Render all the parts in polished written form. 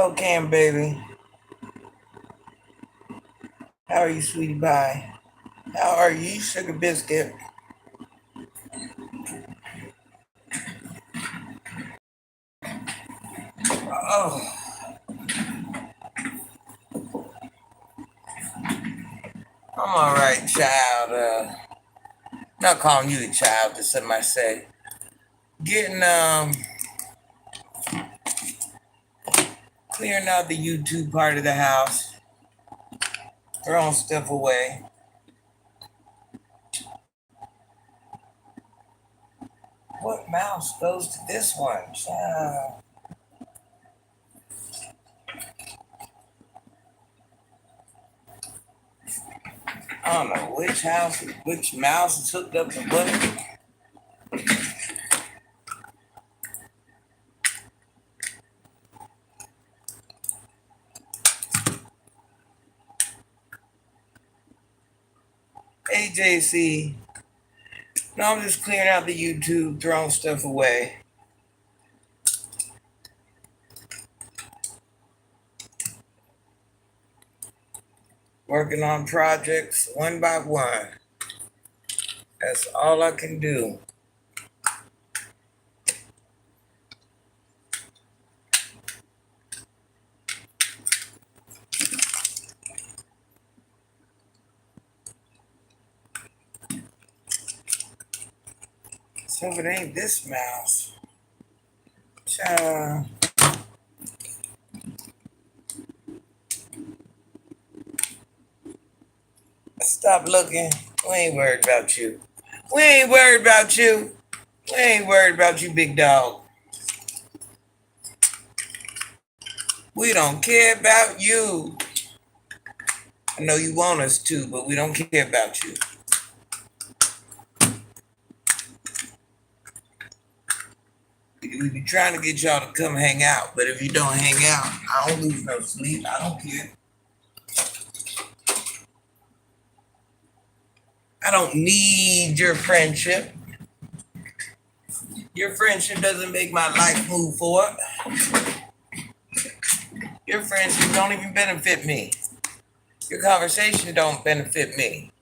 Hello, Cam baby. How are you, sweetie pie? How are you, sugar biscuit? Oh, I'm all right, child. Not calling you a child, as some might say. Getting clearing out the YouTube part of the house, throwing stuff away. What mouse goes to this one, child? I don't know which mouse is hooked up to what. AJC. No, I'm just clearing out the YouTube, throwing stuff away. Working on projects one by one. That's all I can do. So if it ain't this mouse, child, stop looking. We ain't worried about you. We ain't worried about you. We ain't worried about you, big dog. We don't care about you. I know you want us to, but we don't care about you. We be trying to get y'all to come hang out, but if you don't hang out, I don't lose no sleep. I don't care. I don't need your friendship. Your friendship doesn't make my life move forward. Your friendship don't even benefit me. Your conversation don't benefit me.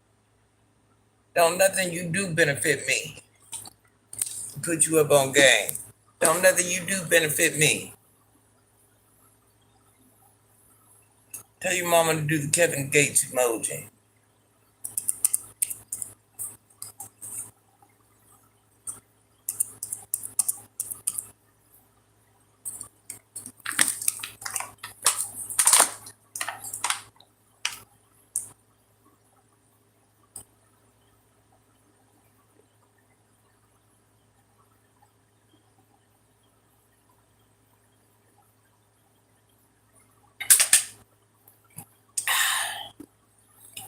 Don't nothing you do benefit me. Put you up on game. Don't nothing you do benefit me. Tell your mama to do the Kevin Gates emoji.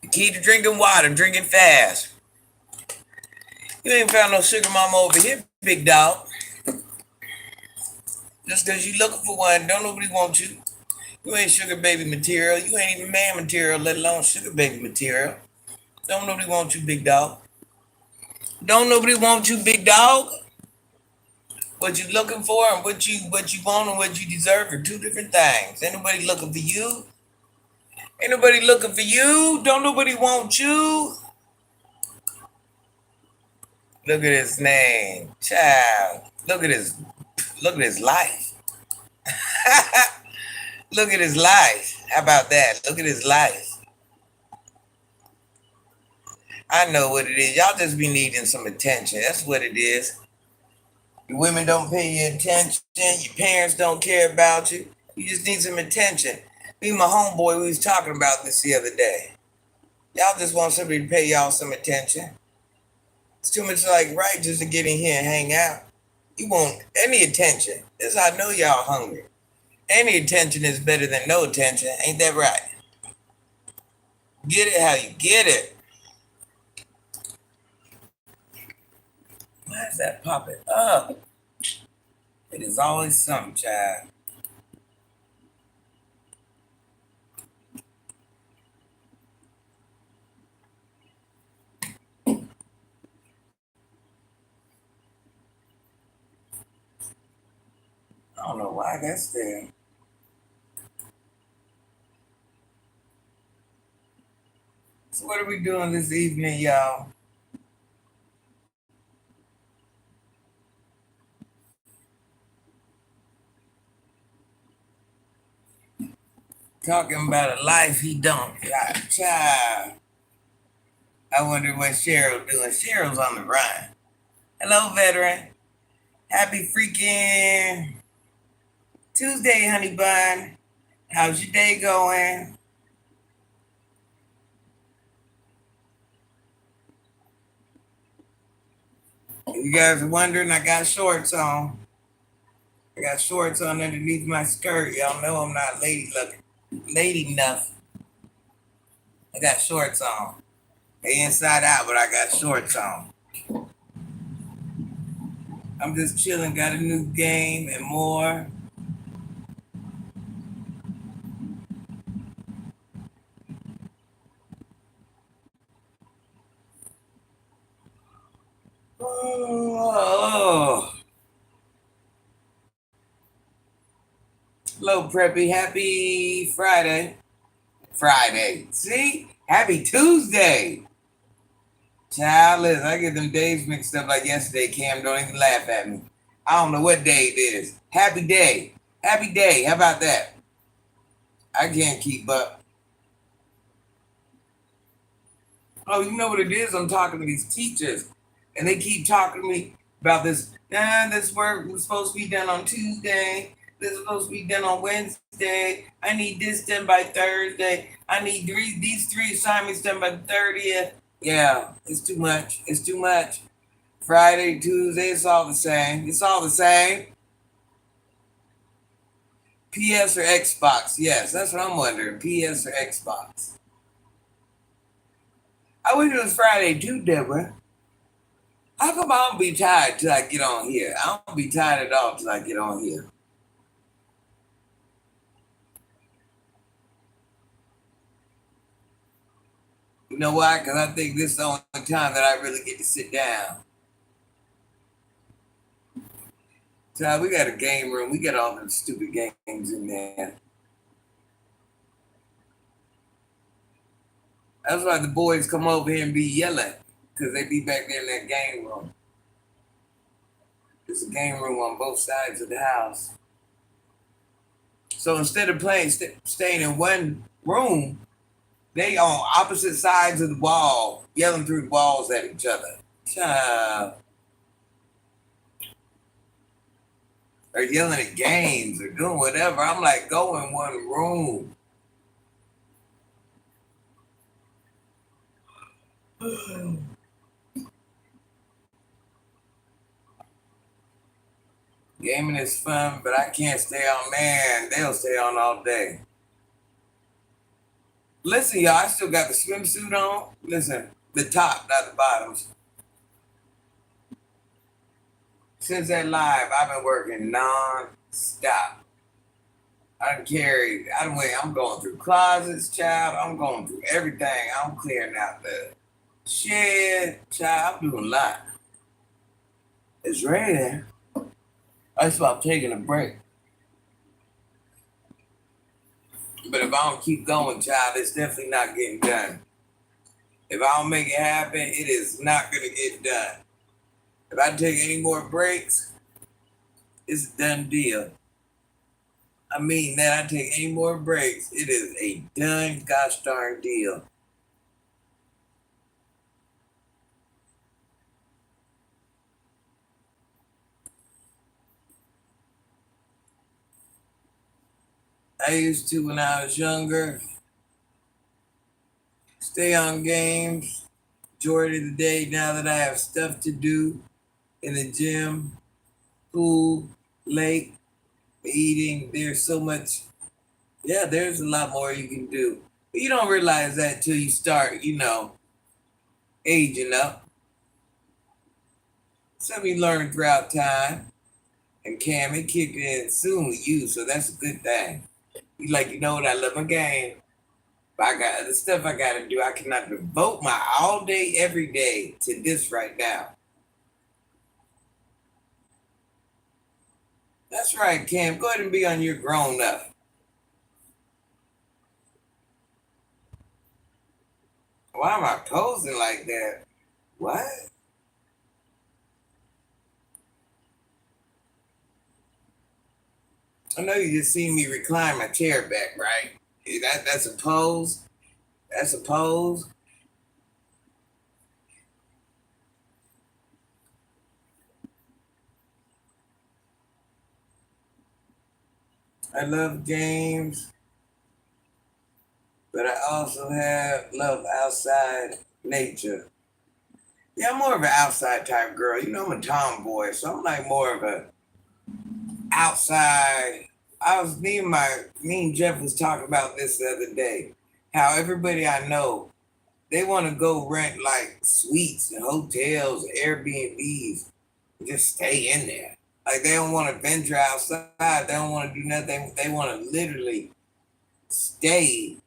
The key to drinking water, drink it fast. You ain't found no sugar mama over here, big dog. Just because you looking for one, don't nobody want you. You ain't sugar baby material. You ain't even man material, let alone sugar baby material. Don't nobody want you, big dog. Don't nobody want you, big dog. What you looking for and what you want and what you deserve are two different things. Ain't nobody looking for you. Ain't nobody looking for you. Don't nobody want you. Look at his name, child. Look at his life. Look at his life. How about that? Look at his life. I know what it is. Y'all just be needing some attention. That's what it is. Your women don't pay you attention. Your parents don't care about you. You just need some attention. Me and my homeboy, we was talking about this the other day. Y'all just want somebody to pay y'all some attention. It's too much like right just to get in here and hang out. You want any attention. That's how I know y'all hungry. Any attention is better than no attention. Ain't that right? Get it how you get it. Why is that popping up? It is always something, child. I don't know why that's there. are we doing this evening, y'all? Talking about a life he don't got. Child. I wonder what Cheryl doing. Cheryl's on the run. Hello, veteran. Happy freaking Tuesday, honey bun. How's your day going? You guys are wondering, I got shorts on. I got shorts on underneath my skirt. Y'all know I'm not lady looking, lady enough. I got shorts on. They inside out, but I got shorts on. I'm just chilling. Got a new game and more. Oh, hello, Preppy. Happy Friday. Friday. See? Happy Tuesday. Child, listen, I get them days mixed up like yesterday. Cam, don't even laugh at me. I don't know what day it is. Happy day. Happy day. How about that? I can't keep up. Oh, you know what it is? I'm talking to these teachers, and they keep talking to me about this. This work was supposed to be done on Tuesday. This is supposed to be done on Wednesday. I need this done by Thursday. I need these three assignments done by the 30th. Yeah, it's too much. It's too much. Friday, Tuesday, it's all the same. It's all the same. PS or Xbox? Yes, that's what I'm wondering. PS or Xbox? I wish it was Friday too, Deborah. How come I don't be tired till I get on here? I don't be tired at all till I get on here. You know why? Because I think this is the only time that I really get to sit down. So we got a game room. We got all them stupid games in there. That's why the boys come over here and be yelling. Because they be back there in that game room. There's a game room on both sides of the house. So instead of staying in one room, they on opposite sides of the wall, yelling through the walls at each other. Child. Or yelling at games or doing whatever. I'm like, go in one room. Gaming is fun, but I can't stay on. Man, they'll stay on all day. Listen, y'all, I still got the swimsuit on. Listen, the top, not the bottoms. Since that live, I've been working non-stop. I done carried, I'm going through closets, child. I'm going through everything. I'm clearing out the shed, child. I'm doing a lot. It's raining. That's why I'm taking a break. But if I don't keep going, child, it's definitely not getting done. If I don't make it happen, it is not going to get done. If I take any more breaks, it's a done deal. I mean that I take any more breaks, it is a done gosh darn deal. I used to when I was younger, stay on games majority of the day now that I have stuff to do in the gym, pool, lake, eating. There's so much, yeah, there's a lot more you can do. But you don't realize that till you start, aging up. Some you learn throughout time. And Cam, it kicked in soon with you, so that's a good thing. You like, you know what, I love my game. But I got other stuff I gotta do. I cannot devote my all day, every day to this right now. That's right, Cam. Go ahead and be on your grown up. Why am I posing like that? What? I know you just seen me recline my chair back, right? That's a pose. That's a pose. I love games, but I also have love outside nature. Yeah, I'm more of an outside type girl. You know, I'm a tomboy, so I'm like more of a outside. Me and Jeff was talking about this the other day. How everybody I know, they want to go rent like suites and hotels, Airbnbs, and just stay in there. Like they don't want to venture outside. They don't want to do nothing. They want to literally stay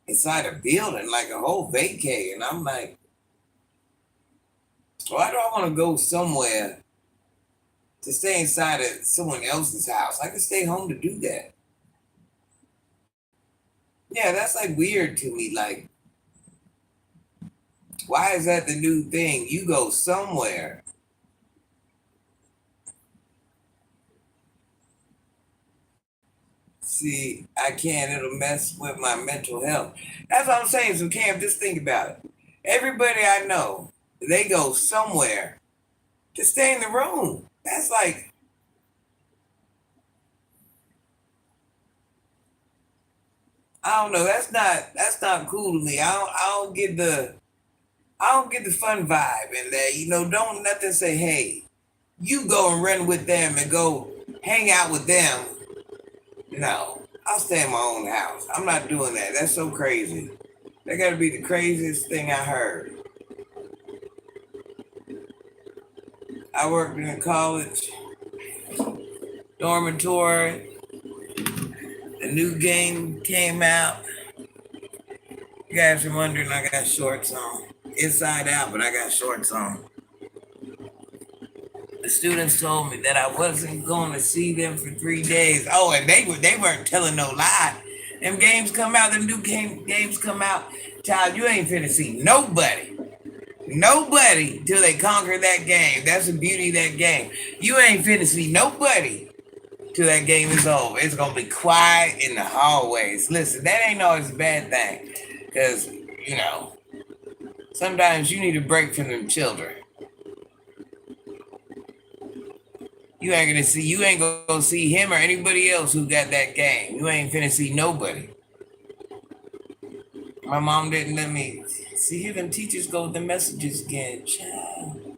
inside a building like a whole vacay. And I'm like, why do I want to go somewhere to stay inside of someone else's house? I can stay home to do that. Yeah, that's like weird to me. Like, why is that the new thing? You go somewhere. See, I can't. It'll mess with my mental health. That's what I'm saying. So, Cam, just think about it. Everybody I know, they go somewhere to stay in the room. That's like, I don't know. That's not cool to me. I don't get the fun vibe in there. You know, don't nothing say, hey, you go and run with them and go hang out with them. No, I'll stay in my own house. I'm not doing that. That's so crazy. That got to be the craziest thing I heard. I worked in a college dormitory. The new game came out. You guys are wondering I got shorts on. Inside out, but I got shorts on. The students told me that I wasn't going to see them for 3 days. Oh, and they weren't telling no lie. Them games come out, them new games come out. Child, you ain't finna see nobody. Nobody till they conquer that game. That's the beauty of that game. You ain't finna see nobody till that game is over. It's gonna be quiet in the hallways. Listen, that ain't always a bad thing. Cause, you know, sometimes you need a break from them children. You ain't gonna see him or anybody else who got that game. You ain't finna see nobody. My mom didn't let me see here them teachers go with the messages again. Child.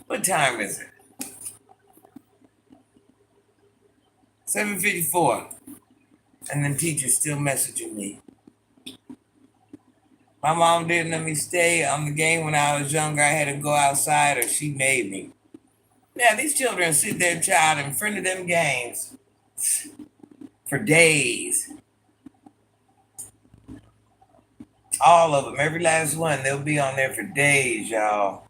What time is it? 7:54. And then teachers still messaging me. My mom didn't let me stay on the game when I was younger. I had to go outside or she made me. Yeah, these children sit their child in front of them games for days. All of them, every last one, they'll be on there for days, y'all.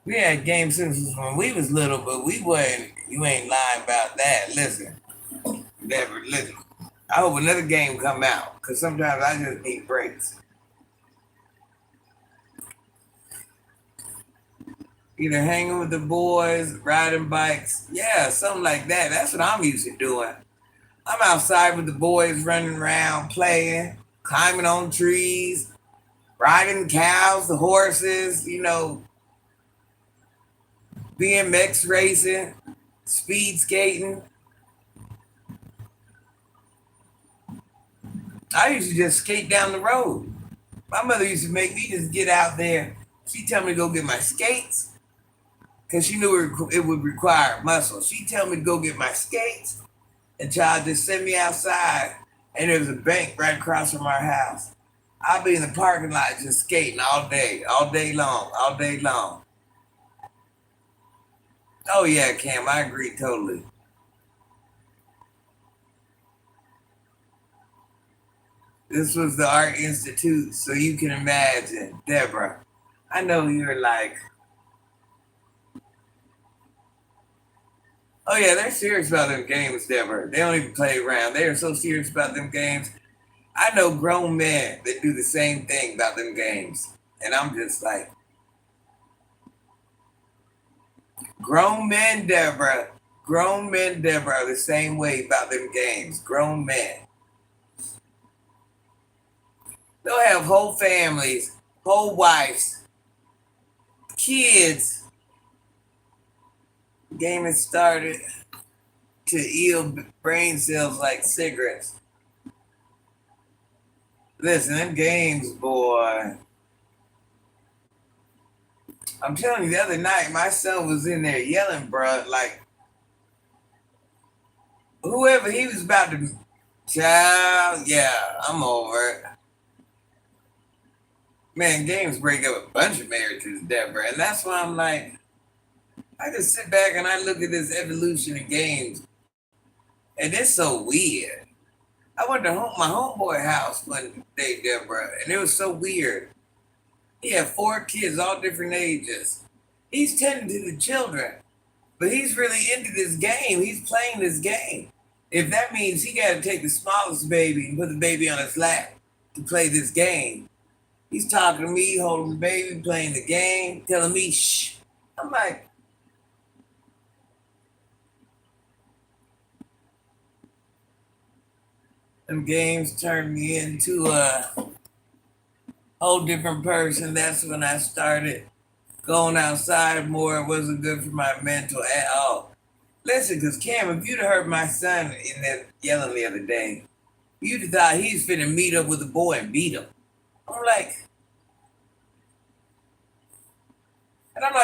We had game systems when we was little, but we wasn't. You ain't lying about that. Listen, never listen. I hope another game come out because sometimes I just need breaks. Either hanging with the boys, riding bikes, yeah, something like that. That's what I'm used to doing. I'm outside with the boys, running around, playing, climbing on trees, riding cows, the horses. You know, BMX racing, speed skating. I used to just skate down the road. My mother used to make me just get out there. She'd tell me to go get my skates because she knew it would require muscle. She'd tell me to go get my skates and child just send me outside. And there was a bank right across from our house. I'll be in the parking lot just skating all day long, all day long. Oh yeah, Cam, I agree totally. This was the Art Institute, so you can imagine, Deborah. I know you're like, Oh yeah, they're serious about them games, Deborah. They don't even play around. They are so serious about them games. I know grown men that do the same thing about them games. And I'm just like, grown men, Deborah. Grown men, Deborah, are the same way about them games. Grown men. They'll have whole families, whole wives, kids. Gaming started to ill brain cells like cigarettes. Listen, them games, boy. I'm telling you, the other night, my son was in there yelling, bro, like whoever he was about to, child, yeah, I'm over it. Man, games break up a bunch of marriages, Deborah. And that's why I'm like, I just sit back and I look at this evolution of games, and it's so weird. I went to my homeboy house one day, Deborah, and it was so weird. He had 4 kids, all different ages. He's tending to the children, but he's really into this game. He's playing this game. If that means he got to take the smallest baby and put the baby on his lap to play this game, he's talking to me, holding the baby, playing the game, telling me, shh. I'm like, them games turned me into a whole different person. That's when I started going outside more. It wasn't good for my mental at all. Listen, because Cam, if you'd heard my son in that yelling the other day, you'd have thought he's finna meet up with a boy and beat him. I'm like,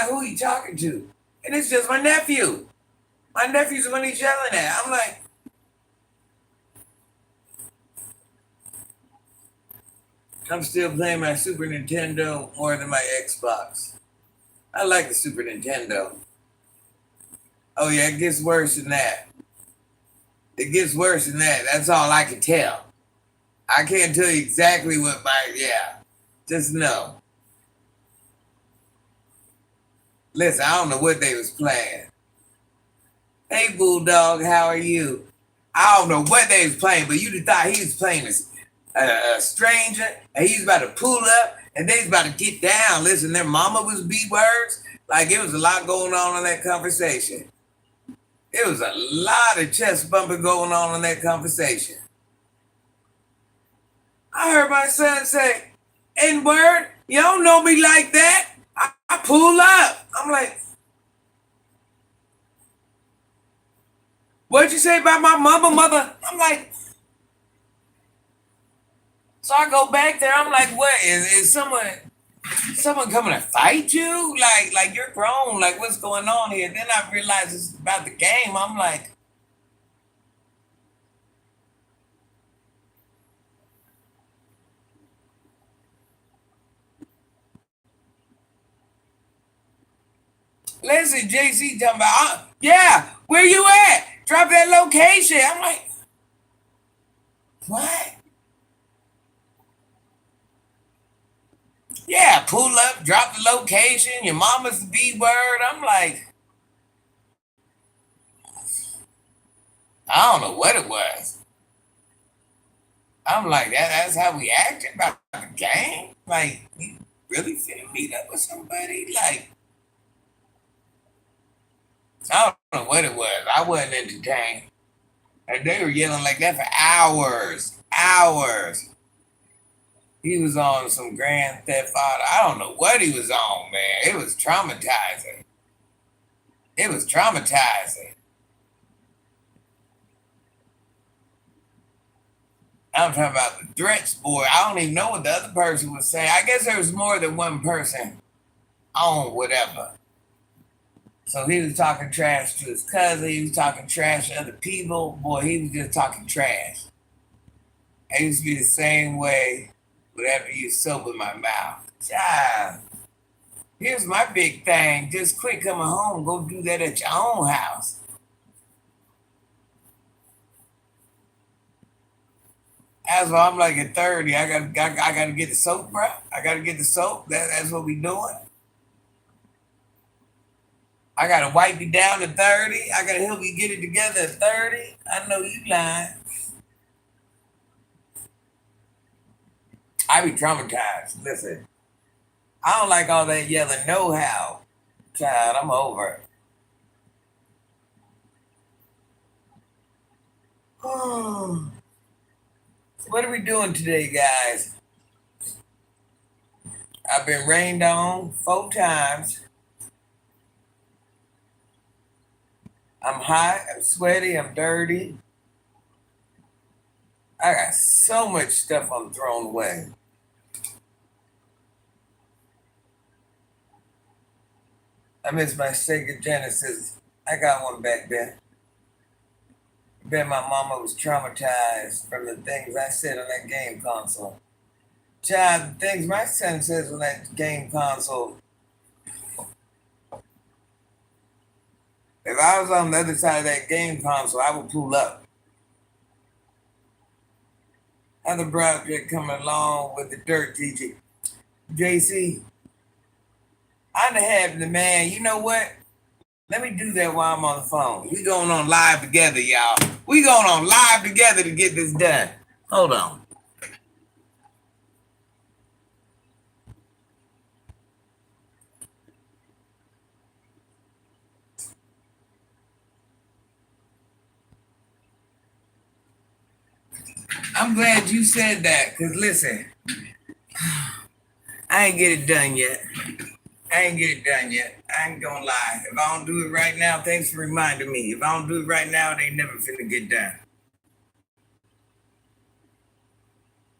who are you talking to? And it's just my nephew. My nephew's the one he's yelling at. I'm like, I'm still playing my Super Nintendo more than my Xbox. I like the Super Nintendo. Oh yeah, it gets worse than that. It gets worse than that. That's all I can tell. I can't tell you exactly what just know. Listen, I don't know what they was playing. Hey, Bulldog, how are you? I don't know what they was playing, but you'd have thought he was playing a stranger, and he was about to pull up, and they was about to get down. Listen, their mama was B-words. Like, it was a lot going on in that conversation. It was a lot of chest bumping going on in that conversation. I heard my son say, N-word, you don't know me like that. I pull up. I'm like, what'd you say about my mother? I'm like, so I go back there. I'm like, what? Is someone coming to fight you? Like you're grown. Like, what's going on here? Then I realized it's about the game. I'm like, listen, JC talking about, yeah, where you at? Drop that location. I'm like, what? Yeah, pull up, drop the location. Your mama's the B-word. I'm like, I don't know what it was. I'm like, that's how we acted about the game? Like, you really finna meet up with somebody? Like, I don't know what it was. I wasn't entertained. And they were yelling like that for hours. Hours. He was on some Grand Theft Auto. I don't know what he was on, man. It was traumatizing. It was traumatizing. I'm talking about the threats, boy. I don't even know what the other person was saying. I guess there was more than one person on whatever. So he was talking trash to his cousin. He was talking trash to other people. Boy, he was just talking trash. I used to be the same way whenever you soap in my mouth. Child, here's my big thing. Just quit coming home. Go do that at your own house. That's why I'm like at 30. I gotta get the soap, bro. I gotta get the soap. That's what we doing. I gotta wipe you down to 30. I gotta help you get it together at 30. I know you lying. I be traumatized. Listen, I don't like all that yelling know how. Child, I'm over it. What are we doing today, guys? I've been rained on 4 times. I'm hot, I'm sweaty, I'm dirty. I got so much stuff I'm throwing away. I miss my Sega Genesis. I got one back there. I bet my mama was traumatized from the things I said on that game console. Child, the things my son says on that game console. If I was on the other side of that game console, I would pull up. Other project coming along with the dirt teacher. JC, I'm the having the man. You know what? Let me do that while I'm on the phone. We going on live together, y'all. We going on live together to get this done. Hold on. I'm glad you said that, because listen, I ain't get it done yet. I ain't get it done yet. I ain't gonna lie. If I don't do it right now, thanks for reminding me. If I don't do it right now, it ain't never finna get done.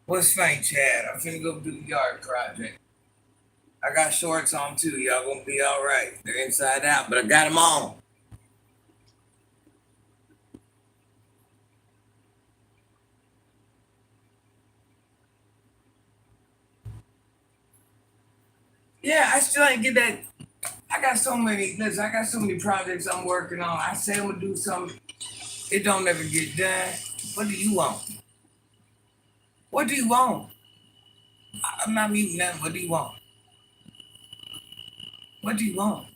What's funny, Chad? I'm finna go do the yard project. I got shorts on too. Y'all gonna be all right. They're inside out, but I got them on. Yeah, I still ain't get that. I got so many. Listen, I got so many projects I'm working on. I say I'm gonna do something. It don't ever get done. What do you want? What do you want? I'm not muting nothing. What do you want? What do you want?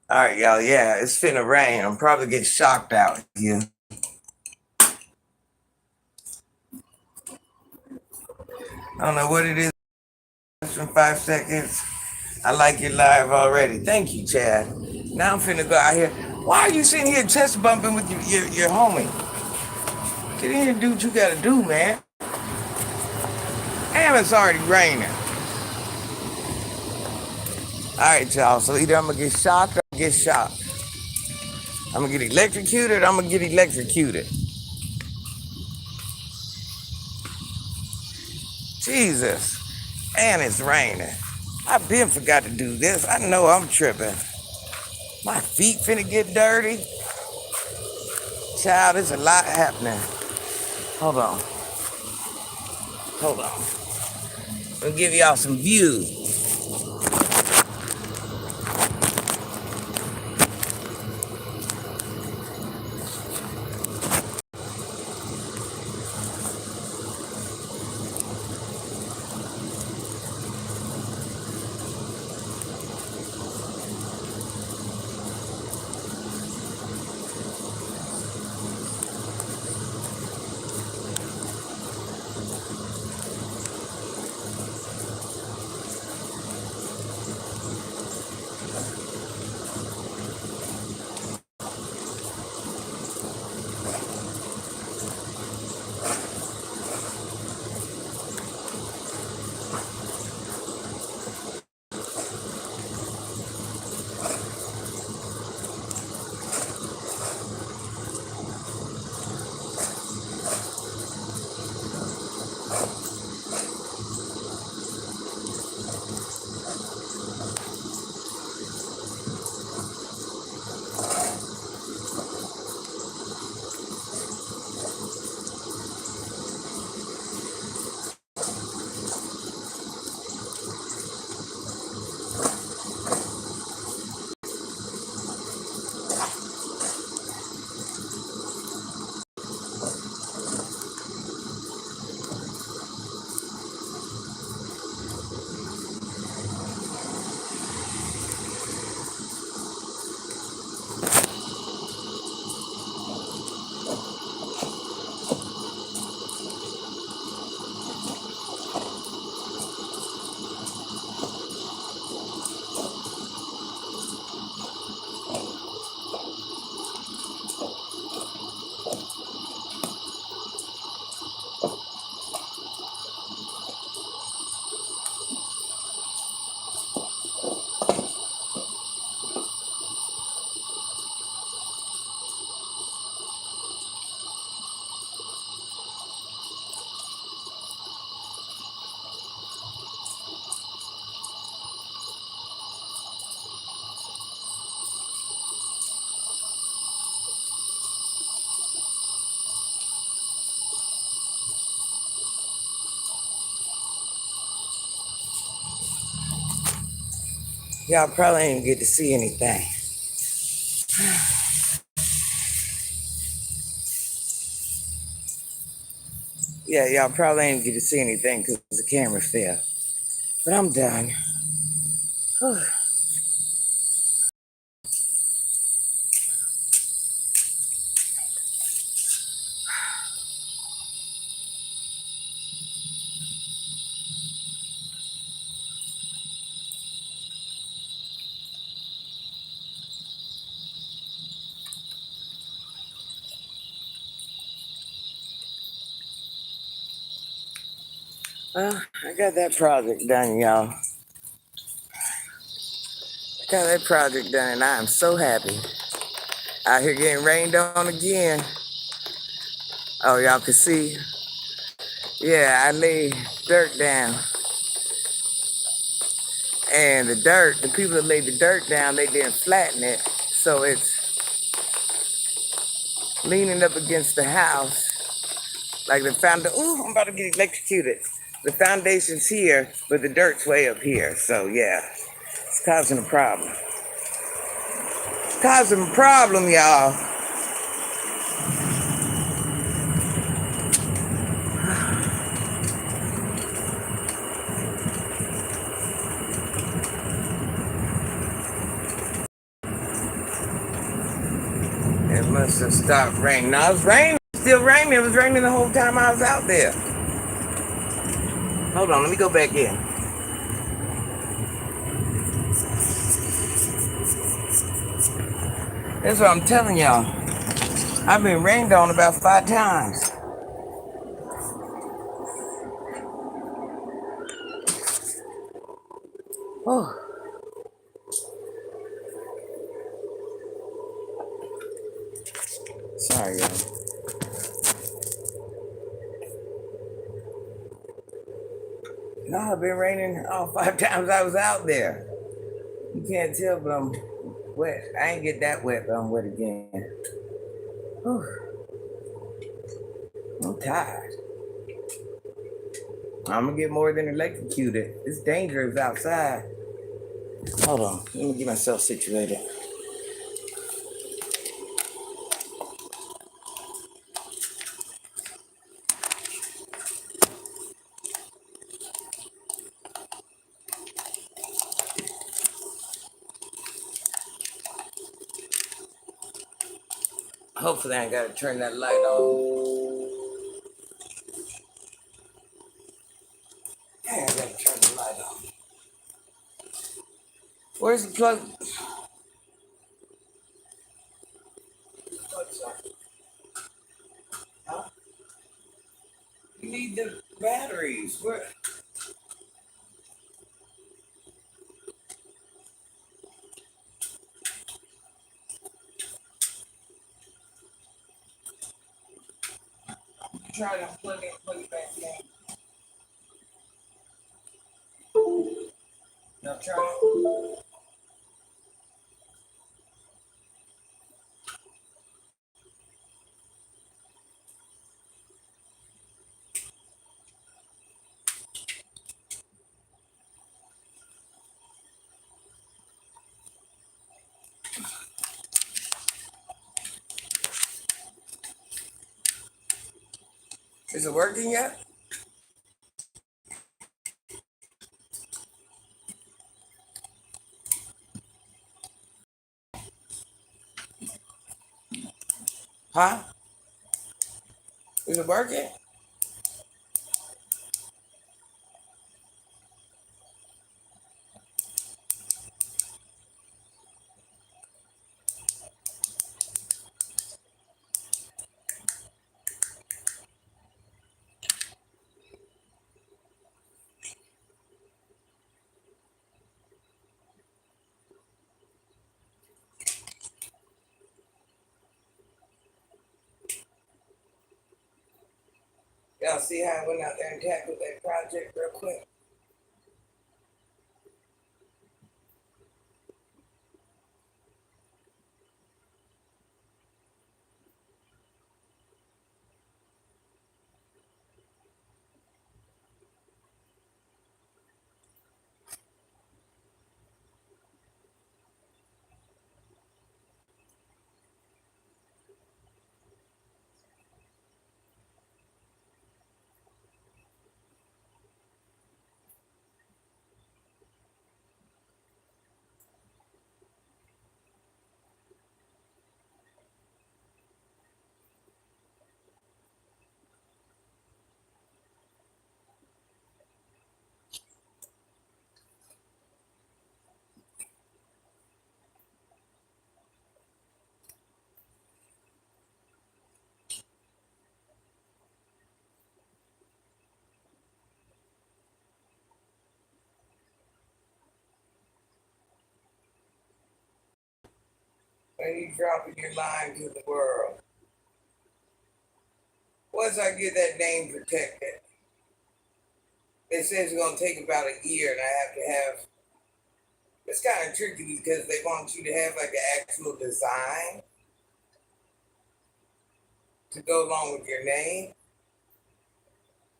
All right, y'all. Yeah, it's finna rain. I'm probably get shocked out here. I don't know what it is. In 5 seconds. I like it live already. Thank you, Chad. Now I'm finna go out here. Why are you sitting here chest bumping with your homie? Get in here and do what you gotta do, man. Damn, it's already raining. All right, y'all. So either I'm gonna get shocked or I'm gonna get shocked. I'm gonna get electrocuted. I'm gonna get electrocuted. Jesus. And it's raining. I been forgot to do this. I know I'm tripping. My feet finna get dirty. Child, there's a lot happening. Hold on. Hold on. I'll give y'all some views. Y'all probably ain't get to see anything. Yeah, y'all probably ain't get to see anything because the camera fell. But I'm done. Well, I got that project done, y'all. Got that project done, and I am so happy. Out here getting rained on again. Oh, y'all can see. Yeah, I laid dirt down. And the people that laid the dirt down, they didn't flatten it. So it's leaning up against the house. Like the foundation. Ooh, I'm about to get electrocuted. The foundation's here, but the dirt's way up here. So yeah, it's causing a problem. It's causing a problem, y'all. It must have stopped raining. Now it's raining. Still raining. It was raining the whole time I was out there. Hold on, let me go back in. That's what I'm telling y'all. I've been rained on about 5 times. Oh, sorry, y'all. No, I've been raining all 5 times I was out there. You can't tell, but I'm wet. I ain't get that wet, but I'm wet again. Whew. I'm tired. I'm gonna get more than electrocuted. It's dangerous outside. Hold on, let me get myself situated. Hopefully, I ain't gotta turn that light on. I ain't gotta turn the light on. Where's the plug? Huh? You need the batteries. Where? Try to plug it back in. No, try. Is it working yet? Huh? Is it working? Y'all see how I went out there and tackled that project real quick? And you dropping your line to the world. Once I get that name protected, it says it's gonna take about a year, and I have to have. It's kind of tricky because they want you to have like an actual design to go along with your name.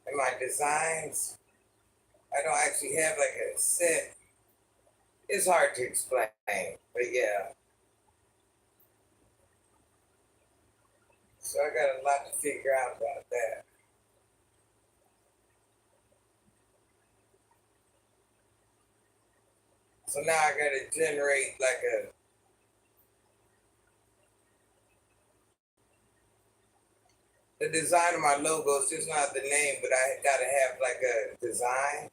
And my designs, I don't actually have like a set. It's hard to explain, but yeah. So I got a lot to figure out about that. So now I got to generate like the design of my logo is just not the name, but I got to have like a design,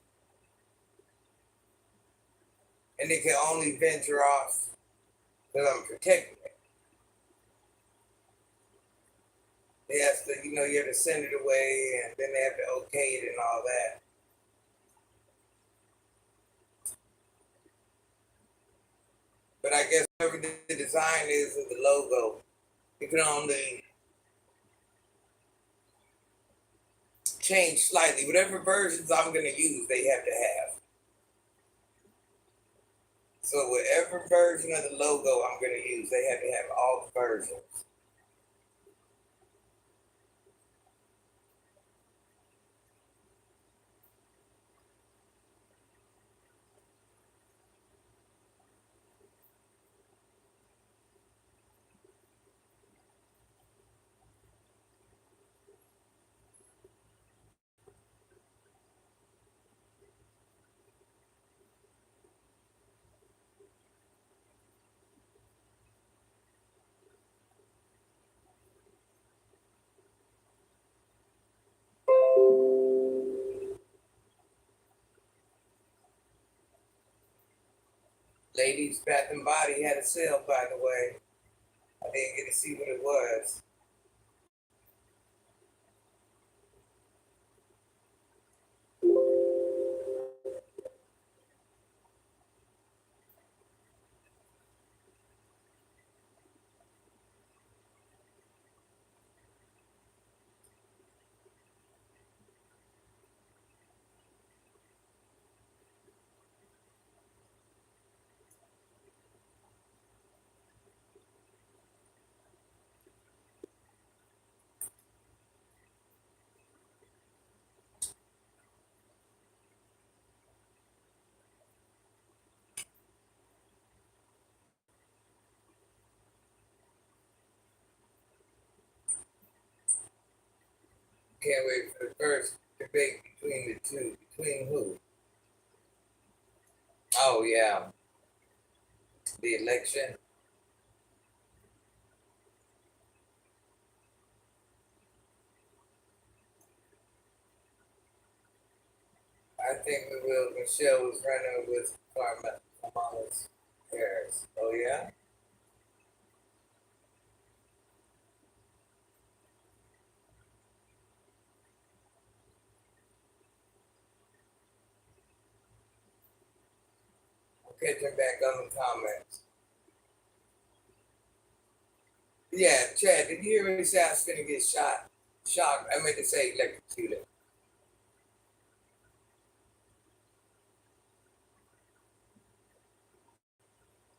and it can only venture off because I'm protecting it. They have to, you have to send it away, and then they have to okay it and all that. But I guess whatever the design is of the logo, you can only change slightly. Whatever versions I'm going to use, they have to have. So whatever version of the logo I'm going to use, they have to have all the versions. Ladies Bath and Body had a sale, by the way. I didn't get to see what it was. Can't wait for the first debate between the two. Between who? Oh, yeah, the election. I think we will. Michelle was running with Kamala's Harris. Oh, yeah? I'm catching back on the comments. Yeah, Chad, did you hear me say I was going to get shot? Shocked. I meant to say electrocuted.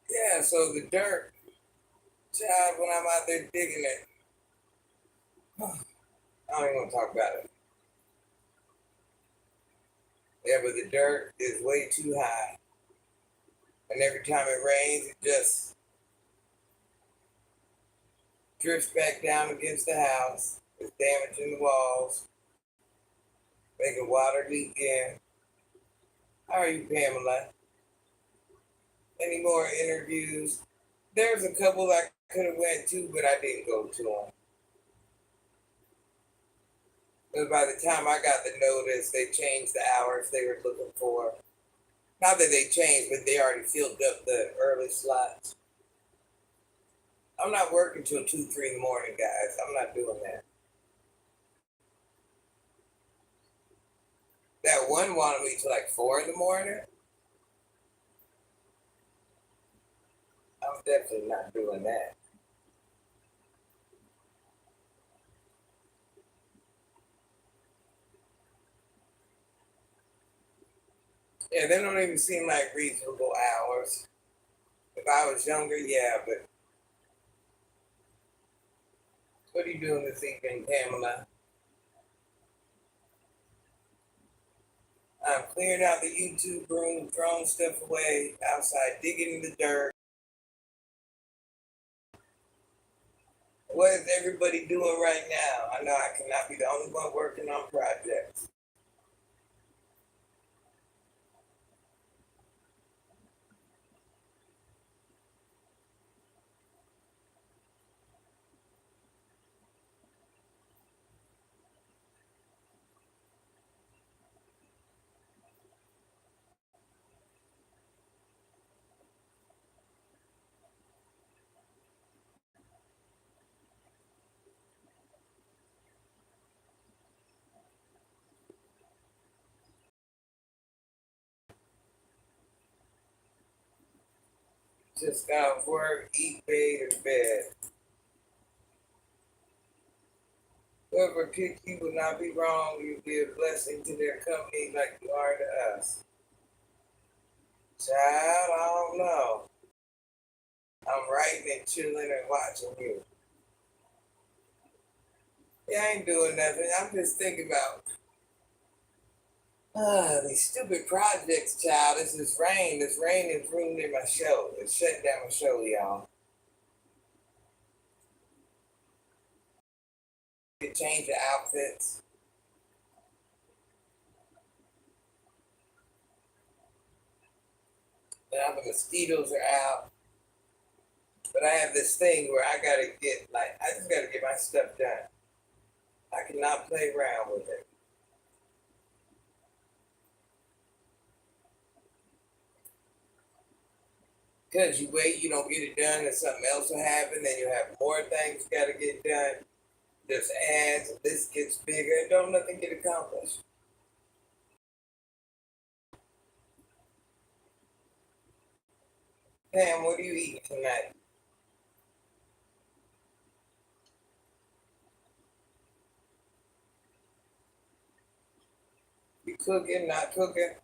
Yeah, so the dirt, child, when I'm out there digging it, I don't even want to talk about it. Yeah, but the dirt is way too high. And every time it rains, it just drifts back down against the house. It's damaging the walls, making water leak in. How are you, Pamela? Any more interviews? There's a couple I could have went to, but I didn't go to them. Because by the time I got the notice, they changed the hours they were looking for. Not that they changed, but they already filled up the early slots. I'm not working till 2, 3 in the morning, guys. I'm not doing that. That one wanted me till like 4 in the morning. I'm definitely not doing that. Yeah, they don't even seem like reasonable hours. If I was younger, yeah, but what are you doing this evening, Pamela? I'm clearing out the YouTube room, throwing stuff away outside, digging in the dirt. What is everybody doing right now? I know I cannot be the only one working on projects. Just got off work, eat, bathe, and bed. Whoever picked you will not be wrong. You'll be a blessing to their company like you are to us. Child, I don't know. I'm writing and chilling and watching you. Yeah, I ain't doing nothing. I'm just thinking about these stupid projects, child. This is rain. This rain is ruining my show. It's shutting down my show, y'all. To change the outfits. Now the mosquitoes are out. But I have this thing where I gotta get I just gotta get my stuff done. I cannot play around with it. Because you wait, you don't get it done, and something else will happen, then you have more things gotta get done. There's ads, and this gets bigger, and don't nothing get accomplished. Pam, what are you eating tonight? You cooking, not cooking?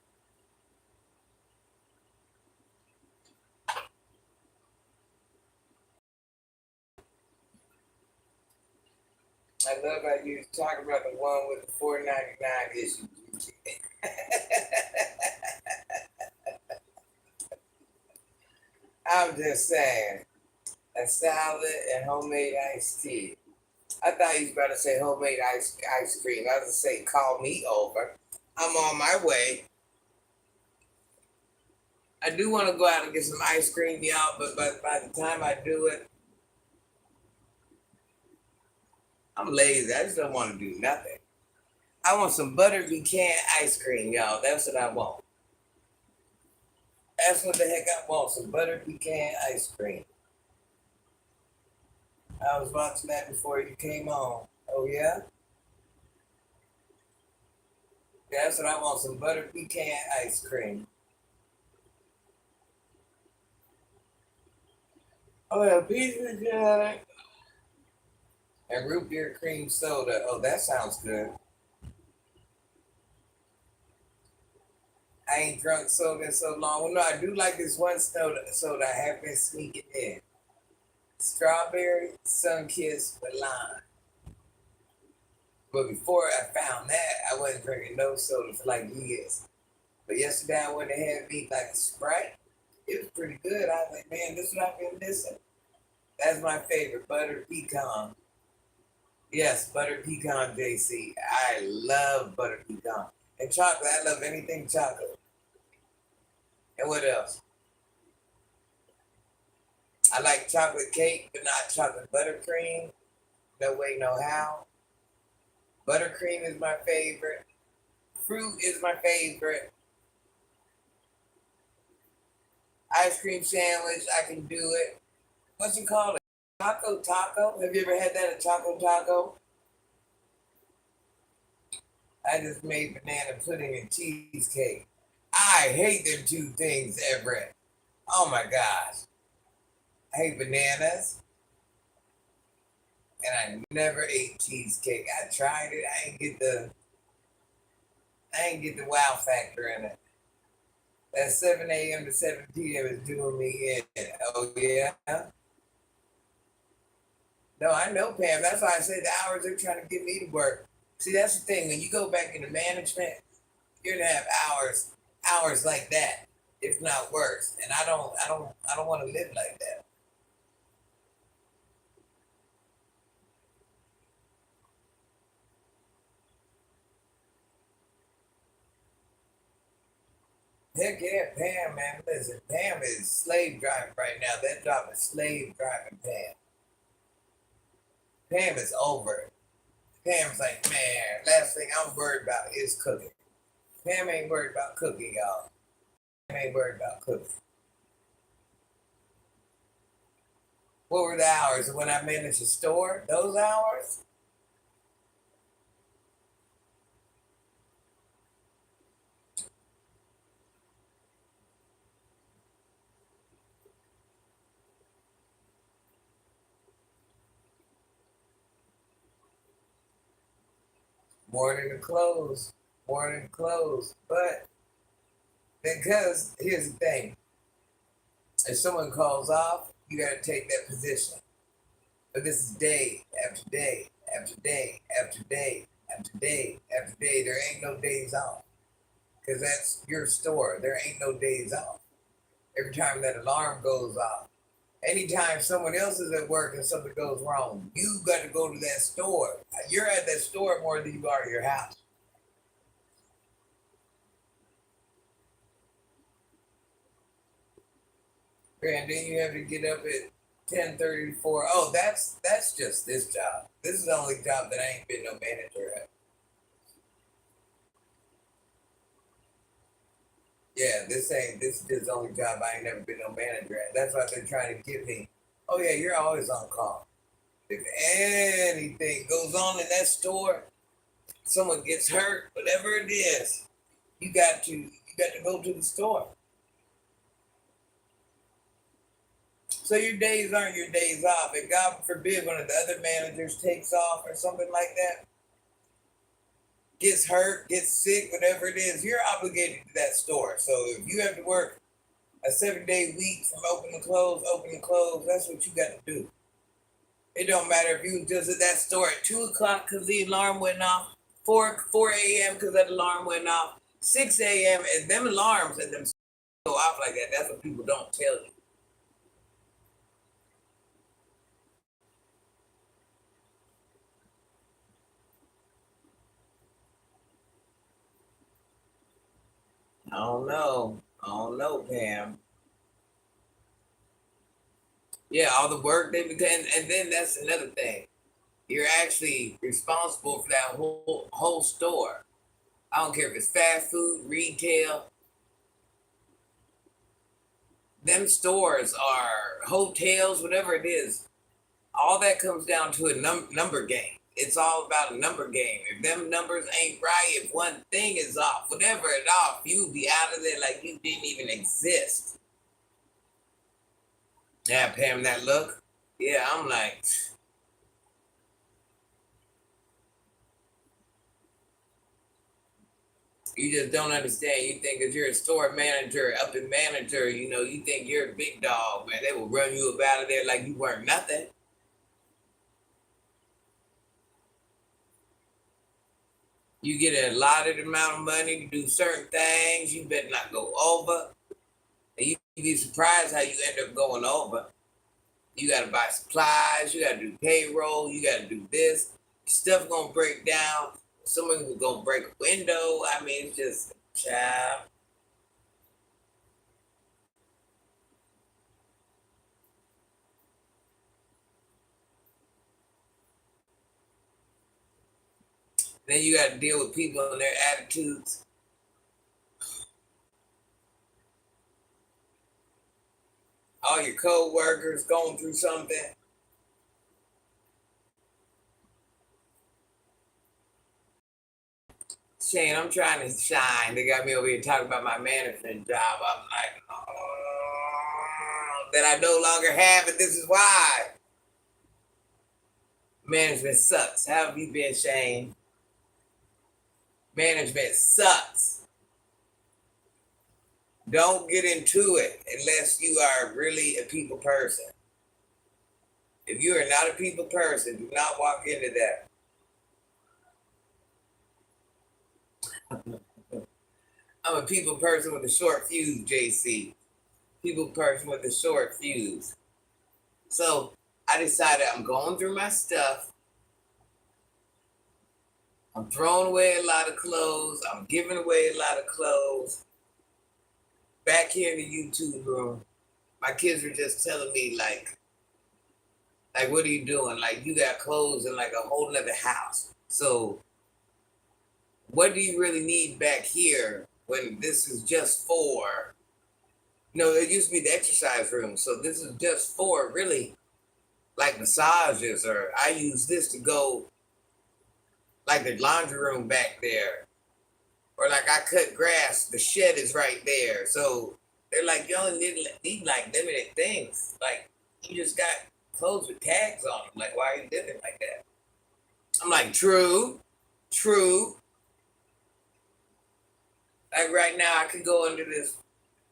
I love how you talk about the one with the 4.99 issue. I'm just saying, a salad and homemade iced tea. I thought he was about to say homemade ice cream. I was going to say, call me over. I'm on my way. I do want to go out and get some ice cream, y'all, but by the time I do it, I'm lazy. I just don't want to do nothing. I want some butter pecan ice cream, y'all. That's what I want. That's what the heck I want. Some butter pecan ice cream. I was watching that before you came on. Oh, yeah? That's what I want. Some butter pecan ice cream. Oh, yeah, pizza good. And root beer cream soda. Oh, that sounds good. I ain't drunk soda in so long. Well, no, I do like this one soda I have been sneaking in. Strawberry Sunkissed with lime. But before I found that, I wasn't drinking no soda for like years. But yesterday I went ahead and beat like a Sprite. It was pretty good. I was like, man, this is what I've been missing. That's my favorite, butter pecan. Yes, butter pecan, JC. I love butter pecan. And chocolate, I love anything chocolate. And what else? I like chocolate cake, but not chocolate buttercream. No way, no how. Buttercream is my favorite. Fruit is my favorite. Ice cream sandwich, I can do it. What's it called? A Choco taco? Have you ever had that? A choco taco? I just made banana pudding and cheesecake. I hate them two things, Everett. Oh my gosh. I hate bananas, and I never ate cheesecake. I tried it. I ain't get the wow factor in it. That 7 a.m. to 7 p.m. is doing me in. Oh, yeah? No, I know, Pam. That's why I say the hours they're trying to get me to work. See, that's the thing. When you go back into management, you're gonna have hours like that, if not worse. And I don't want to live like that. Heck yeah, Pam, man. Listen, Pam is slave driving right now. That job is slave driving Pam. Pam is over it. Pam's like, man, last thing I'm worried about is cooking. Pam ain't worried about cooking, y'all. Pam ain't worried about cooking. What were the hours when I managed the store? Those hours? Morning to close. Morning to close. But because here's the thing. If someone calls off, you gotta take that position. But this is day after day after day after day after day after day. There ain't no days off. Because that's your store. There ain't no days off. Every time that alarm goes off, anytime someone else is at work and something goes wrong, you got to go to that store. You're at that store more than you are at your house. And then you have to get up at 10:34. Oh, that's just this job. This is the only job that I ain't been no manager at. Yeah, this is the only job I ain't never been no manager at. That's why they're trying to get me. Oh yeah, you're always on call. If anything goes on in that store, someone gets hurt, whatever it is, you got to go to the store. So your days aren't your days off. If God forbid one of the other managers takes off or something like that, gets hurt, gets sick, whatever it is, you're obligated to that store. So if you have to work a 7 day week from open to close, that's what you got to do. It don't matter if you just at that store at 2 o'clock because the alarm went off, four a.m. because that alarm went off, 6 a.m. and them alarms and them go off like that. That's what people don't tell you. I don't know, Pam. Yeah, all the work they become, and then that's another thing. You're actually responsible for that whole store. I don't care if it's fast food, retail. Them stores are hotels, whatever it is. All that comes down to a number game. It's all about a number game. If them numbers ain't right, if one thing is off, whatever it off, you'll be out of there like you didn't even exist. Yeah, Pam, that look. Yeah, I'm like, you just don't understand. You think if you're a store manager, up and manager, you think you're a big dog, man. They will run you up out of there like you weren't nothing. You get a allotted amount of money to do certain things. You better not go over. And you be surprised how you end up going over. You got to buy supplies. You got to do payroll. You got to do this. Stuff gonna break down. Someone who's gonna break a window. I mean, it's just child. Then you got to deal with people and their attitudes. All your co-workers going through something. Shane, I'm trying to shine. They got me over here talking about my management job. I'm like, oh, that I no longer have it. This is why. Management sucks. How have you been, Shane? Management sucks. Don't get into it unless you are really a people person. If you are not a people person, do not walk into that. I'm a people person with a short fuse, JC. People person with a short fuse. So I decided I'm going through my stuff. I'm throwing away a lot of clothes. I'm giving away a lot of clothes. Back here in the YouTube room, my kids were just telling me like, what are you doing? Like, you got clothes in like a whole nother house. So what do you really need back here when this is just for, it used to be the exercise room. So this is just for really like massages, or I use this to go like the laundry room back there, or like I cut grass, the shed is right there. So they're like, you only need like limited things. Like, you just got clothes with tags on them. Like, why are you living like that? I'm like, true. Like right now, I could go under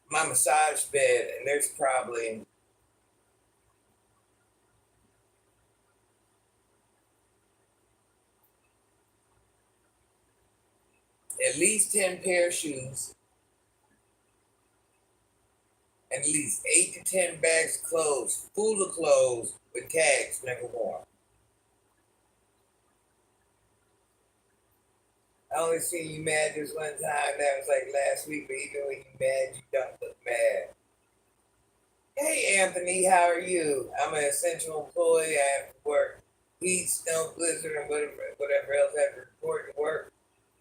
my massage bed, and there's probably at least 10 pair of shoes, and at least 8 to 10 bags of clothes, full of clothes with tags never worn. I only seen you mad this one time. That was like last week, but even when you mad, you don't look mad. Hey Anthony, how are you? I'm an essential employee. I have to work heat, snow, blizzard, and whatever else I have to report to work.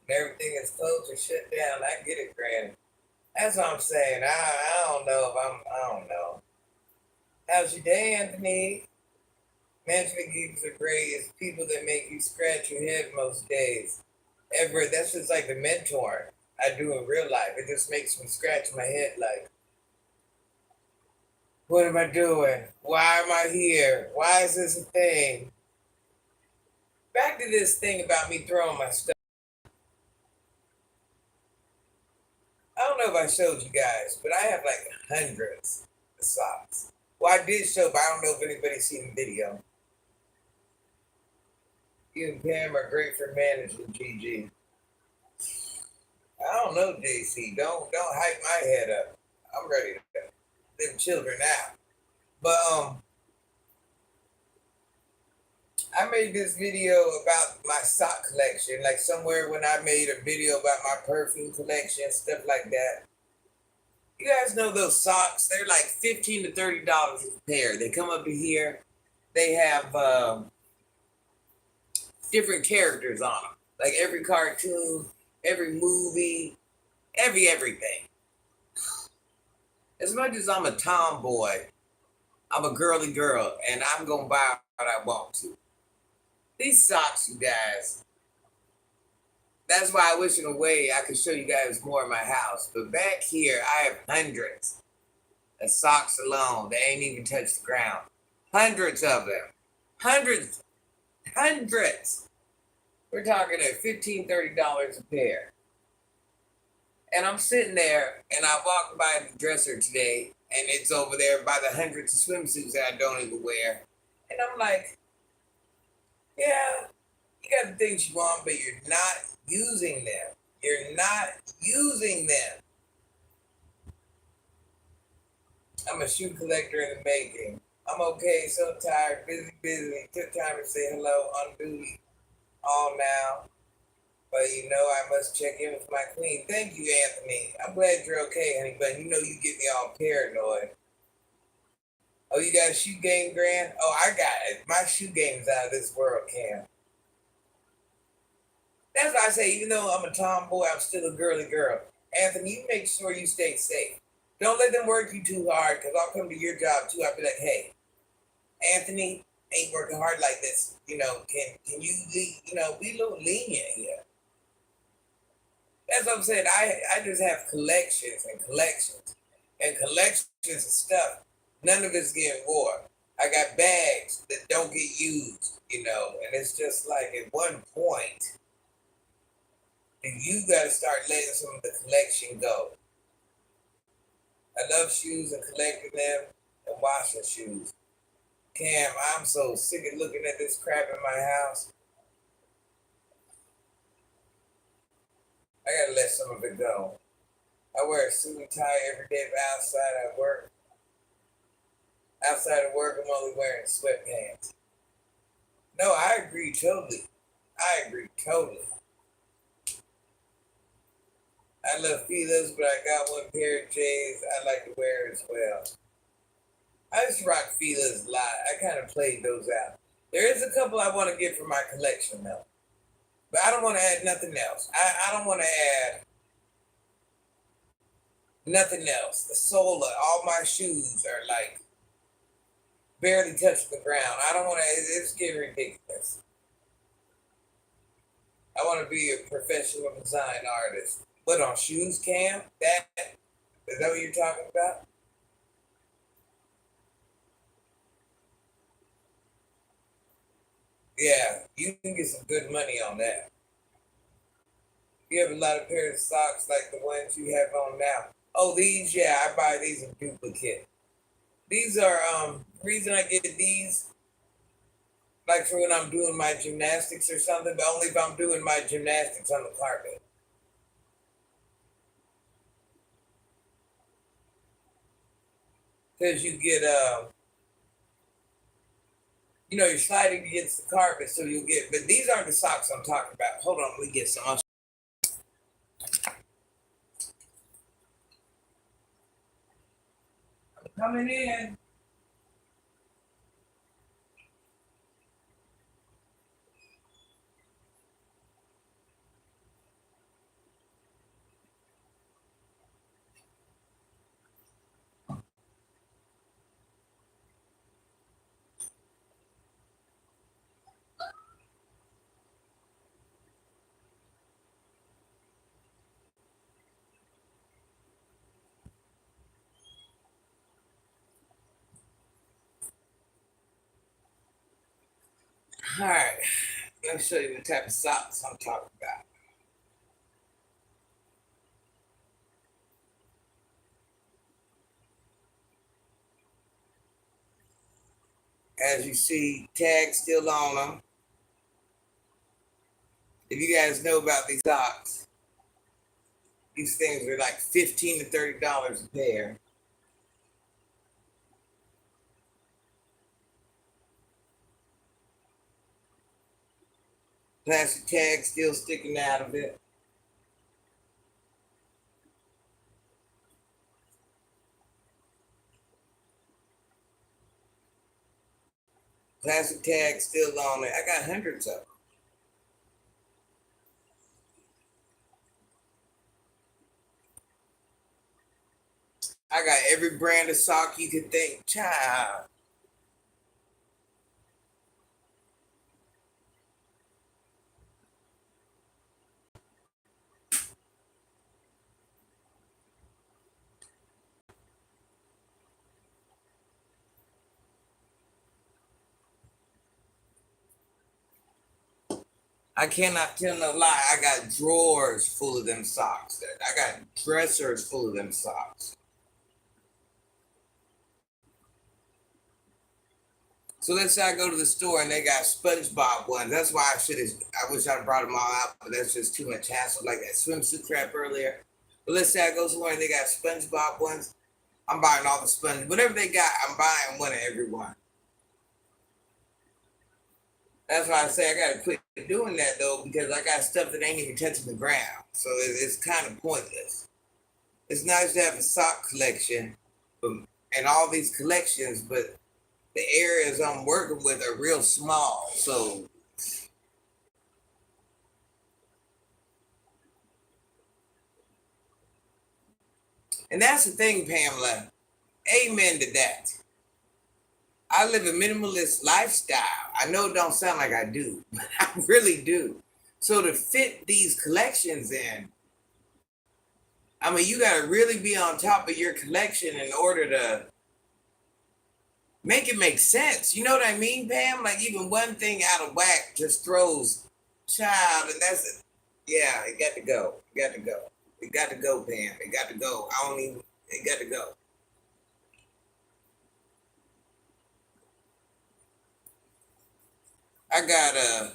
And everything is closed or shut down. I get it, Granny. That's what I'm saying. I don't know if I don't know. How's your day, Anthony? Mentally geeks are great. It's people that make you scratch your head most days. Ever, that's just like the mentor I do in real life. It just makes me scratch my head like, what am I doing? Why am I here? Why is this a thing? Back to this thing about me throwing my stuff. I don't know if I showed you guys, but I have like hundreds of socks. Well, I did show, but I don't know if anybody's seen the video. You and Pam are great for managing, GG. I don't know, JC. Don't hype my head up. I'm ready to them children out. But I made this video about my sock collection, like somewhere when I made a video about my perfume collection, stuff like that. You guys know those socks? They're like $15 to $30 a pair. They come up to here. They have different characters on them, like every cartoon, every movie, everything. As much as I'm a tomboy, I'm a girly girl, and I'm gonna buy what I want to. These socks, you guys. That's why I wish in a way I could show you guys more of my house. But back here, I have hundreds of socks alone. They ain't even touched the ground. Hundreds of them. Hundreds. Hundreds. We're talking at $15, $30 a pair. And I'm sitting there, and I walked by the dresser today, and it's over there by the hundreds of swimsuits that I don't even wear. And I'm like, yeah, you got the things you want, but you're not using them. You're not using them. I'm a shoe collector in the making. I'm okay, so tired, busy. Took time to say hello on duty all now. But I must check in with my queen. Thank you, Anthony. I'm glad you're okay, honey, but you get me all paranoid. Oh, you got a shoe game, Grand? Oh, I got it. My shoe game is out of this world, Cam. That's why I say, even though I'm a tomboy, I'm still a girly girl. Anthony, you make sure you stay safe. Don't let them work you too hard, because I'll come to your job too. I'll be like, hey, Anthony ain't working hard like this. Can you be a little lenient here? That's what I'm saying. I just have collections and collections of stuff. None of it's getting wore. I got bags that don't get used, and it's just like at one point, you got to start letting some of the collection go. I love shoes and collecting them and washing shoes. Cam, I'm so sick of looking at this crap in my house. I gotta let some of it go. I wear a suit and tie every day outside at work. Outside of work, I'm only wearing sweatpants. No, I agree totally. I agree totally. I love Fila's, but I got one pair of J's I like to wear as well. I just rock Fila's a lot. I kind of played those out. There is a couple I want to get for my collection though, but I don't want to add nothing else. I don't want to add nothing else. The sole of all my shoes are like barely touching the ground. I don't want to. It's getting ridiculous. I want to be a professional design artist. What on shoes, Cam? That is that what you're talking about? Yeah, you can get some good money on that. You have a lot of pairs of socks like the ones you have on now. Oh, these, yeah, I buy these in duplicate. These are the reason I get these, like for when I'm doing my gymnastics or something, but only if I'm doing my gymnastics on the carpet. Because you get you're sliding against the carpet, so you'll get. But these aren't the socks I'm talking about. Hold on, let me get some. I'm coming in. All right, let me show you the type of socks I'm talking about. As you see, tags still on them. If you guys know about these socks, these things are like $15 to $30 a pair. Plastic tag still sticking out of it. Plastic tag still on it. I got hundreds of them. I got every brand of sock you could think. Child. I cannot tell no lie. I got drawers full of them socks. I got dressers full of them socks. So let's say I go to the store and they got SpongeBob ones. That's why I should have. I wish I'd brought them all out, but that's just too much hassle. Like that swimsuit crap earlier. But let's say I go somewhere and they got SpongeBob ones. I'm buying all the sponge. Whatever they got, I'm buying one of every one. That's why I say I gotta quit doing that though, because I got stuff that ain't even touching the ground. So it's kind of pointless. It's nice to have a sock collection and all these collections, but the areas I'm working with are real small. So, and that's the thing, Pamela. Amen to that. I live a minimalist lifestyle. I know it don't sound like I do, but I really do. So to fit these collections in, I mean, you got to really be on top of your collection in order to make it make sense. You know what I mean, Pam? Like even one thing out of whack just throws child, and that's it. Yeah, it got to go. It got to go. It got to go, Pam. It got to go. I don't even. It got to go. I got a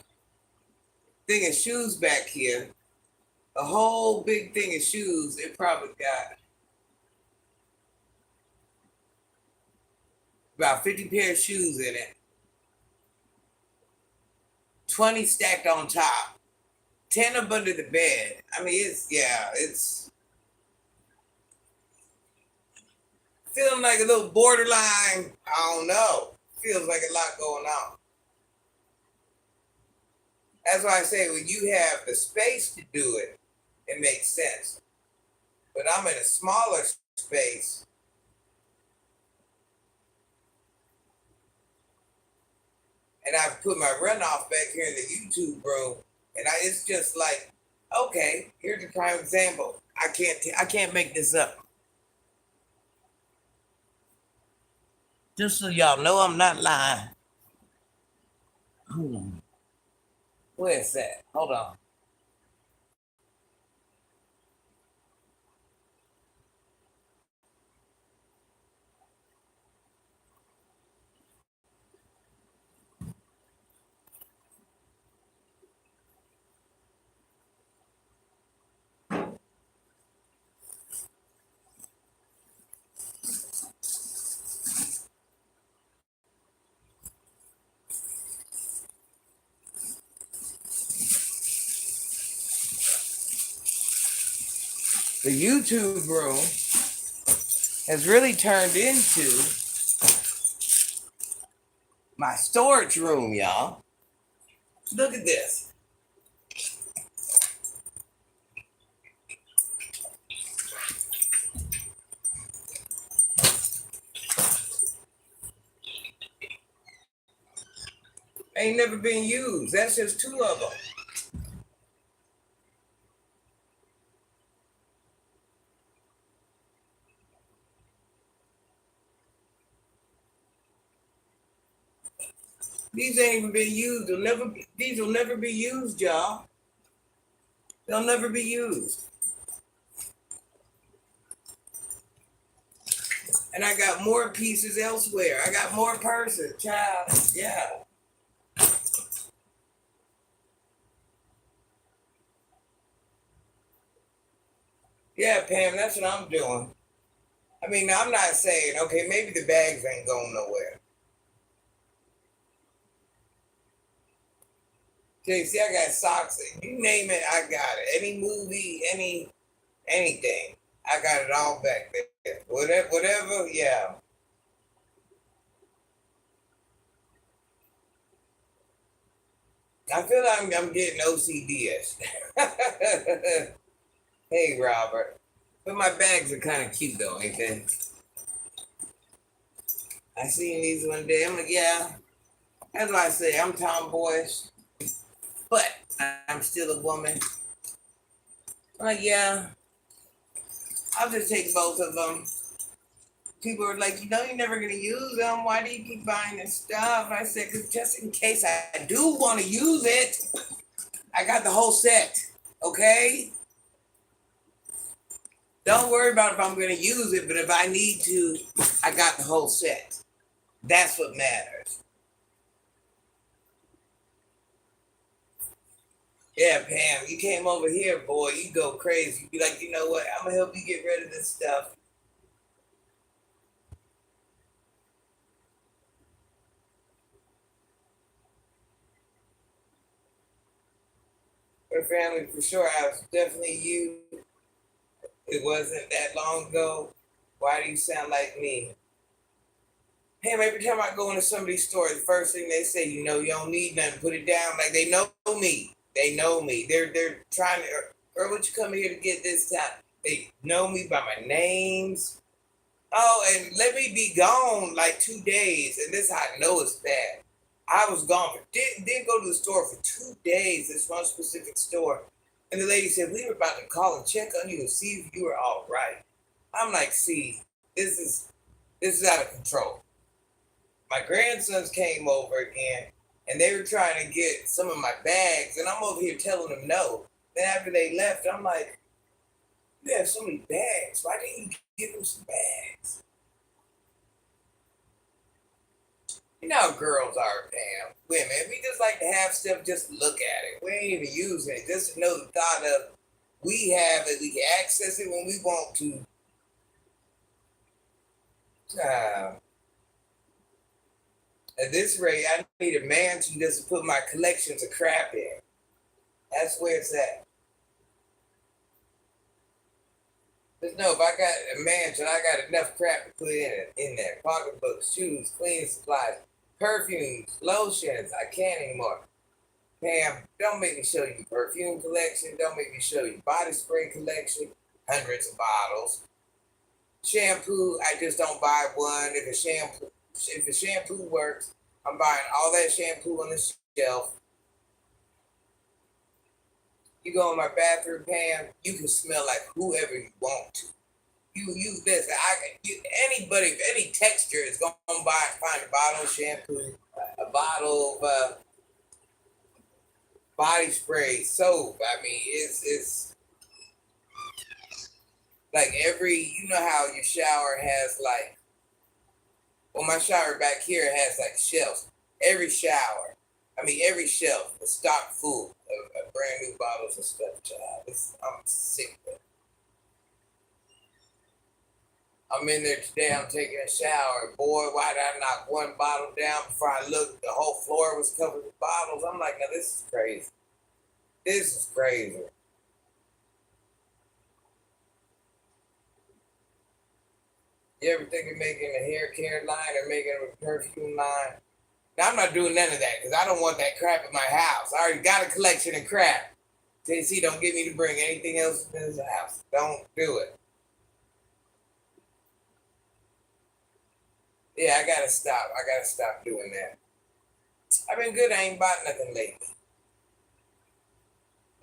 thing of shoes back here. A whole big thing of shoes. It probably got about 50 pair of shoes in it. 20 stacked on top. 10 up under the bed. I mean, it's feeling like a little borderline. I don't know. Feels like a lot going on. That's why I say when you have the space to do it, it makes sense. But I'm in a smaller space. And I've put my runoff back here in the YouTube room. And it's just like, okay, here's a prime example. I can't make this up. Just so y'all know I'm not lying. Hold on. Where's that? Hold on. The YouTube room has really turned into my storage room, y'all. Look at this. Ain't never been used. That's just two of them. These ain't even been used. These will never be used, y'all. They'll never be used. And I got more pieces elsewhere. I got more purses, child. Yeah. Yeah, Pam, that's what I'm doing. I mean, I'm not saying, okay, maybe the bags ain't going nowhere. Okay, see, I got socks. You name it, I got it. Any movie, anything. I got it all back there. Whatever, yeah. I feel like I'm getting OCD-ish. Hey, Robert. But my bags are kind of cute, though, ain't they? I seen these one day. I'm like, yeah. That's why I say I'm tomboyish, but I'm still a woman. I'm like, yeah, I'll just take both of them. People are like, you're never gonna use them. Why do you keep buying this stuff? I said, because just in case I do want to use it, I got the whole set. Okay? Don't worry about if I'm gonna use it, but if I need to, I got the whole set. That's what matters. Yeah, Pam, you came over here, boy. You go crazy. You be like, you know what? I'm gonna help you get rid of this stuff. For family, for sure. I was definitely you. It wasn't that long ago. Why do you sound like me? Pam, every time I go into somebody's store, the first thing they say, you don't need nothing. Put it down. Like they know me. They know me. They're trying to. Girl, what you come here to get this time? They know me by my names. Oh, and let me be gone like 2 days, and this is how I know it's bad. I was gone for didn't go to the store for 2 days. This one specific store, and the lady said we were about to call and check on you to see if you were all right. I'm like, see, this is out of control. My grandsons came over again, and they were trying to get some of my bags, and I'm over here telling them no. Then after they left, I'm like, you have so many bags. Why didn't you give them some bags? You know how girls are, damn. Women, we just like to have stuff, just look at it. We ain't even using it. Just to know the thought of we have it, we can access it when we want to. Uh, at this rate, I need a mansion just to put my collections of crap in. That's where it's at. Just know if I got a mansion, I got enough crap to put in there. Pocketbooks, shoes, cleaning supplies, perfumes, lotions. I can't anymore. Pam, don't make me show you perfume collection. Don't make me show you body spray collection. Hundreds of bottles. Shampoo, I just don't buy one. If a shampoo works, I'm buying all that shampoo on the shelf. You go in my bathroom, Pam, you can smell like whoever you want to. You listen. Anybody, any texture is gonna find a bottle of shampoo, a bottle of body spray, soap. I mean, it's like you know how your shower has like, well, my shower back here has like shelves. Every shelf is stocked full of brand new bottles of stuff, child. I'm sick of it. I'm in there today, I'm taking a shower. Boy, why did I knock one bottle down before I looked? The whole floor was covered with bottles. I'm like, now this is crazy. This is crazy. You ever think of making a hair care line or making a perfume line? Now, I'm not doing none of that because I don't want that crap in my house. I already got a collection of crap. JC, don't get me to bring anything else in this house. Don't do it. Yeah, I gotta stop. I gotta stop doing that. I've been good. I ain't bought nothing lately.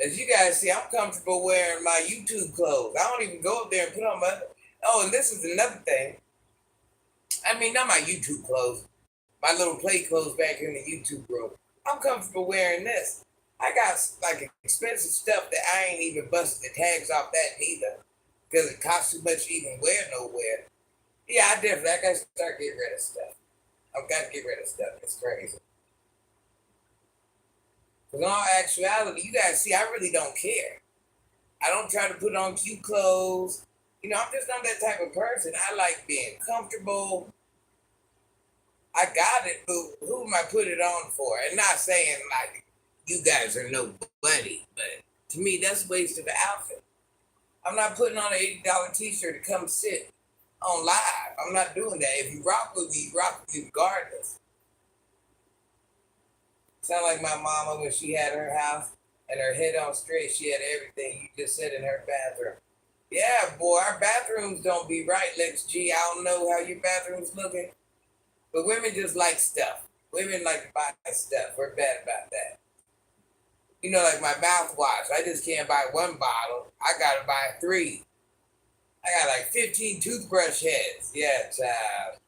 As you guys see, I'm comfortable wearing my YouTube clothes. I don't even go up there and put on my. Oh, and this is another thing. I mean, not my YouTube clothes. My little play clothes back in the YouTube room. I'm comfortable wearing this. I got like expensive stuff that I ain't even busted the tags off that neither. Because it costs too much to even wear nowhere. Yeah, I gotta start getting rid of stuff. I've got to get rid of stuff. It's crazy. Because in all actuality, you guys see, I really don't care. I don't try to put on cute clothes. You know, I'm just not that type of person. I like being comfortable. I got it, but who am I put it on for? And not saying like you guys are nobody, but to me that's a waste of an outfit. I'm not putting on an $80 t-shirt to come sit on live. I'm not doing that. If you rock with me, you rock with me regardless. Sound like my mama when she had her house and her head on straight, she had everything. You just said in her bathroom. Yeah, boy, our bathrooms don't be right, Lex G. I don't know how your bathroom's looking. But women just like stuff. Women like to buy stuff. We're bad about that. You know, like my mouthwash. I just can't buy one bottle. I gotta buy three. I got like 15 toothbrush heads. Yeah, child.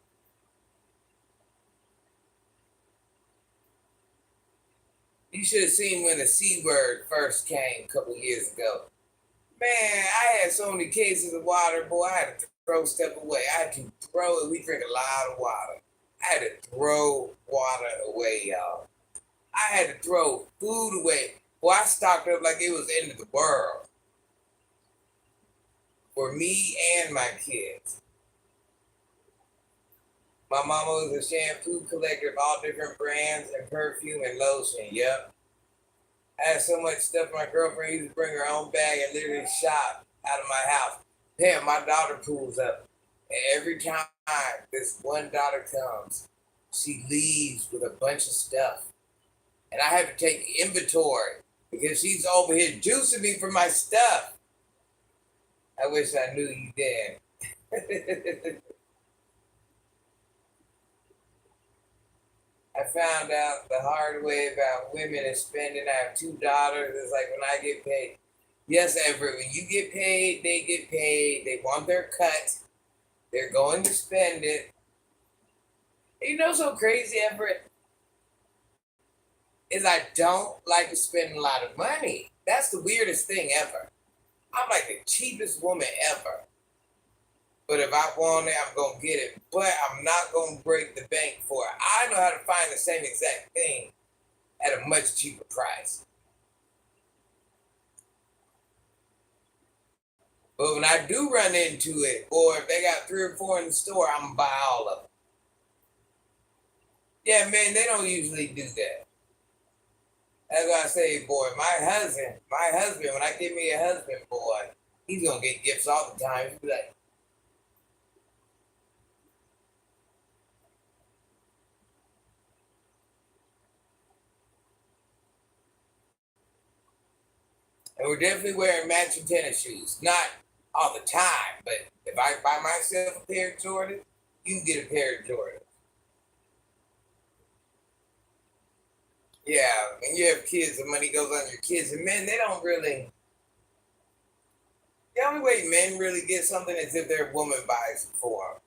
You should have seen when the C word first came a couple years ago. Man, I had so many cases of water, boy. I had to throw stuff away. I had to throw it. We drink a lot of water. I had to throw water away, y'all. I had to throw food away. Boy, I stocked up like it was the end of the world for me and my kids. My mama was a shampoo collector of all different brands and perfume and lotion. Yep. I had so much stuff. My girlfriend used to bring her own bag and literally shop out of my house. Damn, my daughter pulls up. And every time this one daughter comes, she leaves with a bunch of stuff. And I have to take inventory because she's over here juicing me for my stuff. I wish I knew you then. I found out the hard way about women and spending. I have two daughters. It's like when I get paid. Yes, Everett, when you get paid, they get paid. They want their cut. They're going to spend it. You know, so crazy, Everett, is I don't like to spend a lot of money. That's the weirdest thing ever. I'm like the cheapest woman ever. But if I want it, I'm gonna get it. But I'm not gonna break the bank for it. I know how to find the same exact thing at a much cheaper price. But when I do run into it, or if they got 3 or 4 in the store, I'm gonna buy all of them. Yeah, man, they don't usually do that. That's why I say, boy, my husband, when I get me a husband, boy, he's gonna get gifts all the time. He'll be like, and we're definitely wearing matching tennis shoes. Not all the time, but if I buy myself a pair of Jordan, you can get a pair of Jordan. Yeah, when you have kids, the money goes on your kids. And men, they don't really. The only way men really get something is if their woman buys it for them.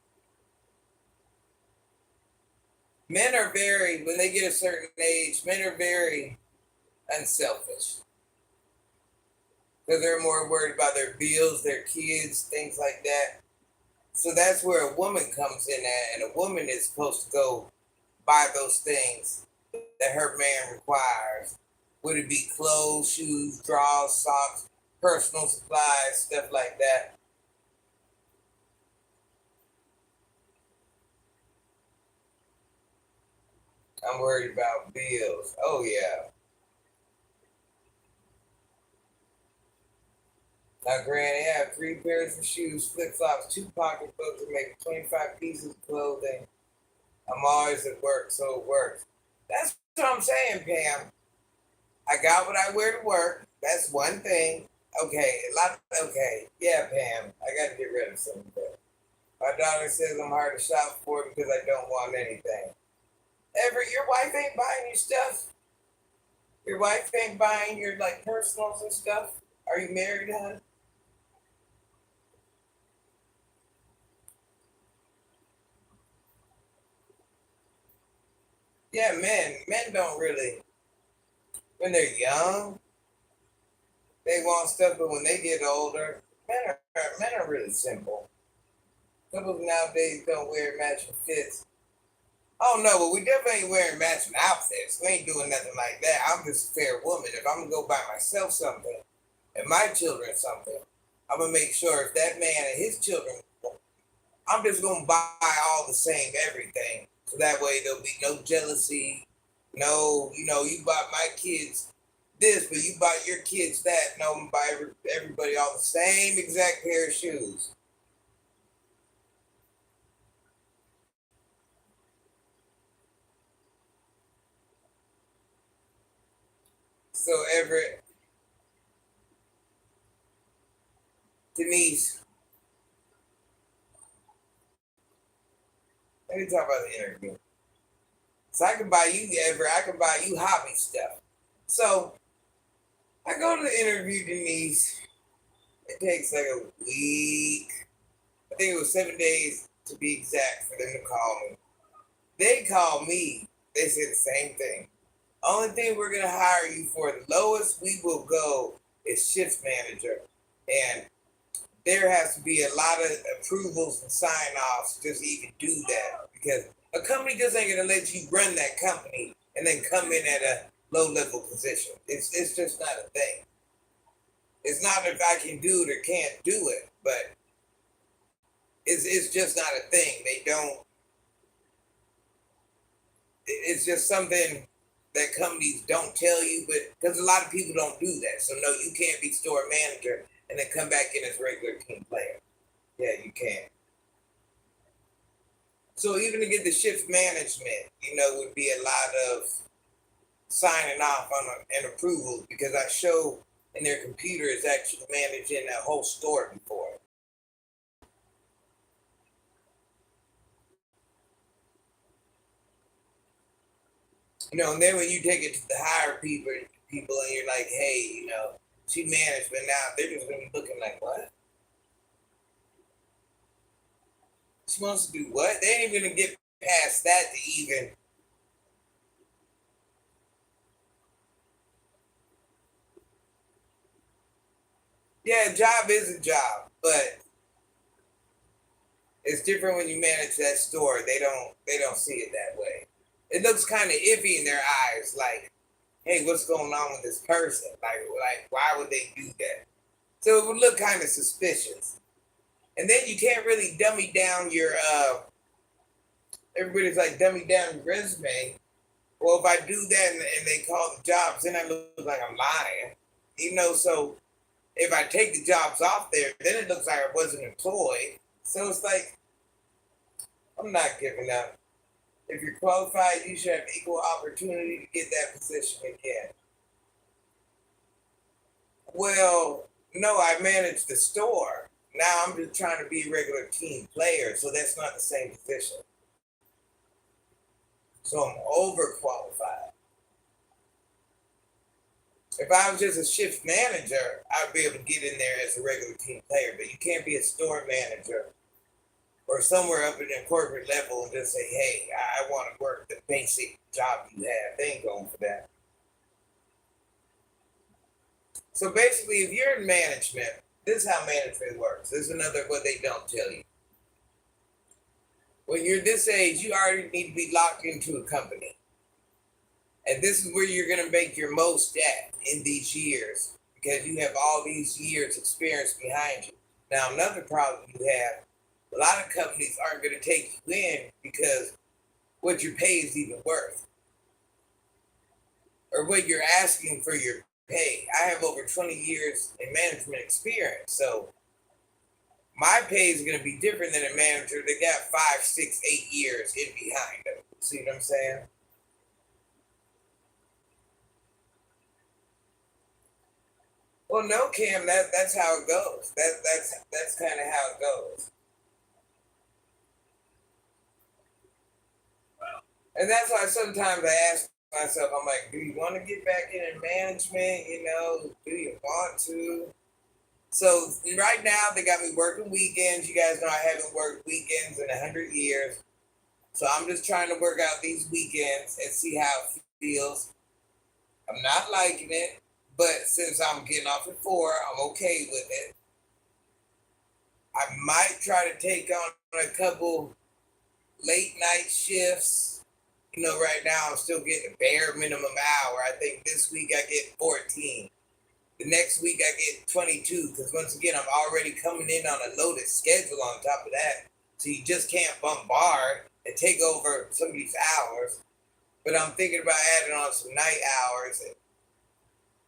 Men are very, when they get a certain age, men are very unselfish because they're more worried about their bills, their kids, things like that. So that's where a woman comes in at, and a woman is supposed to go buy those things that her man requires. Would it be clothes, shoes, drawers, socks, personal supplies, stuff like that? I'm worried about bills. Oh yeah. Now, granny, I have 3 pairs of shoes, flip flops, 2 pocketbooks, and maybe 25 pieces of clothing. I'm always at work, so it works. That's what I'm saying, Pam. I got what I wear to work. That's one thing. Okay, okay, yeah, Pam. I got to get rid of some of that. My daughter says I'm hard to shop for because I don't want anything. Your wife ain't buying you stuff. Your wife ain't buying your like personals and stuff. Are you married, hon? Yeah, men don't really. When they're young, they want stuff, but when they get older, men are really simple. Couples nowadays don't wear matching fits. Oh no, but we definitely ain't wearing matching outfits. We ain't doing nothing like that. I'm just a fair woman. If I'm gonna go buy myself something and my children something, I'm gonna make sure if that man and his children, I'm just gonna buy all the same everything. So that way there'll be no jealousy. No, you bought my kids this, but you bought your kids that. No, I'm gonna buy everybody all the same exact pair of shoes. So Everett, Denise, let me talk about the interview. So I can buy you Everett, I can buy you hobby stuff. So I go to the interview, Denise. It takes like a week. I think it was 7 days to be exact for them to call me. They called me. They said the same thing. Only thing we're gonna hire you for, the lowest we will go, is shift manager, and there has to be a lot of approvals and sign offs just to even do that because a company just ain't gonna let you run that company and then come in at a low level position. It's just not a thing. It's not if I can do it or can't do it, but it's just not a thing. They don't. It's just something that companies don't tell you, but because a lot of people don't do that. So no, you can't be store manager and then come back in as regular team player. Yeah, you can't. So even to get the shift management, would be a lot of signing off on an approval because I show in their computer is actually managing a whole store before. And then when you take it to the higher people, and you're like, hey, she managed, but now they're just gonna be looking like, what? She wants to do what? They ain't even gonna get past that to even. Yeah, a job is a job, but It's different when you manage that store. They don't see it that way. It looks kind of iffy in their eyes, like, hey, what's going on with this person? Like why would they do that? So it would look kind of suspicious. And then you can't really dummy down your everybody's like dummy down your resume. Well, if I do that and they call the jobs, then I look like I'm lying. So if I take the jobs off there, then it looks like I wasn't employed. So it's like I'm not giving up. If you're qualified, you should have equal opportunity to get that position again. Well, no, I manage the store. Now I'm just trying to be a regular team player, so that's not the same position. So I'm overqualified. If I was just a shift manager, I'd be able to get in there as a regular team player, but you can't be a store manager or somewhere up in the corporate level and just say, hey, I want to work the basic job you have. They ain't going for that. So basically, if you're in management, this is how management works. This is another what they don't tell you. When you're this age, you already need to be locked into a company. And this is where you're going to make your most at in these years because you have all these years experience behind you. Now, another problem you have, a lot of companies aren't going to take you in because what your pay is even worth or what you're asking for your pay. I have over 20 years in management experience. So my pay is going to be different than a manager that got 5, 6, 8 years in behind them. See what I'm saying? Well, no, Cam, that's how it goes. That's kind of how it goes, and that's why sometimes I ask myself, I'm like, do you want to get back in management? Do you want to? So right now they got me working weekends. You guys know I haven't worked weekends in 100 years, so I'm just trying to work out these weekends and see how it feels. I'm not liking it, but since I'm getting off at 4, I'm okay with it. I might try to take on a couple late night shifts. Right now I'm still getting a bare minimum hour. I think this week I get 14. The next week I get 22 because once again I'm already coming in on a loaded schedule on top of that. So you just can't bombard and take over somebody's hours. But I'm thinking about adding on some night hours and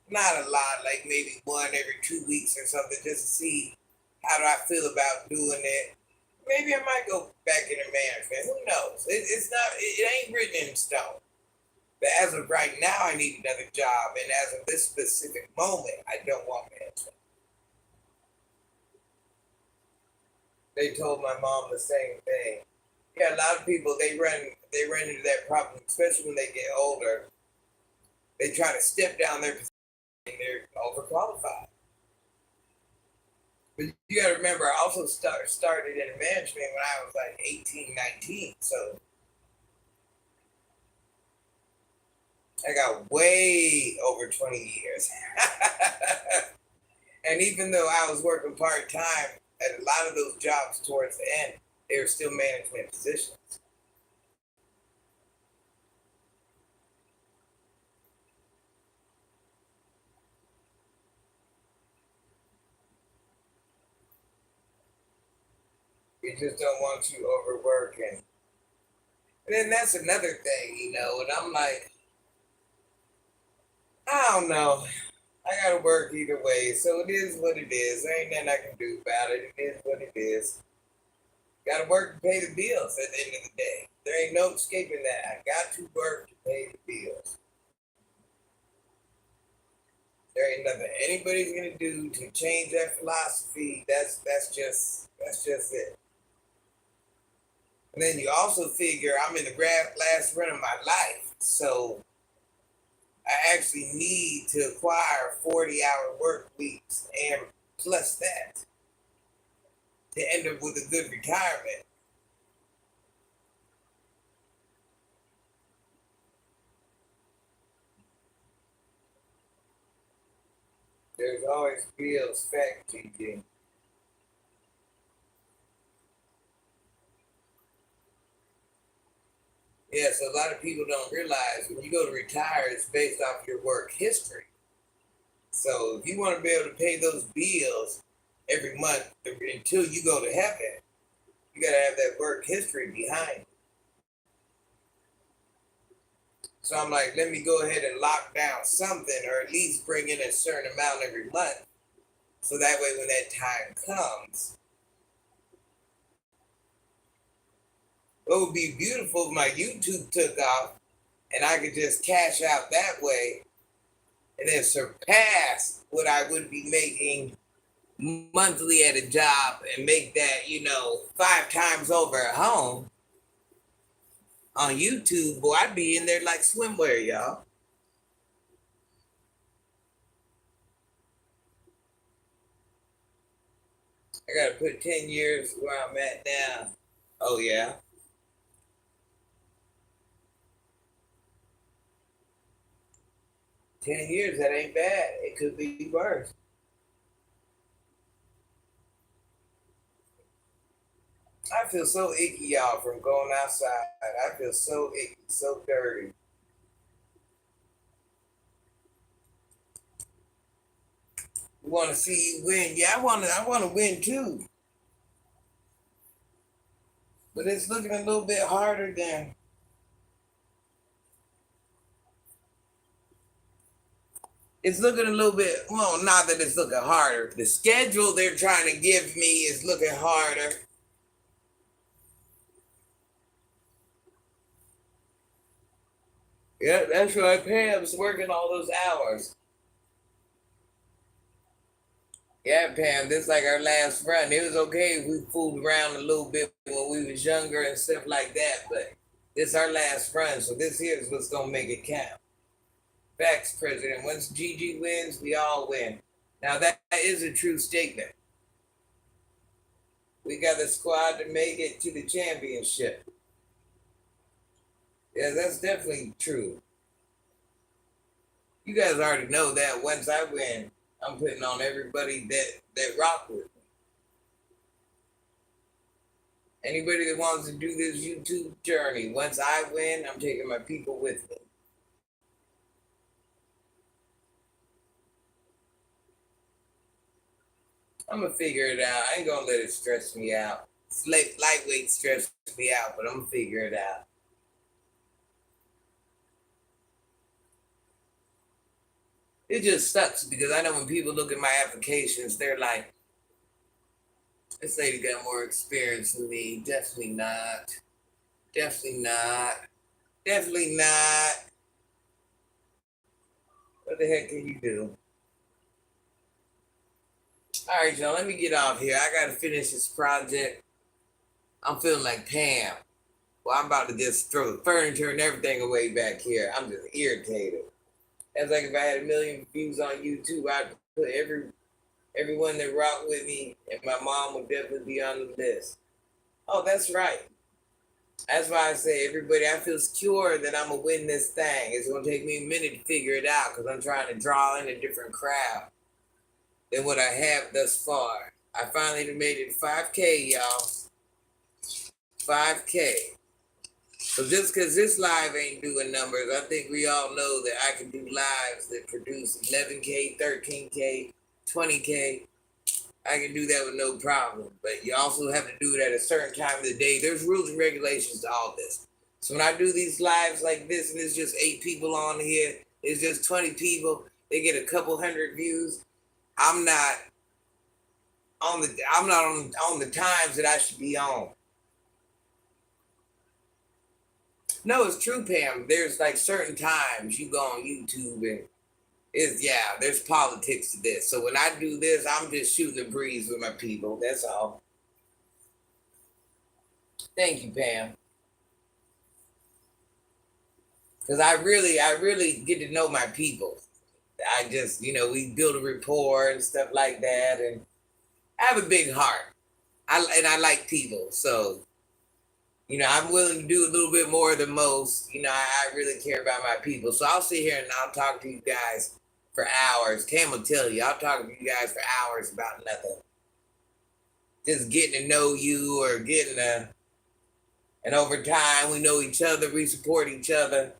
not a lot, like maybe one every 2 weeks or something, just to see how do I feel about doing it. Maybe I might go back into management. Who knows? It's not. It ain't written in stone. But as of right now, I need another job, and as of this specific moment, I don't want management. They told my mom the same thing. Yeah, a lot of people they run into that problem, especially when they get older. They try to step down their position. They're overqualified. But you got to remember, I also started in management when I was like 18, 19. So I got way over 20 years. And even though I was working part time at a lot of those jobs towards the end, they were still management positions. You just don't want you overworking. And then that's another thing. And I'm like, I don't know. I gotta work either way. So it is what it is. There ain't nothing I can do about it. It is what it is. Gotta work to pay the bills at the end of the day. There ain't no escaping that. I got to work to pay the bills. There ain't nothing anybody's gonna do to change that philosophy. That's just it. And then you also figure I'm in the last run of my life. So I actually need to acquire 40-hour work weeks and plus that to end up with a good retirement. There's always bills, fact, GG. Yeah, so a lot of people don't realize when you go to retire, it's based off your work history. So if you want to be able to pay those bills every month until you go to heaven, you got to have that work history behind it. So I'm like, let me go ahead and lock down something, or at least bring in a certain amount every month. So that way, when that time comes, it would be beautiful if my YouTube took off and I could just cash out that way and then surpass what I would be making monthly at a job and make that, 5 times over at home on YouTube. Boy, I'd be in there like swimwear, y'all. I gotta put 10 years where I'm at now. Oh, yeah. 10 years, that ain't bad. It could be worse. I feel so icky, y'all, from going outside. I feel so icky, so dirty. We want to see you win. Yeah, I want to win too. But it's looking a little bit harder than. It's looking a little bit, well, not that it's looking harder. The schedule they're trying to give me is looking harder. Yeah, that's right. Pam's working all those hours. Yeah, Pam, this is like our last run. It was okay if we fooled around a little bit when we was younger and stuff like that, but this is our last run, so this here is what's gonna make it count. Facts, President. Once Gigi wins, we all win. Now that is a true statement. We got the squad to make it to the championship. Yeah, that's definitely true. You guys already know that once I win, I'm putting on everybody that rock with me. Anybody that wants to do this YouTube journey, once I win, I'm taking my people with me. I'm gonna figure it out. I ain't gonna let it stress me out. It's lightweight stress me out, but I'm gonna figure it out. It just sucks because I know when people look at my applications, they're like, this lady got more experience than me. Definitely not. Definitely not. Definitely not. What the heck can you do? All right, y'all, let me get off here. I got to finish this project. I'm feeling like Pam. Well, I'm about to just throw the furniture and everything away back here. I'm just irritated. That's like if I had a million views on YouTube, I'd put everyone that rocked with me, and my mom would definitely be on the list. Oh, that's right. That's why I say, everybody, I feel secure that I'm going to win this thing. It's going to take me a minute to figure it out because I'm trying to draw in a different crowd than what I have thus far. I finally made it 5K, y'all. 5K. So just because this live ain't doing numbers, I think we all know that I can do lives that produce 11K, 13K, 20K. I can do that with no problem. But you also have to do it at a certain time of the day. There's rules and regulations to all this. So when I do these lives like this, and it's just 8 people on here, it's just 20 people, they get a couple hundred views. I'm not on the times that I should be on. No, it's true, Pam. There's like certain times you go on YouTube and there's politics to this. So when I do this, I'm just shooting the breeze with my people. That's all. Thank you, Pam. Because I really get to know my people. I just, we build a rapport and stuff like that. And I have a big heart. I like people. So, I'm willing to do a little bit more than most. I really care about my people. So I'll sit here and I'll talk to you guys for hours. Cam will tell you, I'll talk to you guys for hours about nothing. Just getting to know you or getting to And over time, we know each other, we support each other.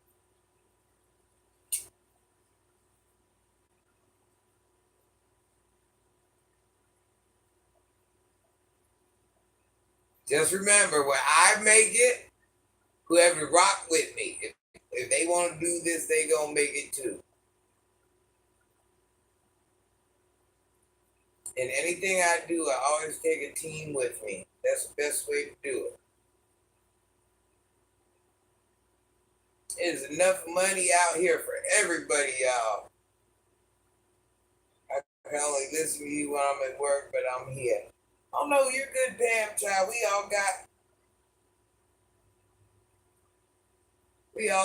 Just remember, when I make it, whoever rock with me, if they want to do this, they gonna make it too. In anything I do, I always take a team with me. That's the best way to do it. There's enough money out here for everybody, y'all. I can only listen to you when I'm at work, but I'm here. Oh no, you're good, Pam, child. We all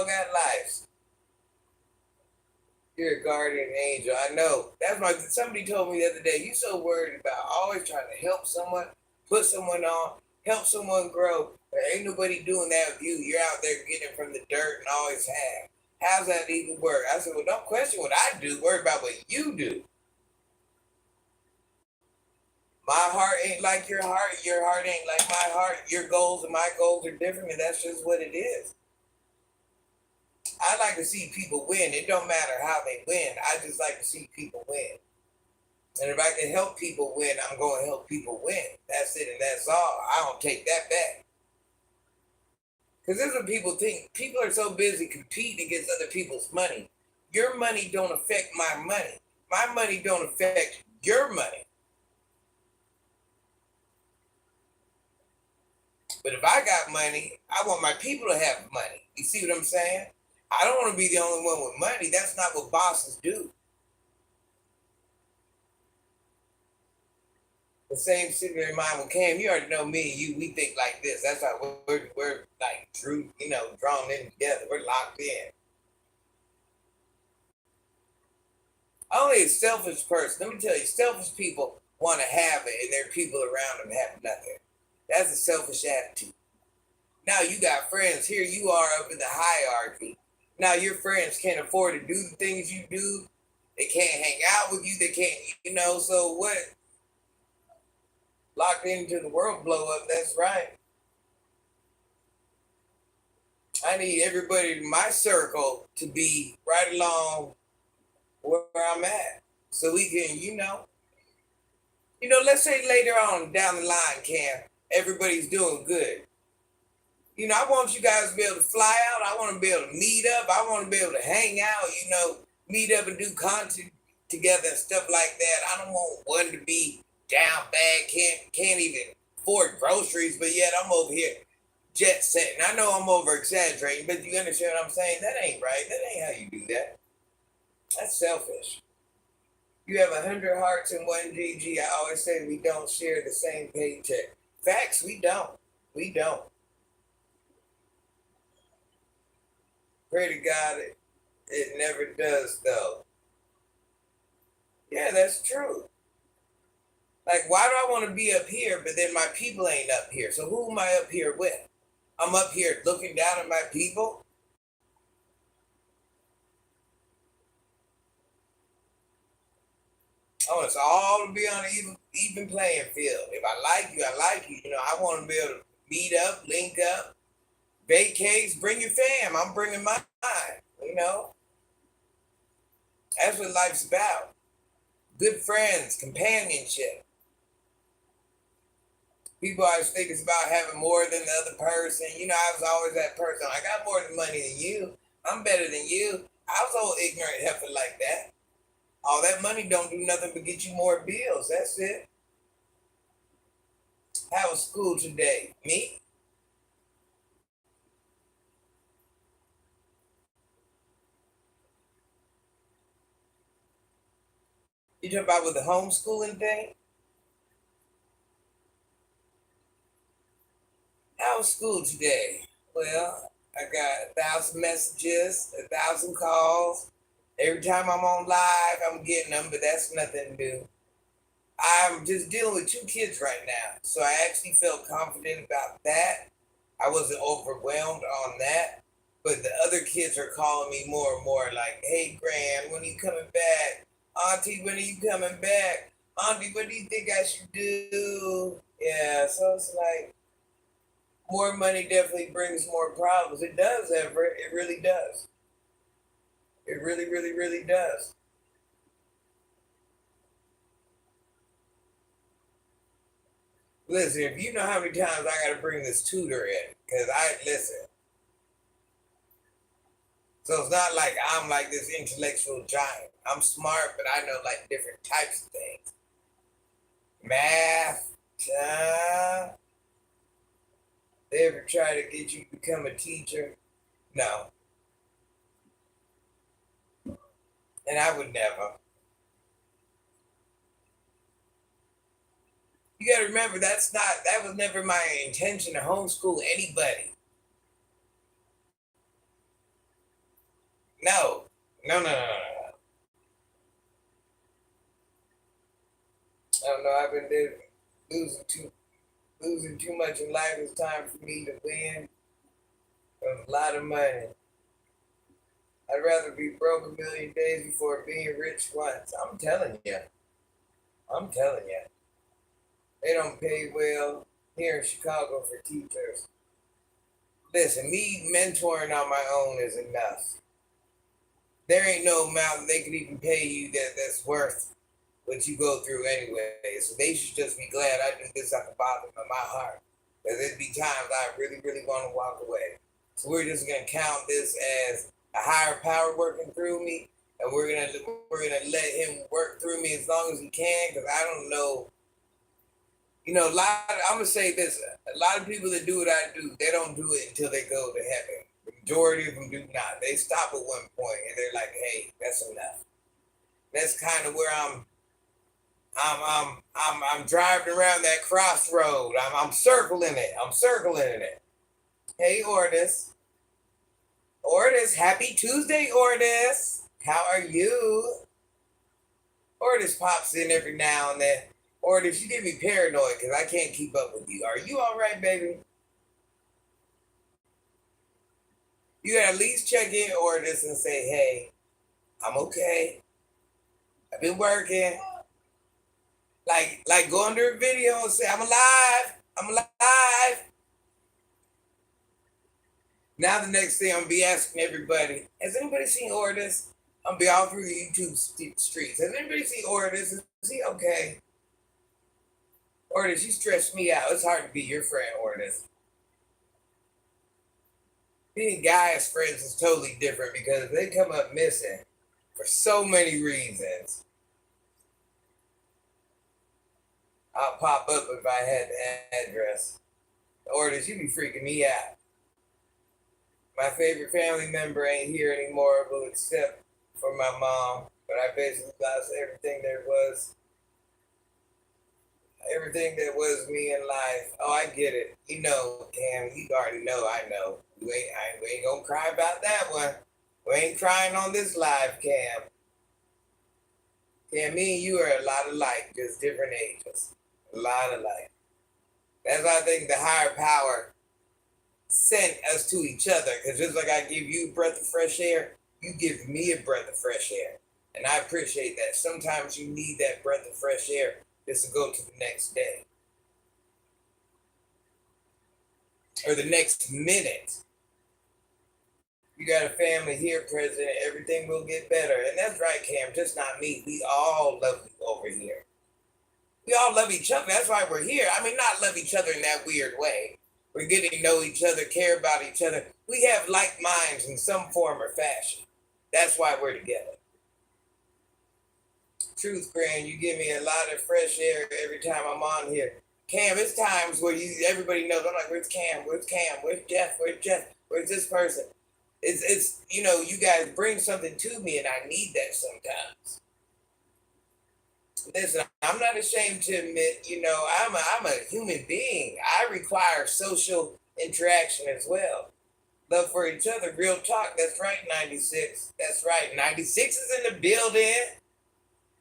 got lives. You're a guardian angel. I know. That's my. Somebody told me the other day. You so worried about always trying to help someone, put someone on, help someone grow. But ain't nobody doing that with you. You're out there getting from the dirt and always have. How's that even work? I said, well, don't question what I do. Worry about what you do. My heart ain't like your heart. Your heart ain't like my heart. Your goals and my goals are different, and that's just what it is. I like to see people win. It don't matter how they win. I just like to see people win. And if I can help people win, I'm going to help people win. That's it, and that's all. I don't take that back. Because this is what people think. People are so busy competing against other people's money. Your money don't affect my money. My money don't affect your money. But if I got money, I want my people to have money. You see what I'm saying? I don't want to be the only one with money. That's not what bosses do. The same similar in mind with Cam. You already know me and you. We think like this. That's why we're like drawn in together. We're locked in. Only a selfish person. Let me tell you, selfish people want to have it, and their people around them have nothing. That's a selfish attitude. Now you got friends. Here you are up in the hierarchy. Now your friends can't afford to do the things you do. They can't hang out with you. They can't. So what? Locked into the world blow up. That's right. I need everybody in my circle to be right along where I'm at, so we can. Let's say later on down the line, Cam, everybody's doing good. I want you guys to be able to fly out. I want to be able to meet up. I want to be able to hang out, meet up and do content together and stuff like that. I don't want one to be down bad, can't even afford groceries, but yet I'm over here jet setting. I know I'm over exaggerating, but you understand what I'm saying? That ain't right. That ain't how you do that. That's selfish. You have 100 hearts and one GG. I always say we don't share the same paycheck. Facts, we don't. We don't. Pray to God it never does though. Yeah, that's true. Like, why do I want to be up here, but then my people ain't up here? So who am I up here with? I'm up here looking down at my people. I want us all to be on an even playing field. If I like you, I like you. I want to be able to meet up, link up, vacates, bring your fam. I'm bringing mine. You know, that's what life's about. Good friends, companionship. People always think it's about having more than the other person. I was always that person. I got more money than you. I'm better than you. I was old ignorant heifer like that. All that money don't do nothing but get you more bills. That's it. How was school today? Me? You talking about with the homeschooling thing? How was school today? Well, I got 1,000 messages, 1,000 calls. Every time I'm on live, I'm getting them, but that's nothing new. I'm just dealing with two kids right now. So I actually felt confident about that. I wasn't overwhelmed on that. But the other kids are calling me more and more like, hey, Gran, when are you coming back? Auntie, when are you coming back? Auntie, what do you think I should do? Yeah, so it's like, More money definitely brings more problems. It does, Everett. It really does. It really, really, really does. Listen, if you know how many times I got to bring this tutor in, because I listen. So it's not like I'm like this intellectual giant. I'm smart, but I know like different types of things. Math. They ever try to get you to become a teacher? No. And I would never. You gotta remember that was never my intention to homeschool anybody. No. No, no, no, no, no. I don't know. I've been losing too much in life. It's time for me to win a lot of money. I'd rather be broke a million days before being rich once. I'm telling you. I'm telling you. They don't pay well here in Chicago for teachers. Listen, me mentoring on my own is enough. There ain't no amount they could even pay you that's worth what you go through anyway. So they should just be glad I do this at the bottom of my heart. Because there'd be times I really, really want to walk away. So we're just gonna count this as a higher power working through me, and we're gonna let him work through me as long as he can. Because I don't know, I'm gonna say this: a lot of people that do what I do, they don't do it until they go to heaven. The majority of them do not. They stop at one point and they're like, "Hey, that's enough." That's kind of where I'm driving around that crossroad. I'm circling it. I'm circling it. Hey, Ordis. Ordis, happy Tuesday, Ordis. How are you? Ordis pops in every now and then. Ordis, you get me paranoid because I can't keep up with you. Are you all right, baby? You gotta at least check in Ordis and say, hey, I'm okay. I've been working. Like go under a video and say, I'm alive. I'm alive. Now the next thing I'm gonna be asking everybody, has anybody seen Ordis? I'm gonna be all through the YouTube streets. Has anybody seen Ordis? Is he okay? Ordis, you stress me out. It's hard to be your friend, Ordis. Being guys friends is totally different because they come up missing for so many reasons. I'll pop up if I had the address. Ordis, you be freaking me out. My favorite family member ain't here anymore, well, except for my mom. But I basically lost everything that was me in life. Oh, I get it. Cam, you already know. I know. We ain't gonna cry about that one. We ain't crying on this live, Cam. Cam, me and you are a lot alike, just different ages. A lot alike. That's why I think the higher power sent us to each other. Because just like I give you a breath of fresh air, you give me a breath of fresh air. And I appreciate that. Sometimes you need that breath of fresh air just to go to the next day. Or the next minute. You got a family here, President. Everything will get better. And that's right, Cam. Just not me. We all love you over here. We all love each other. That's why we're here. I mean, not love each other in that weird way. We're getting to know each other, care about each other. We have like minds in some form or fashion. That's why we're together. Truth, Grand, you give me a lot of fresh air every time I'm on here. Cam, it's times where everybody knows. I'm like, where's Cam? Where's Cam? Where's Jeff? Where's Jeff? Where's this person? It's you guys bring something to me, and I need that sometimes. Listen, I'm not ashamed to admit, I'm a human being. I require social interaction as well. Love for each other, real talk. That's right, 96. That's right, 96 is in the building.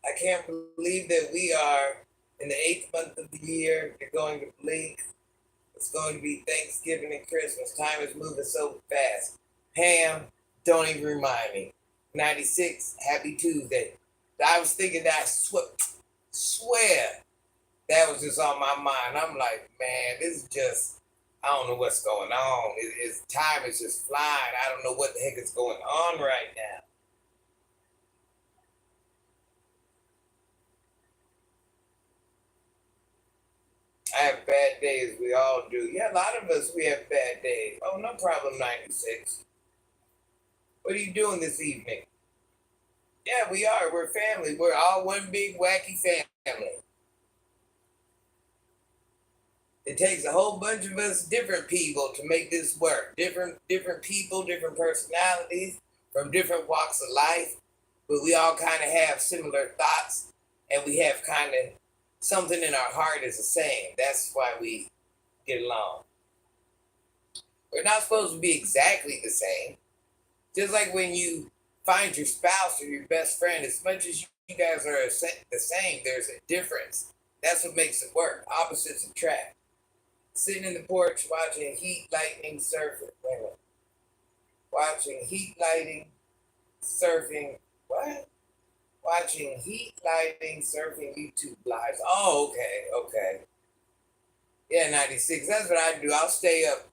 I can't believe that we are in the 8th month of the year. You're going to blink. It's going to be Thanksgiving and Christmas. Time is moving so fast. Pam, don't even remind me. 96, happy Tuesday. I was thinking that, swear, that was just on my mind. I'm like, man, this is just I don't know what's going on. Time is just flying. I don't know what the heck is going on right now. I have bad days. We all do. Yeah, a lot of us, we have bad days. Oh, no problem, 96. What are you doing this evening? Yeah, we are. We're family. We're all one big wacky family. It takes a whole bunch of us different people to make this work. Different people, different personalities from different walks of life. But we all kind of have similar thoughts and we have kind of something in our heart is the same. That's why we get along. We're not supposed to be exactly the same. Just like when you find your spouse or your best friend, as much as you guys are the same, there's a difference. That's what makes it work. Opposites attract. Sitting in the porch watching heat lightning surfing. Wait a minute. Watching heat lighting surfing. What? Watching heat lighting surfing YouTube lives. Oh, okay, okay. Yeah, 96. That's what I do. I'll stay up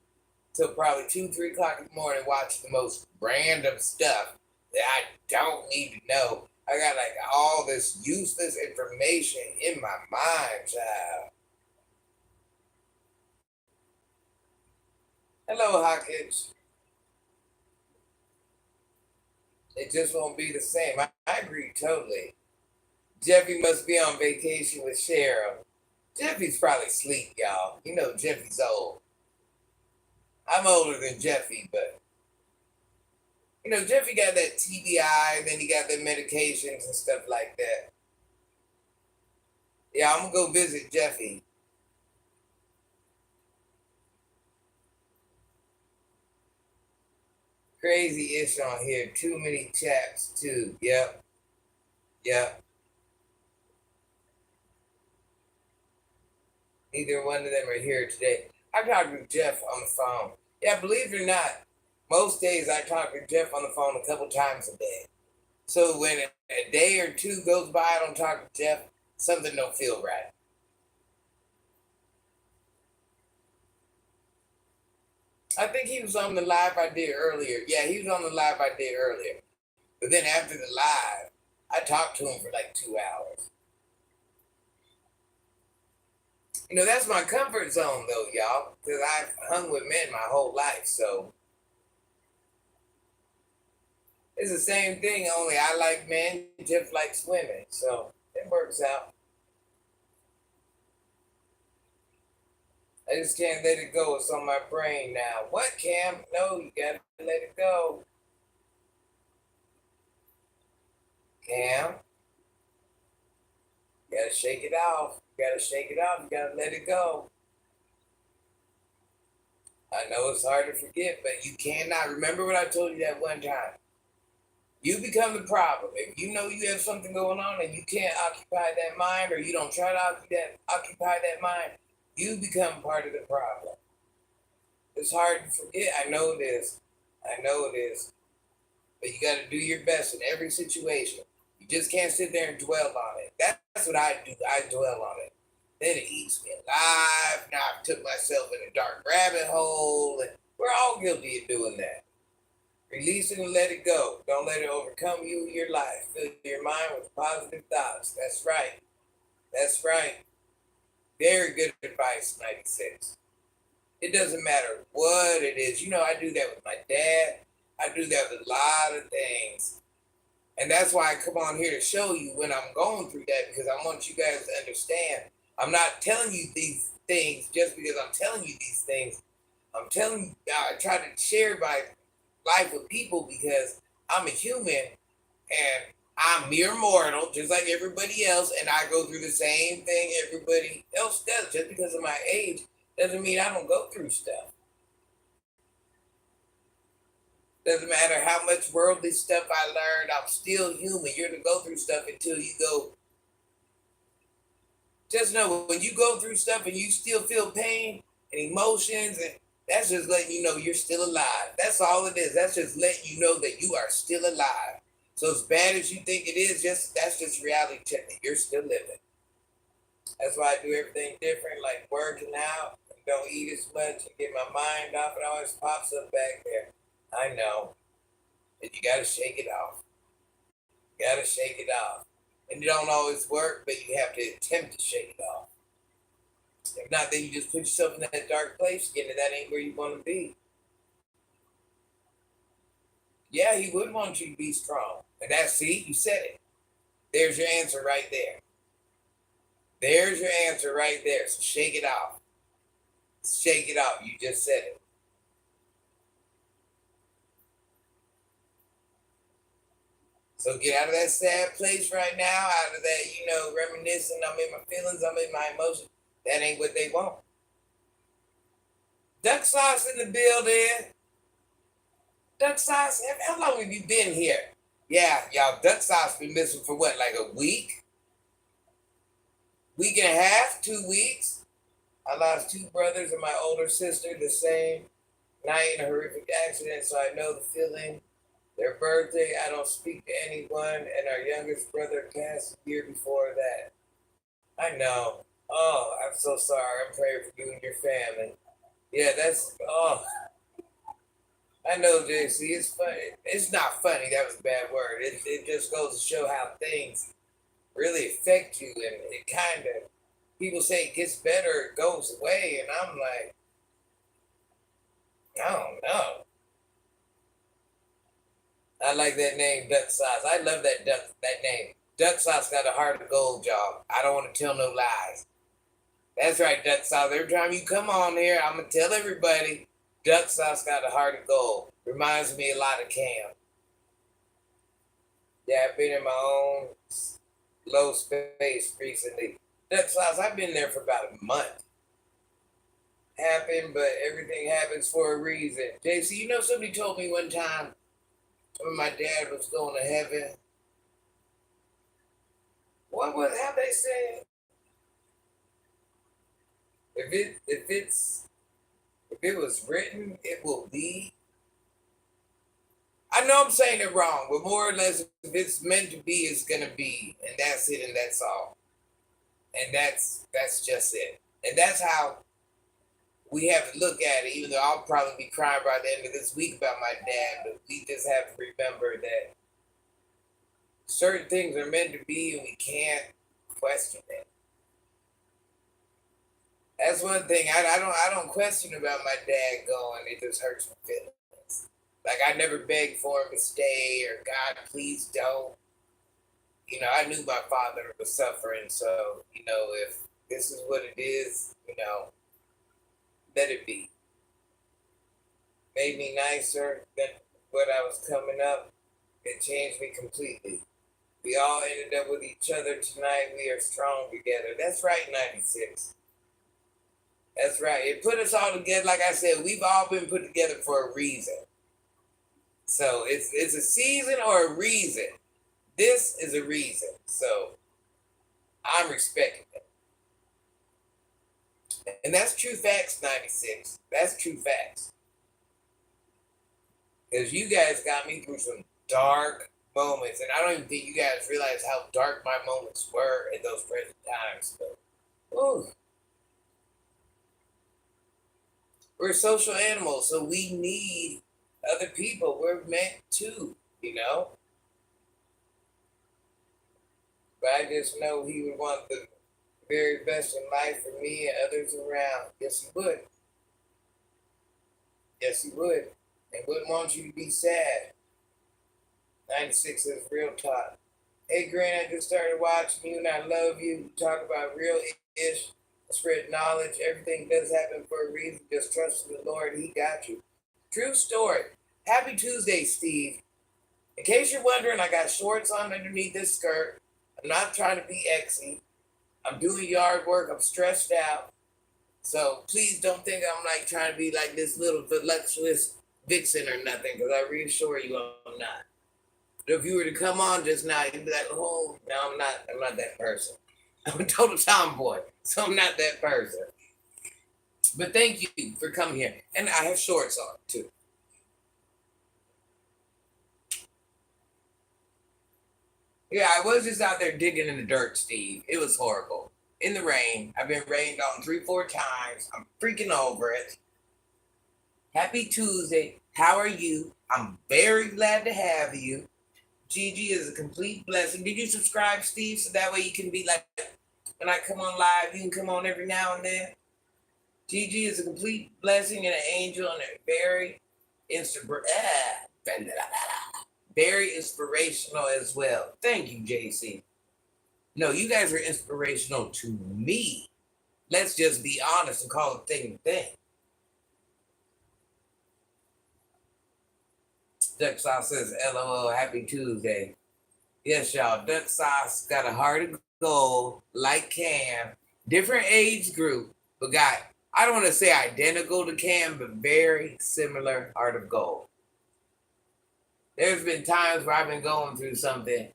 till probably 2, 3 o'clock in the morning watching the most random stuff that I don't need to know. I got like all this useless information in my mind, child. Hello, Hawkins. It just won't be the same. I agree totally. Jeffy must be on vacation with Cheryl. Jeffy's probably asleep, y'all. You know Jeffy's old. I'm older than Jeffy, but Jeffy got that TBI, then he got the medications and stuff like that. Yeah, I'm gonna go visit Jeffy. Crazy ish on here. Too many chaps too. Yep, yep. Neither one of them are here today. I talked to Jeff on the phone. Yeah, believe it or not, most days I talk to Jeff on the phone a couple times a day. So when a day or two goes by, I don't talk to Jeff, something don't feel right. I think he was on the live I did earlier. Yeah, he was on the live I did earlier. But then after the live, I talked to him for like 2 hours. That's my comfort zone though, y'all, because I've hung with men my whole life. So it's the same thing, only I like men, Jeff likes women. So it works out. I just can't let it go. It's on my brain now. What, Cam? No, you gotta let it go. Cam, you gotta shake it off. You gotta shake it off. You gotta let it go. I know it's hard to forget, but you cannot. Remember what I told you that one time. You become the problem. If you know you have something going on and you can't occupy that mind, or you don't try to occupy that mind, you become part of the problem. It's hard to forget. I know it is. I know it is. But you got to do your best in every situation. You just can't sit there and dwell on it. That's what I do. I dwell on it. Then it eats me alive. Now I've took myself in a dark rabbit hole. And we're all guilty of doing that. Release it and let it go. Don't let it overcome you in your life. Fill your mind with positive thoughts. That's right. That's right. Very good advice, 96. It doesn't matter what it is. I do that with my dad. I do that with a lot of things. And that's why I come on here to show you when I'm going through that, because I want you guys to understand. I'm not telling you these things just because I'm telling you these things. I'm telling you, I try to share my life with people because I'm a human and I'm mere mortal, just like everybody else, and I go through the same thing everybody else does. Just because of my age doesn't mean I don't go through stuff. Doesn't matter how much worldly stuff I learned, I'm still human. You're to go through stuff until you go. Just know when you go through stuff and you still feel pain and emotions, and that's just letting you know you're still alive. That's all it is. That's just letting you know that you are still alive. So as bad as you think it is, that's just reality check that you're still living. That's why I do everything different, like working out, don't eat as much and get my mind off. It always pops up back there. I know. And you gotta shake it off. You gotta shake it off. And it don't always work, but you have to attempt to shake it off. If not, then you just put yourself in that dark place again, and that ain't where you want to be. Yeah, he would want you to be strong. And that's, see, you said it. There's your answer right there. There's your answer right there. So shake it off. Shake it off. You just said it. So get out of that sad place right now, out of that, reminiscing. I'm in my feelings, I'm in my emotions. That ain't what they want. Duck sauce in the building. Duck sauce, how long have you been here? Yeah, y'all, duck sauce been missing for what, like a week? Week and a half, 2 weeks? I lost two brothers and my older sister the same night in a horrific accident, so I know the feeling. Their birthday, I don't speak to anyone, and our youngest brother passed a year before that. I know. Oh, I'm so sorry. I'm praying for you and your family. Yeah, I know, JC. It's funny. It's not funny. That was a bad word. It just goes to show how things really affect you, and it kind of, people say it gets better, it goes away, and I'm like, I don't know. I like that name, Duck Sauce. I love that name. Duck Sauce got a heart of gold, y'all. I don't want to tell no lies. That's right, Duck Sauce. Every time you come on here, I'm going to tell everybody, Duck Sauce got a heart of gold. Reminds me a lot of Cam. Yeah, I've been in my own low space recently. Duck Sauce, I've been there for about a month. Happened, but everything happens for a reason. JC, somebody told me one time when my dad was going to heaven. How they say it? If it was written, it will be. I know I'm saying it wrong, but more or less, if it's meant to be, it's gonna be, and that's it, and that's all, and that's just it, and that's how we have to look at it. Even though I'll probably be crying by the end of this week about my dad, but we just have to remember that certain things are meant to be, and we can't question it. That's one thing I don't question about my dad going. It just hurts my feelings. Like I never begged for him to stay or God, please don't. I knew my father was suffering, so if this is what it is, let it be. Made me nicer than what I was coming up. It changed me completely. We all ended up with each other tonight. We are strong together. That's right, 96. That's right. It put us all together. Like I said, we've all been put together for a reason. So it's a season or a reason. This is a reason. So I'm respecting it. And that's true facts, 96. That's true facts. Because you guys got me through some dark moments. And I don't even think you guys realize how dark my moments were at those present times. But, ooh. We're social animals, so we need other people. We're meant to. But I just know he would want the very best in life for me and others around. Yes, he would. Yes, he would. And wouldn't want you to be sad. 96 is real talk. Hey, Grant, I just started watching you and I love you. You talk about real ish. Spread knowledge. Everything does happen for a reason. Just trust in the Lord. He got you. True story. Happy Tuesday, Steve. In case you're wondering, I got shorts on underneath this skirt. I'm not trying to be exy. I'm doing yard work. I'm stressed out. So please don't think I'm like trying to be like this little voluptuous vixen or nothing, because I reassure you I'm not. But if you were to come on just now, you'd be like, oh, no, I'm not that person. I'm a total tomboy, so I'm not that person. But thank you for coming here. And I have shorts on, too. Yeah, I was just out there digging in the dirt, Steve. It was horrible. in the rain. I've been rained on 3, 4 times. I'm freaking over it. Happy Tuesday. How are you? I'm very glad to have you. Gigi is a complete blessing. Did you subscribe, Steve? So that way you can be like, when I come on live, you can come on every now and then. Gigi is a complete blessing and an angel and a very inspirational as well. Thank you, JC. No, you guys are inspirational to me. Let's just be honest and call it thing to thing. Duck Sauce says, LOL, happy Tuesday. Yes, y'all. Duck Sauce got a heart of gold, like Cam. Different age group, but got, I don't want to say identical to Cam, but very similar heart of gold. There's been times where I've been going through something,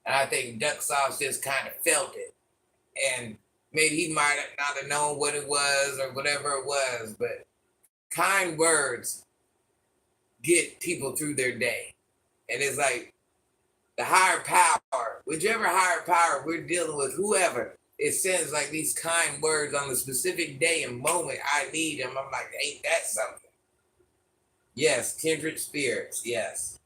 and I think Duck Sauce just kind of felt it. And maybe he might not have known what it was or whatever it was, but kind words get people through their day. And it's like the higher power, whichever higher power we're dealing with, whoever, it sends like these kind words on the specific day and moment I need them. I'm like, ain't that something? Yes, kindred spirits, yes.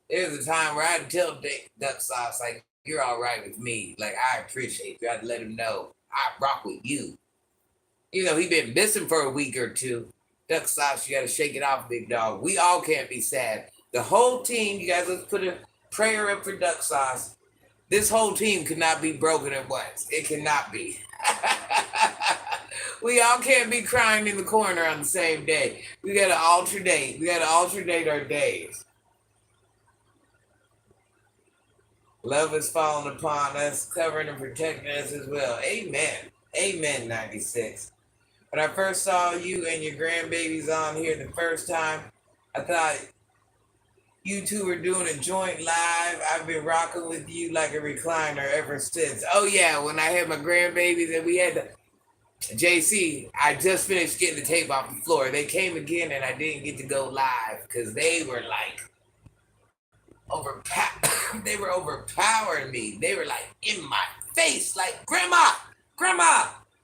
There's a time where I had to tell Duck Sauce, like, you're all right with me. Like, I appreciate you. I had to let him know I rock with you. You know, he been missing for a week or two. Duck Sauce, you got to shake it off, big dog. We all can't be sad. The whole team, you guys, let's put a prayer up for Duck Sauce. This whole team could not be broken at once. It cannot be. We all can't be crying in the corner on the same day. We got to alternate. We got to alternate our days. Love is falling upon us, covering and protecting us as well. Amen. Amen, 96. When I first saw you and your grandbabies on here the first time, I thought you two were doing a joint live. I've been rocking with you like a recliner ever since. Oh yeah, when I had my grandbabies and we had the JC, I just finished getting the tape off the floor. They came again and I didn't get to go live because they were like they were overpowering me. They were like in my face, like grandma.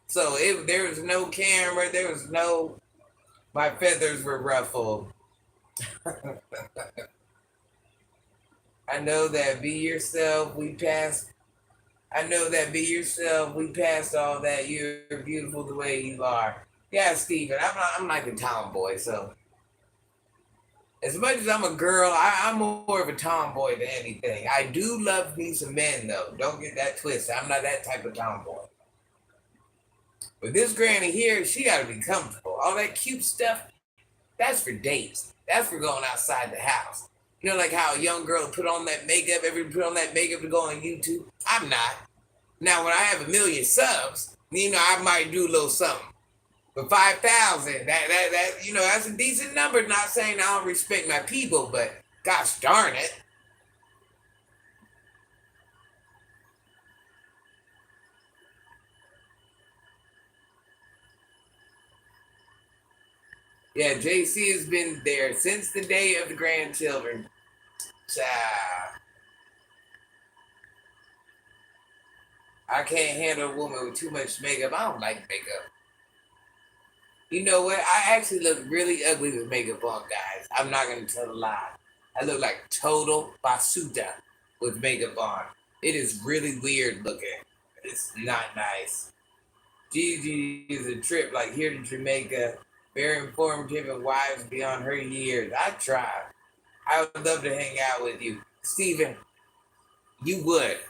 So there was no camera. There was no. My feathers were ruffled. I know that be yourself. We passed all that. You're beautiful the way you are. Yeah, Steven. I'm like a tomboy, so. As much as I'm a girl, I'm more of a tomboy than anything. I do love me some men, though. Don't get that twisted. I'm not that type of tomboy. But this granny here, she got to be comfortable. All that cute stuff, that's for dates. That's for going outside the house. You know, like how a young girl put on that makeup, to go on YouTube? I'm not. Now, when I have 1 million subs, you know, I might do a little something. But 5,000, that you know, that's a decent number. Not saying I don't respect my people, but gosh darn it. Yeah, JC has been there since the day of the grandchildren. Child. I can't handle a woman with too much makeup. I don't like makeup. You know what? I actually look really ugly with makeup on, guys. I'm not going to tell a lie. I look like total basuta with makeup on. It is really weird looking. It's not nice. Gigi is a trip, like here to Jamaica. Very informative and wise beyond her years. I tried. I would love to hang out with you. Steven, you would.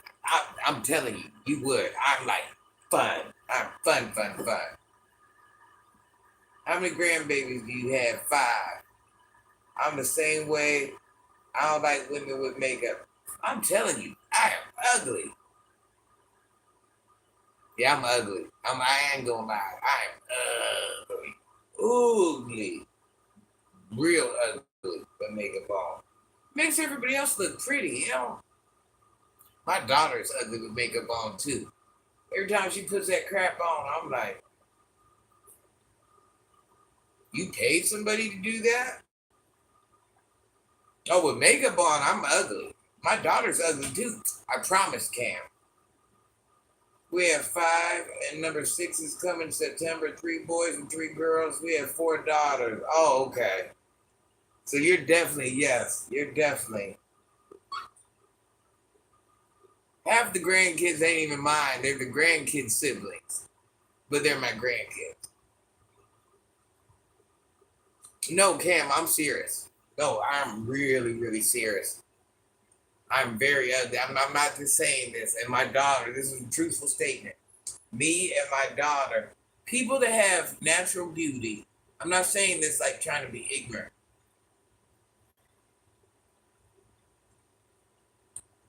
I'm telling you, you would. I'm like fun. I'm fun. How many grandbabies do you have? 5. I'm the same way. I don't like women with makeup. I'm telling you, I am ugly. Yeah, I'm ugly. I ain't gonna lie. I am ugly. Real ugly with makeup on. Makes everybody else look pretty, you know? My daughter's ugly with makeup on, too. Every time she puts that crap on, I'm like, you paid somebody to do that? Oh, with makeup on, I'm ugly. My daughter's ugly too. I promise, Cam. We have 5, and number 6 is coming September. 3 boys and 3 girls. We have 4 daughters. Oh, okay. So you're definitely, yes, you're definitely. Half the grandkids ain't even mine. They're the grandkids' siblings, but they're my grandkids. No, Cam, I'm serious. No, I'm really, really serious. I'm very ugly. I'm not just saying this. And my daughter, this is a truthful statement. Me and my daughter, people that have natural beauty, I'm not saying this like trying to be ignorant.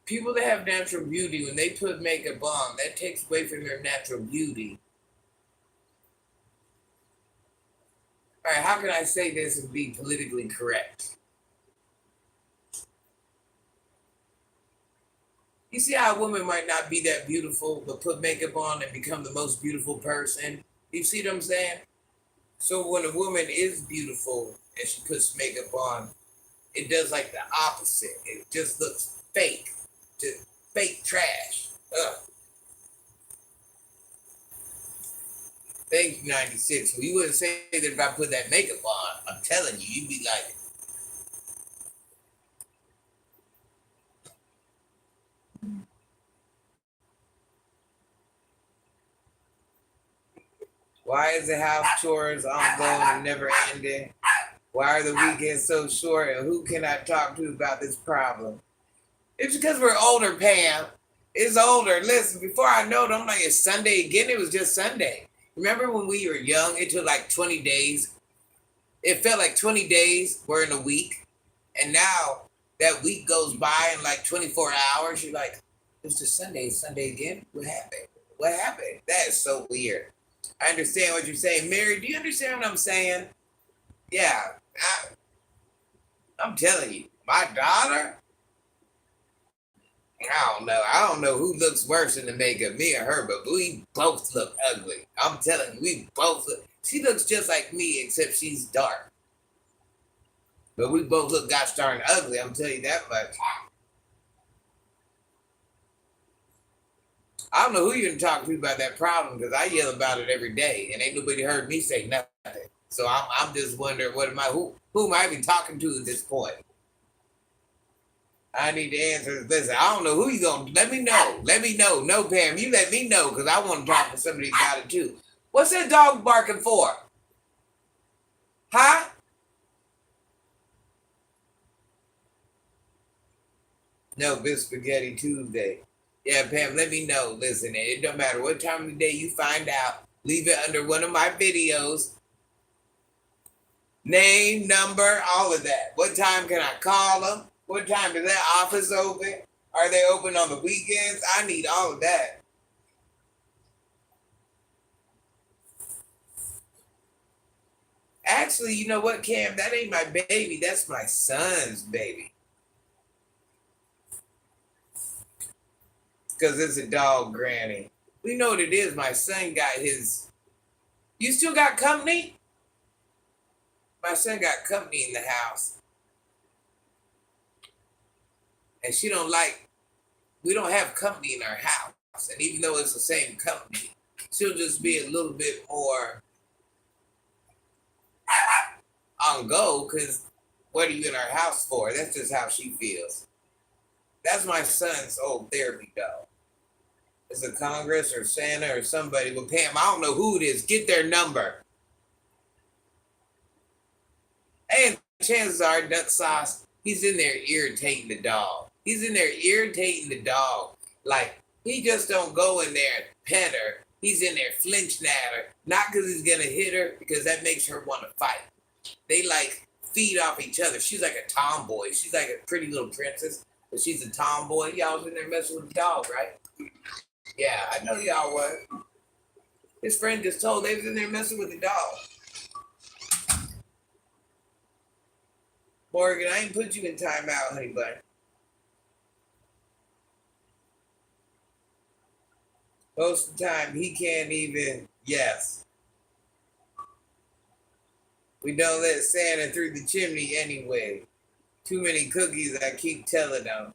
People that have natural beauty, when they put makeup on, that takes away from their natural beauty. All right, how can I say this and be politically correct? You see how a woman might not be that beautiful, but put makeup on and become the most beautiful person? You see what I'm saying? So when a woman is beautiful and she puts makeup on, it does like the opposite. It just looks fake, just fake trash. Ugh. Thank you, 96. Well, you wouldn't say that if I put that makeup on. I'm telling you, you'd be like, why is the house chores ongoing and never ending? Why are the weekends so short? And who can I talk to about this problem? It's because we're older, Pam. It's older. Listen, before I know it, I'm like, it's Sunday again. It was just Sunday. Remember when we were young? It took like 20 days. It felt like 20 days were in a week. And now that week goes by in like 24 hours. You're like, it's just Sunday. It's Sunday again. What happened? What happened? That is so weird. I understand what you're saying. Mary, do you understand what I'm saying? Yeah. I'm telling you, my daughter, I don't know. I don't know who looks worse in the makeup, me or her, but we both look ugly. I'm telling you, we both look. She looks just like me, except she's dark. But we both look gosh darn ugly, I'm telling you that much. I don't know who you're talking to about that problem because I yell about it every day and ain't nobody heard me say nothing. So I'm just wondering who am I even talking to at this point? I need to answer. Listen, I don't know who you gonna let me know. Let me know. No, Pam, you let me know because I want to talk to somebody about it too. What's that dog barking for? Huh? No, Miss Spaghetti Tuesday. Yeah, Pam, let me know. Listen, it don't matter what time of the day you find out. Leave it under one of my videos. Name, number, all of that. What time can I call them? What time is that office open? Are they open on the weekends? I need all of that. Actually, you know what, Cam? That ain't my baby. That's my son's baby. Because it's a dog granny. We know what it is. My son got his. You still got company? My son got company in the house. And she don't like, we don't have company in our house. And even though it's the same company, she'll just be a little bit more on go because what are you in our house for? That's just how she feels. That's my son's old therapy dog. It's a Congress or Santa or somebody. But Pam, I don't know who it is. Get their number. And chances are, Duck Sauce, he's in there irritating the dog. He's in there irritating the dog. Like, he just don't go in there and pet her. He's in there flinching at her. Not because he's going to hit her, because that makes her want to fight. They, like, feed off each other. She's like a tomboy. She's like a pretty little princess, but she's a tomboy. Y'all was in there messing with the dog, right? Yeah, I know y'all were. His friend just told they was in there messing with the dog. Morgan, I ain't put you in timeout, honey bun. Most of the time, he can't even, yes. We don't let Santa through the chimney anyway. Too many cookies, I keep telling them.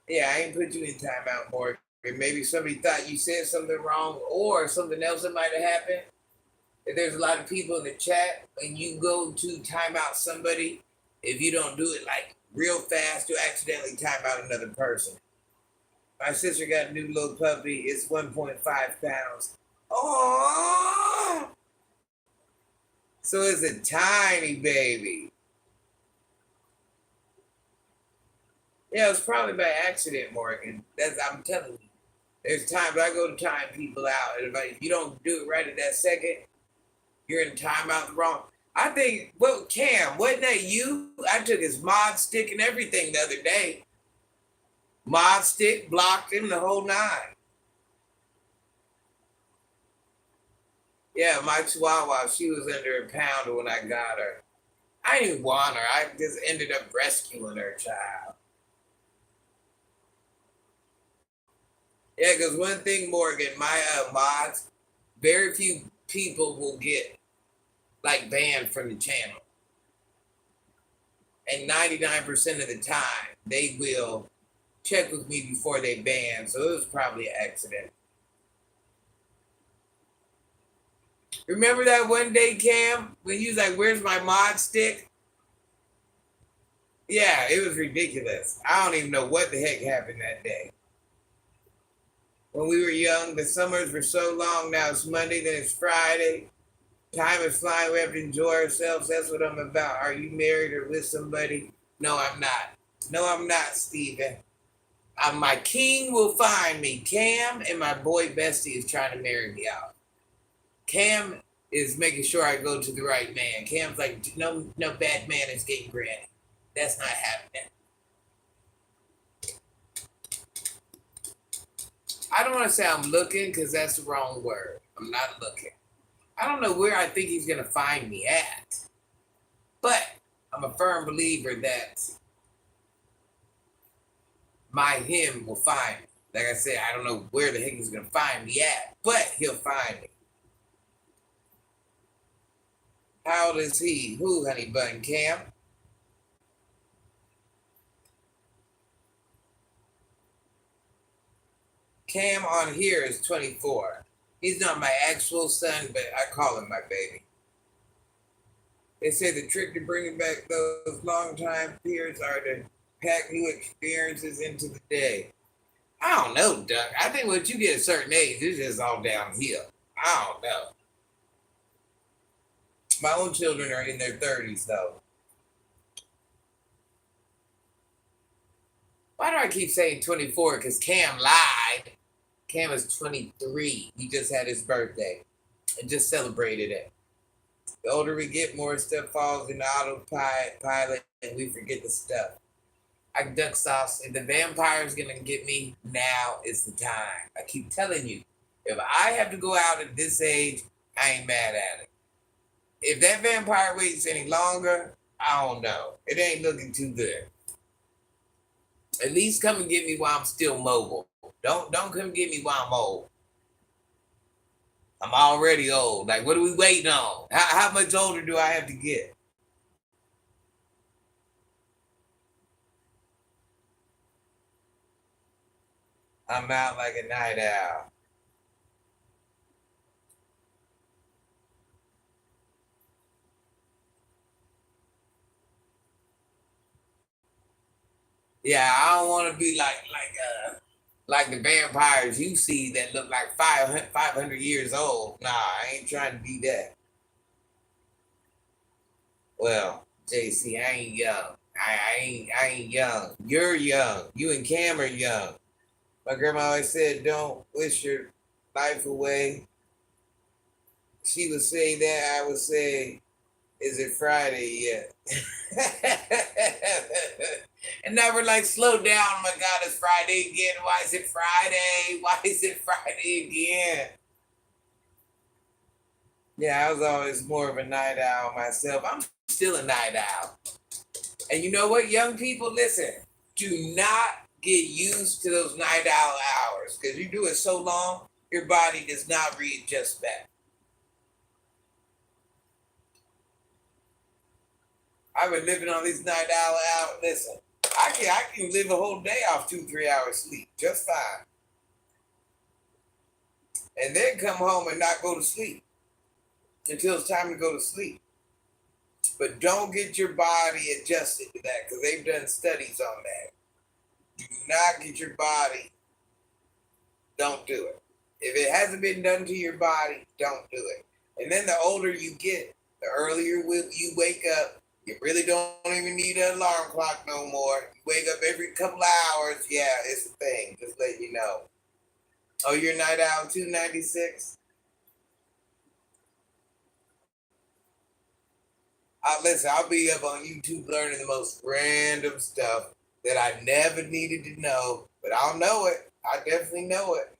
Yeah, I ain't put you in timeout, Morgan. And maybe somebody thought you said something wrong or something else that might have happened. If there's a lot of people in the chat, when you go to time out somebody, if you don't do it like real fast, you accidentally time out another person. My sister got a new little puppy. It's 1.5 pounds. Oh, so it's a tiny baby. Yeah, it's probably by accident, Morgan. I'm telling you. There's times I go to time people out, and if you don't do it right at that second, you're in timeout wrong. I think, well, Cam, wasn't that you? I took his mod stick and everything the other day. Mod stick blocked him the whole nine. Yeah, my chihuahua, she was under a pound when I got her. I didn't want her. I just ended up rescuing her child. Yeah, because one thing, Morgan, my mods, very few people will get like banned from the channel. And 99% of the time, they will check with me before they ban. So it was probably an accident. Remember that one day, Cam, when you was like, where's my mod stick? Yeah, it was ridiculous. I don't even know what the heck happened that day. When we were young, the summers were so long. Now it's Monday, then it's Friday. Time is flying. We have to enjoy ourselves. That's what I'm about. Are you married or with somebody? No, I'm not. No, I'm not, Steven. My king will find me. Cam and my boy Bestie is trying to marry me out. Cam is making sure I go to the right man. Cam's like, no bad man is getting granted. That's not happening. I don't want to say I'm looking because that's the wrong word. I'm not looking. I don't know where I think he's going to find me at. But I'm a firm believer that my him will find me. Like I said, I don't know where the heck he's going to find me at, but he'll find me. How old is he? Who, honey bun? Cam? Cam on here is 24. He's not my actual son, but I call him my baby. They say the trick to bringing back those longtime peers are to pack new experiences into the day. I don't know, Doug. I think once you get a certain age, it's just all downhill. I don't know. My own children are in their 30s, though. Why do I keep saying 24? Because Cam lied. Cam is 23. He just had his birthday and just celebrated it. The older we get, more stuff falls in the autopilot and we forget the stuff. I duck sauce. If the vampire's going to get me, now is the time. I keep telling you, if I have to go out at this age, I ain't mad at it. If that vampire waits any longer, I don't know. It ain't looking too good. At least come and get me while I'm still mobile. Don't come get me while I'm old. I'm already old. Like, what are we waiting on? How much older do I have to get? I'm out like a night owl. Yeah, I don't want to be like the vampires you see that look like 500 years old. Nah, I ain't trying to be that. Well, JC, I ain't young. I ain't young. You're young. You and Cam are young. My grandma always said, "Don't wish your life away." She would say that. I would say, "Is it Friday yet?" And now we're like, slow down. Oh my God, it's Friday again. Why is it Friday? Why is it Friday again? Yeah, I was always more of a night owl myself. I'm still a night owl. And you know what, young people, listen, do not get used to those night owl hours because you do it so long, your body does not readjust back. I've been living on these night owl hours. Listen, I can live a whole day off 2-3 hours sleep just fine. and then come home and not go to sleep until it's time to go to sleep. But don't get your body adjusted to that because they've done studies on that. Do not get your body, don't do it. If it hasn't been done to your body, don't do it. And then the older you get, the earlier you wake up. You really don't even need an alarm clock no more. You wake up every couple of hours. Yeah, it's a thing. Just let you know. Oh, you're night owl 296? Listen, I'll be up on YouTube learning the most random stuff that I never needed to know, but I'll know it. I definitely know it.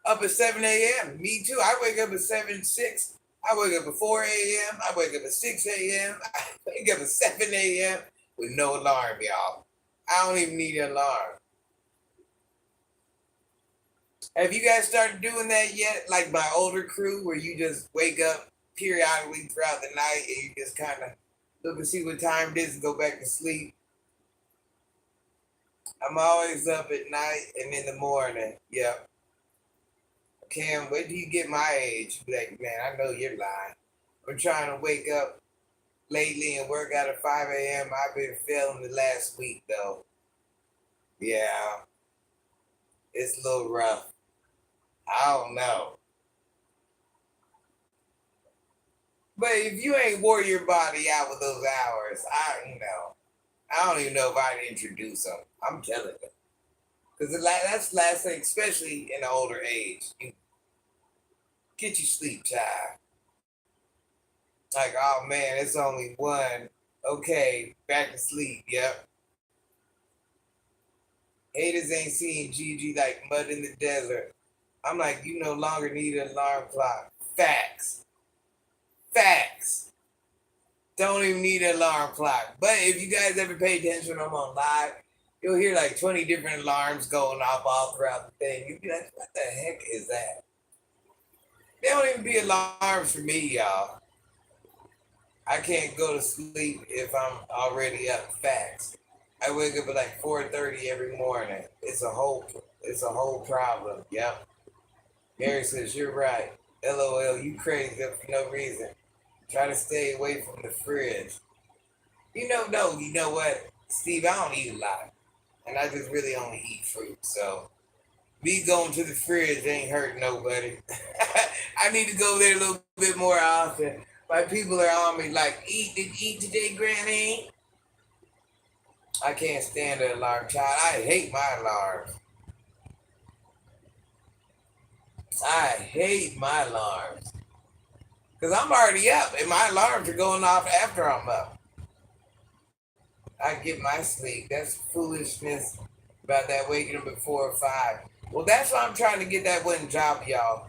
Up at 7 a.m. Me too. I wake up at 7, 6. I wake up at 4 a.m. I wake up at 6 a.m. I wake up at 7 a.m. with no alarm, y'all. I don't even need an alarm. Have you guys started doing that yet? Like my older crew, where you just wake up periodically throughout the night and you just kind of look and see what time it is and go back to sleep. I'm always up at night and in the morning. Yep. Cam, wait till you get my age. You be like, man, I know you're lying. I'm trying to wake up lately and work out at 5 a.m. I've been failing the last week though. Yeah, it's a little rough. I don't know. But if you ain't wore your body out with those hours, I don't even know if I'd introduce them. I'm telling you. Because that's the last thing, especially in the older age. You get your sleep, child. Like, oh man, it's only one. Okay, back to sleep. Yep. Haters ain't seeing Gigi like mud in the desert. I'm like, you no longer need an alarm clock. Facts. Facts. Don't even need an alarm clock. But if you guys ever pay attention when I'm on live, you'll hear like 20 different alarms going off all throughout the thing. You'll be like, what the heck is that? They don't even be alarms for me, y'all. I can't go to sleep if I'm already up. Facts. I wake up at like 4:30 every morning. It's a whole problem. Yep. Mary says, you're right. LOL, you crazy for no reason. Try to stay away from the fridge. No, you know what? Steve, I don't eat a lot. And I just really only eat fruit. So me going to the fridge ain't hurting nobody. I need to go there a little bit more often. My people are on me like, did you eat today, Granny? I can't stand an alarm, child. I hate my alarms. I hate my alarms. Because I'm already up and my alarms are going off after I'm up. I get my sleep. That's foolishness about that waking up at 4 or 5. Well, that's why I'm trying to get that one job, y'all.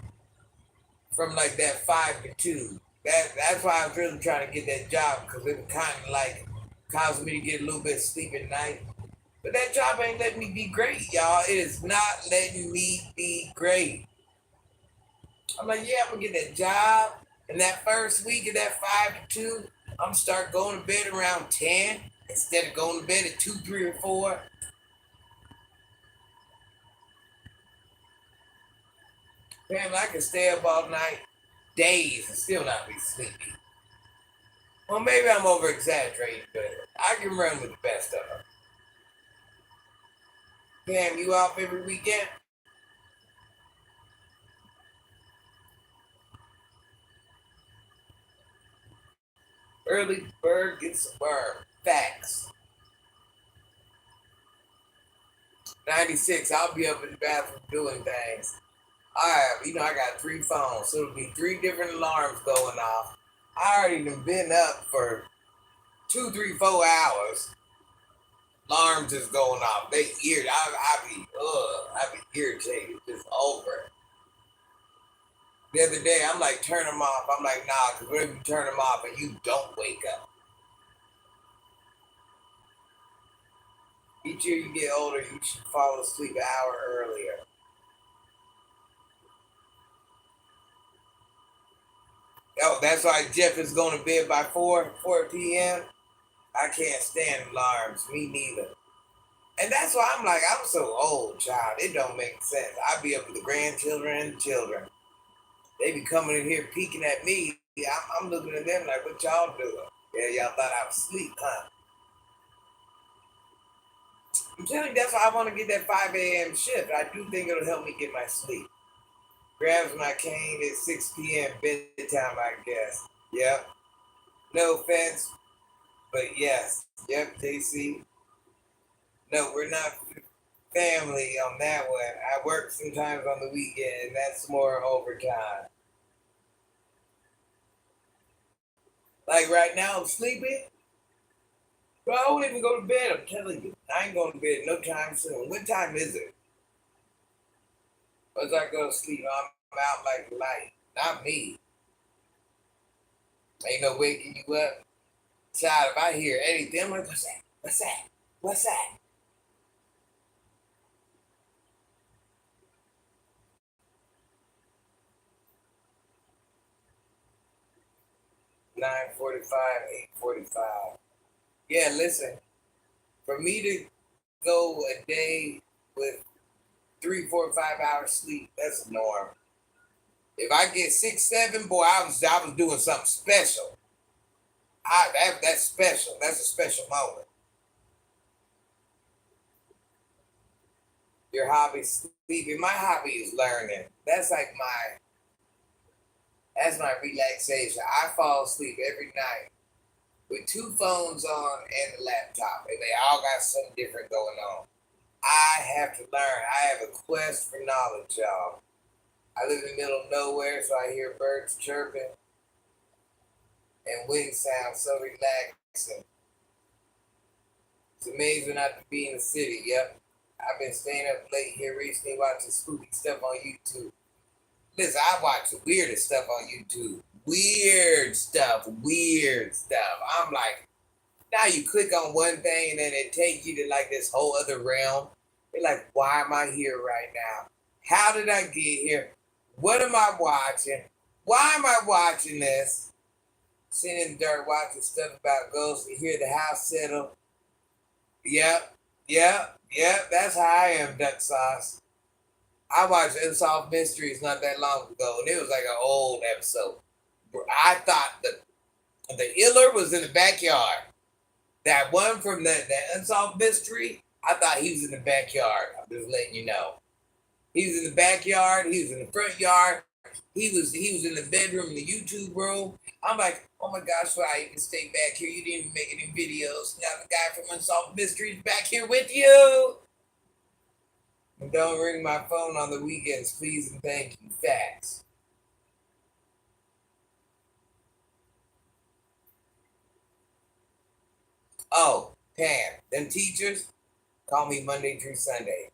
From like that 5 to 2. That's why I was really trying to get that job because it would kind of like cause me to get a little bit of sleep at night. But that job ain't letting me be great, y'all. It is not letting me be great. I'm like, yeah, I'm gonna get that job. And that first week of that 5 to 2, I'm gonna start going to bed around 10 instead of going to bed at 2, 3, or 4. Man, I can stay up all night, days, and still not be sleepy. Well, maybe I'm over exaggerating, but I can run with the best of them. Pam, you off every weekend? Early bird gets a worm. Facts. 96, I'll be up in the bathroom doing things. I got 3 phones, so it'll be 3 different alarms going off. I already been up for 2, 3, 4 hours. Alarms is going off. They eared. I be irritated. Just over it. The other day, I'm like, turn them off. I'm like, nah, because what if you turn them off and you don't wake up? Each year you get older, you should fall asleep an hour earlier. Oh, that's why Jeff is going to bed by 4 p.m. I can't stand alarms. Me neither. And that's why I'm like, I'm so old, child. It don't make sense. I be up with the grandchildren and the children. They be coming in here peeking at me. I'm looking at them like, what y'all doing? Yeah, y'all thought I was asleep, huh? I'm telling you, that's why I want to get that 5 a.m. shift. I do think it'll help me get my sleep. Grabs my cane at 6 p.m. bedtime, I guess. Yep. No offense, but yes. Yep, JC. No, we're not family on that one. I work sometimes on the weekend, and that's more overtime. Like right now, I'm sleeping. Bro, I won't even go to bed. I'm telling you, I ain't going to bed no time soon. What time is it? Once I go to sleep, I'm out like light. Not me. Ain't no waking you up. Child, if I hear anything, I'm like, what's that? What's that? What's that? 9:45, 8:45. Yeah, listen. For me to go a day with 3, 4, 5 hours sleep, that's the norm. If I get 6, 7, boy, I was doing something special. That's special. That's a special moment. Your hobby sleeping. My hobby is learning. That's my relaxation. I fall asleep every night with 2 phones on and a laptop, and they all got something different going on. I have to learn. I have a quest for knowledge, y'all. I live in the middle of nowhere, so I hear birds chirping and wind sounds so relaxing. It's amazing not to be in the city. Yep. I've been staying up late here recently watching spooky stuff on YouTube. Listen, I watch the weirdest stuff on YouTube. Weird stuff, weird stuff. I'm like, now you click on one thing and then it takes you to like this whole other realm. You're like, why am I here right now? How did I get here? What am I watching? Why am I watching this? Sitting in the dirt watching stuff about ghosts and hear the house settle. Yep, yep. That's how I am, duck sauce. I watched Unsolved Mysteries not that long ago, and it was like an old episode. I thought the Iller was in the backyard. That one from the Unsolved Mystery, I thought he was in the backyard. I'm just letting you know. He was in the backyard. He was in the front yard. He was in the bedroom, in the YouTube room. I'm like, oh my gosh, why I even stay back here? You didn't even make any videos. Now the guy from Unsolved Mysteries back here with you. And don't ring my phone on the weekends, please and thank you. Facts. Oh, Pam, them teachers call me Monday through Sunday.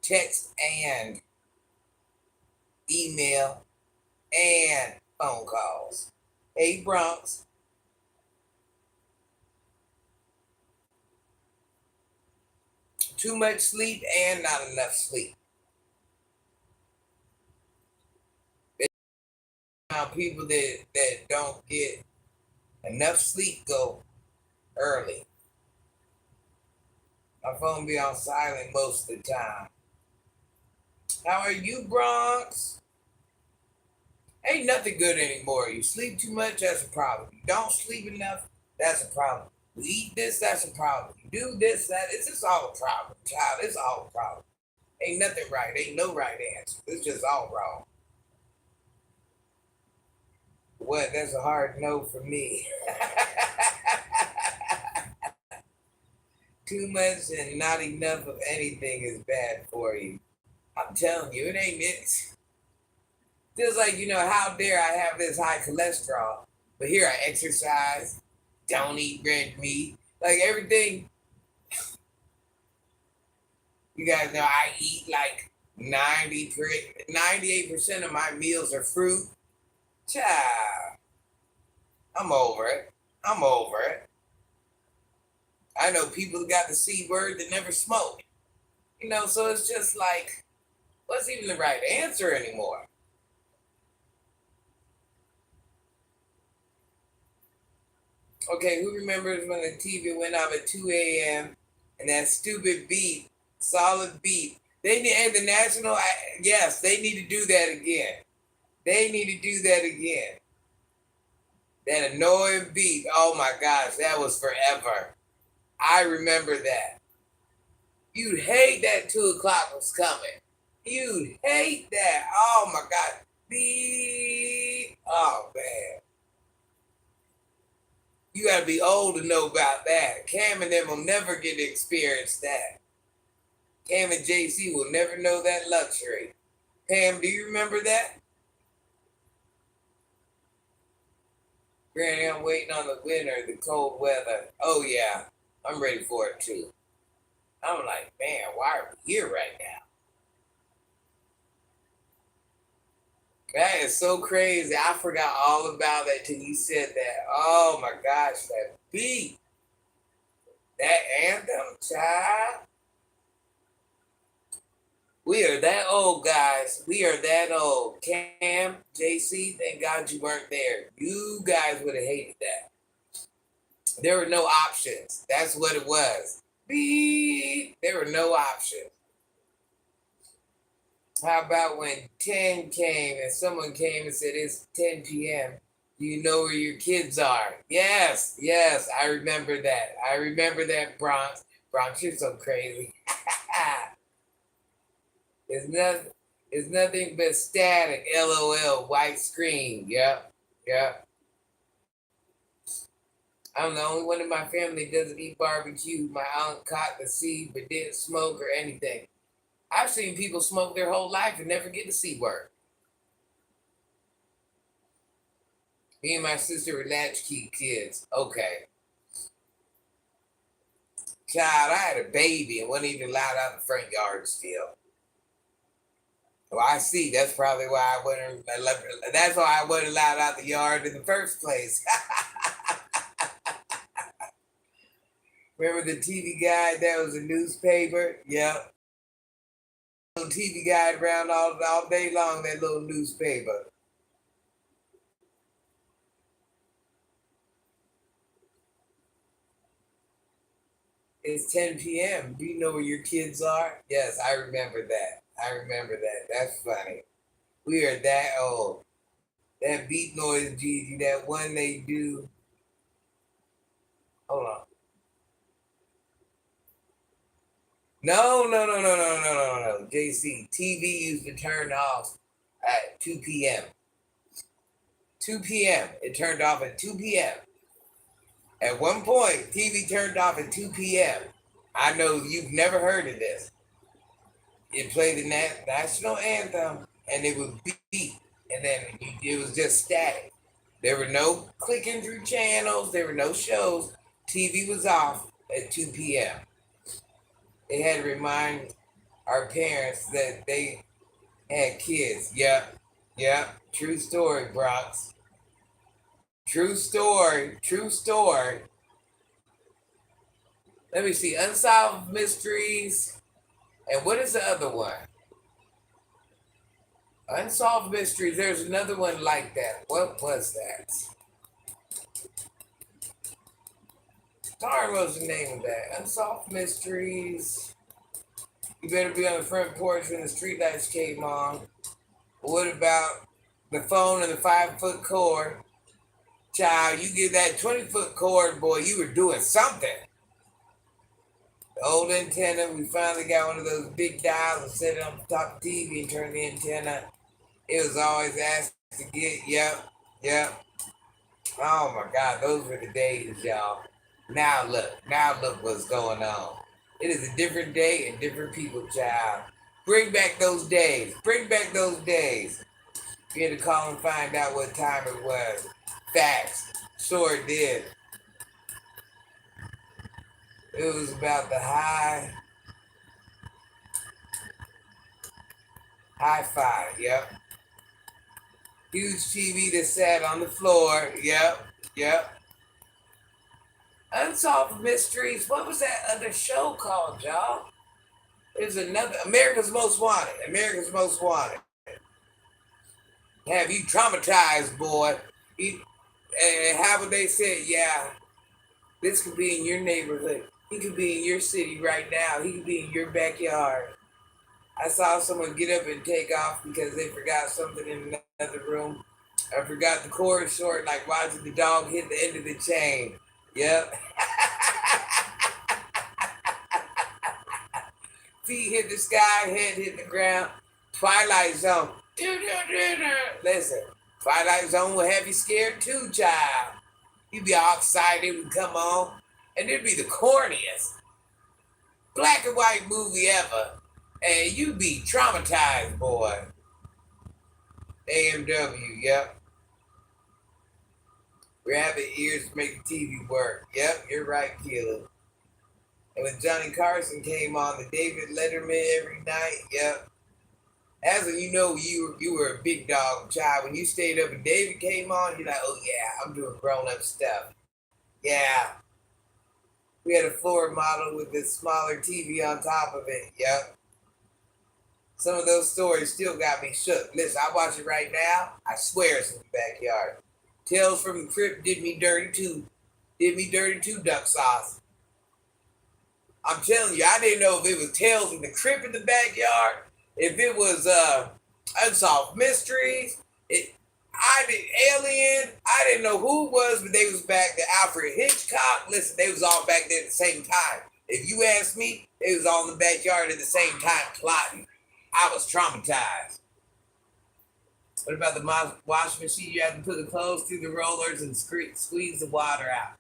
Text and email and phone calls. Hey, Bronx, too much sleep and not enough sleep. They found people that don't get enough sleep go early. My phone be on silent most of the time. How are you, Bronx? Ain't nothing good anymore. You sleep too much, that's a problem. You don't sleep enough, that's a problem. You eat this, that's a problem. You do this, that, it's just all a problem, child. It's all a problem. Ain't nothing right. Ain't no right answer. It's just all wrong. What? That's a hard no for me. Too much and not enough of anything is bad for you. I'm telling you, it ain't it. Feels like, how dare I have this high cholesterol, but here I exercise, don't eat red meat, like everything. You guys know I eat like 98% of my meals are fruit. Child, I'm over it. I'm over it. I know people who got the C word that never smoke. So it's just like, what's even the right answer anymore? Okay, who remembers when the TV went off at 2 a.m. And that stupid beat, solid beat. They need and the national. Yes, they need to do that again. They need to do that again. That annoying beat. Oh my gosh, that was forever. I remember that. You'd hate that 2 o'clock was coming. You'd hate that. Oh my God. Beep. Oh man. You gotta be old to know about that. Cam and them will never get to experience that. Cam and JC will never know that luxury. Pam, do you remember that? Granny, I'm waiting on the winter, the cold weather. Oh yeah, I'm ready for it too. I'm like, man, why are we here right now? That is so crazy. I forgot all about that till you said that. Oh my gosh, that beat, that anthem, child. We are that old, guys. We are that old. Cam, JC, thank God you weren't there. You guys would have hated that. There were no options. That's what it was. Beep. There were no options. How about when 10 came and someone came and said it's 10 p.m. Do you know where your kids are? Yes, yes, I remember that. I remember that, Bronx. Bronx, you're so crazy. It's nothing but static. LOL, white screen. Yep, yep. I'm the only one in my family that doesn't eat barbecue. My aunt caught the seed but didn't smoke or anything. I've seen people smoke their whole life and never get to see work. Me and my sister were latchkey kids. Okay. Child, I had a baby and wasn't even allowed out in the front yard still. Well, I see. That's probably why I wasn't. That's why I wasn't allowed out the yard in the first place. Remember the TV guide that was a newspaper? Yep. Little TV guide around all day long, that little newspaper. It's 10 p.m. Do you know where your kids are? Yes, I remember that. I remember that. That's funny. We are that old. That beat noise, Gigi, that one they do. Hold on. No. JC, TV used to turn off at 2 p.m. 2 p.m. It turned off at 2 p.m. At one point, TV turned off at 2 p.m. I know you've never heard of this. It played the national anthem and it would beep, and then it was just static. There were no clicking through channels, there were no shows. TV was off at 2 p.m. They had to remind our parents that they had kids. Yep. True story, Bronx. True story. Let me see. Unsolved Mysteries. And what is the other one? Unsolved Mysteries. There's another one like that. What was that? Darn, what was the name of that? Unsolved Mysteries. You better be on the front porch when the streetlights came on. What about the phone and the 5-foot cord? Child, you get that 20-foot cord, boy, you were doing something. The old antenna, we finally got one of those big dials and set it on the top of the TV and turned the antenna. It was always asked to get, yep. Oh my God, those were the days, y'all. Now look what's going on. It is a different day and different people, child. Bring back those days. You had to call and find out what time it was. Facts. Sure did. It was about the hi-fi, yep. Huge TV that sat on the floor, yep. Unsolved Mysteries. What was that other show called, y'all? There's another America's Most Wanted. Have you traumatized, boy? And how would they say, yeah, this could be in your neighborhood. He could be in your city right now. He could be in your backyard. I saw someone get up and take off because they forgot something in another room. I forgot the cord short, like watching the dog hit the end of the chain. Yep. Feet hit the sky, head hit the ground. Twilight Zone. Listen, Twilight Zone will have you scared too, child. You'd be all excited it would come on, and it'd be the corniest black and white movie ever. And you'd be traumatized, boy. AMW, yep. Rabbit ears make the TV work. Yep, you're right, Keelan. And when Johnny Carson came on the David Letterman every night, yep. As you know, you were a big dog child. When you stayed up and David came on, you're like, oh yeah, I'm doing grown up stuff. Yeah. We had a floor model with this smaller TV on top of it. Yep. Some of those stories still got me shook. Listen, I watch it right now. I swear it's in the backyard. Tales from the Crypt did me dirty too. Did me dirty too, duck sauce. I'm telling you, I didn't know if it was Tales from the Crypt in the backyard, if it was Unsolved Mysteries, Alien. I didn't know who it was, but they was back there. Alfred Hitchcock. Listen, they was all back there at the same time. If you ask me, they was all in the backyard at the same time plotting. I was traumatized. What about the washing machine? You have to put the clothes through the rollers and squeeze the water out.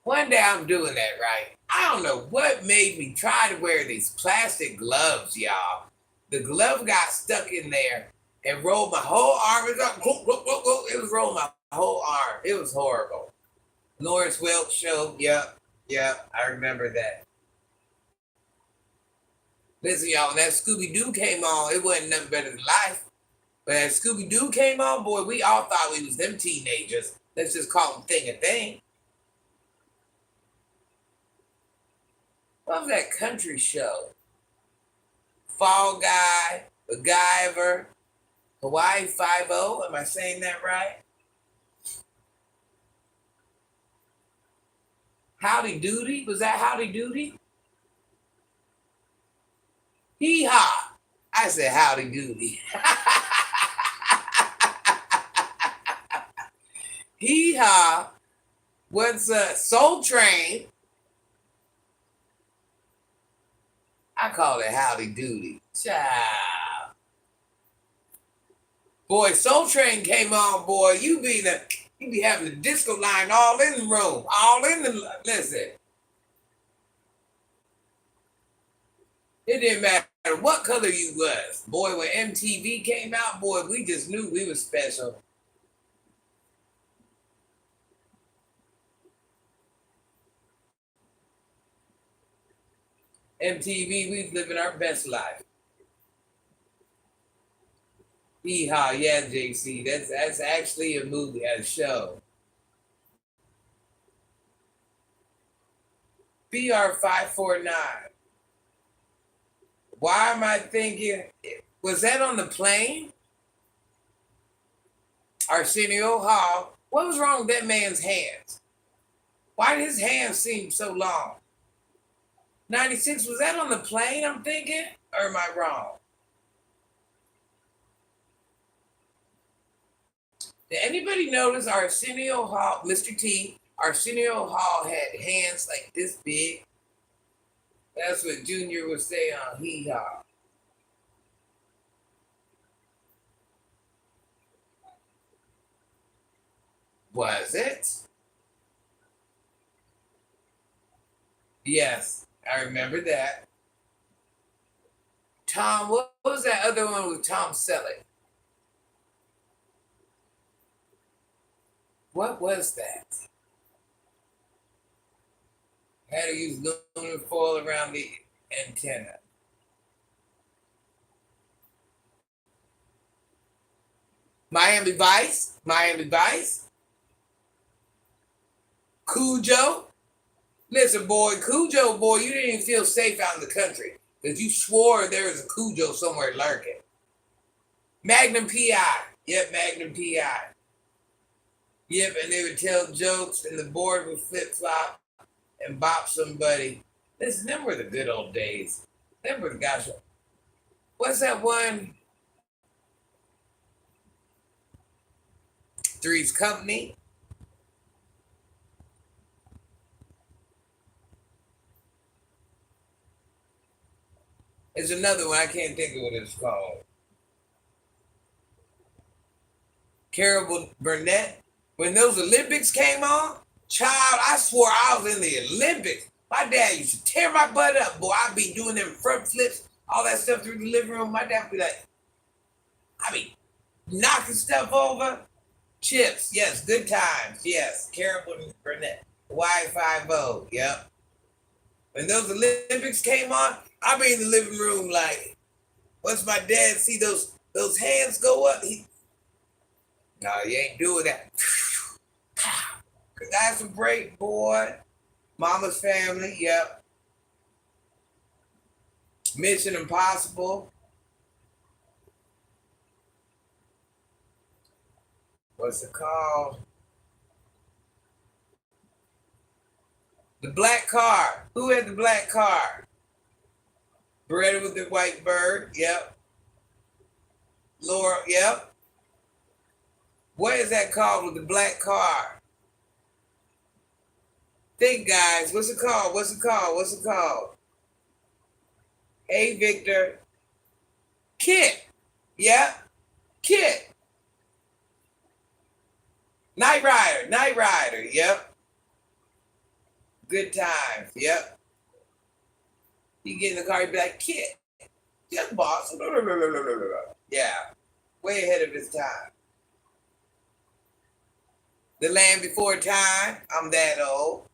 One day I'm doing that, right? I don't know what made me try to wear these plastic gloves, y'all. The glove got stuck in there and rolled my whole arm. It was rolling my whole arm. It was horrible. Lawrence Welk show. Yep. I remember that. Listen, y'all, when that Scooby-Doo came on, it wasn't nothing better than life. But as Scooby-Doo came on, boy, we all thought we was them teenagers. Let's just call them thing a thing. What was that country show? Fall Guy, MacGyver, Hawaii Five-0. Am I saying that right? Howdy Doody? Was that Howdy Doody? Hee-haw. I said howdy doody. Hee-haw. What's Soul Train? I call it howdy doody. Child. Boy, Soul Train came on, boy. You be having the disco line all in the room. All in the, listen. It didn't matter what color you was. Boy, when MTV came out, boy, we just knew we was special. MTV, we living our best life. Hee-haw, yeah, JC. That's actually a movie, a show. BR549. Why am I thinking, was that on the plane? Arsenio Hall. What was wrong with that man's hands? Why did his hands seem so long? 96, was that on the plane, I'm thinking? Or am I wrong? Did anybody notice Arsenio Hall, Mr. T, Arsenio Hall had hands like this big? That's what Junior would say on Hee Haw. Was it? Yes, I remember that. Tom, what was that other one with Tom Selleck? What was that? Had to use aluminum foil around the antenna. Miami Vice. Cujo. Listen, boy, Cujo, boy, you didn't even feel safe out in the country because you swore there was a Cujo somewhere lurking. Magnum PI. Yep, Magnum PI. Yep, and they would tell jokes and the board would flip-flop. and bop somebody. Listen, them were the good old days. Them were the guys. What's that one? Three's Company. There's another one. I can't think of what it's called. Carol Burnett. When those Olympics came on, child, I swore I was in the Olympics. My dad used to tear my butt up, boy. I'd be doing them front flips, all that stuff through the living room. My dad would be like, I be knocking stuff over. Chips, yes, good times, yes. Carol Burnett, Y50, yep. When those Olympics came on, I'd be in the living room like, once my dad see those hands go up, no, you ain't doing that. That's a break, boy. Mama's Family, yep. Mission Impossible. What's it called? The black car. Who had the black car? Beretta with the white bird, yep. Laura, yep. What is that called with the black car? Think, guys. What's it called? What's it called? What's it called? Hey, Victor. Kit. Yep. Kit. Knight Rider. Knight Rider. Yep. Good times. Yep. You get in the car, you be like, Kit. Just boss. Yeah. Way ahead of his time. The Land Before Time. I'm that old.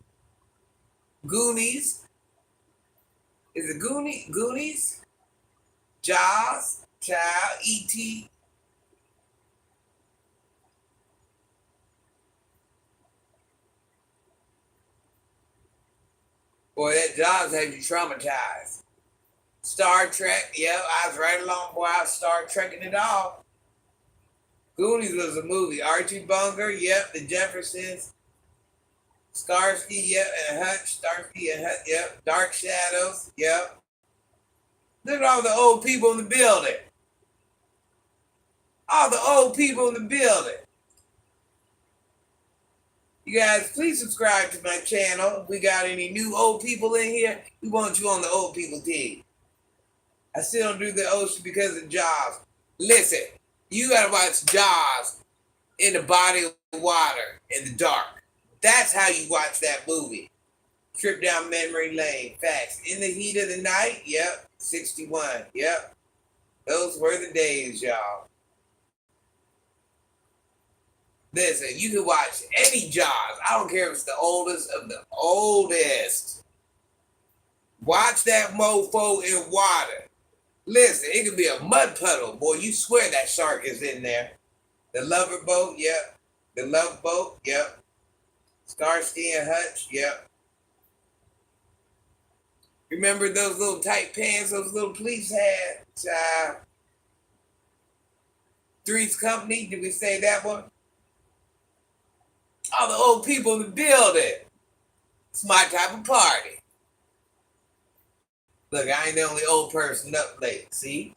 Goonies. Is it Goonies? Jaws. Child. E.T. Boy, that Jaws had you traumatized. Star Trek. Yep, I was right along. Boy, I was Star Trekking it all. Goonies was a movie. Archie Bunker. Yep. The Jeffersons. Starsky, yep, and Hutch, Starsky and Hutch, yep. Dark Shadows, yep. Look at all the old people in the building. All the old people in the building. You guys, please subscribe to my channel. If we got any new old people in here, we want you on the old people team. I still don't do the ocean because of Jaws. Listen, you gotta watch Jaws in the body of water in the dark. That's how you watch that movie. Trip down memory lane. Facts. In the Heat of the Night. Yep. 61. Yep. Those were the days, y'all. Listen, you can watch any Jaws. I don't care if it's the oldest of the oldest. Watch that mofo in water. Listen, it could be a mud puddle. Boy, you swear that shark is in there. The Lover Boat. Yep. The Love Boat. Yep. Starsky and Hutch, yep. Remember those little tight pants those little police had? Three's Company, did we say that one? All the old people in the building. It's my type of party. Look, I ain't the only old person up late. See?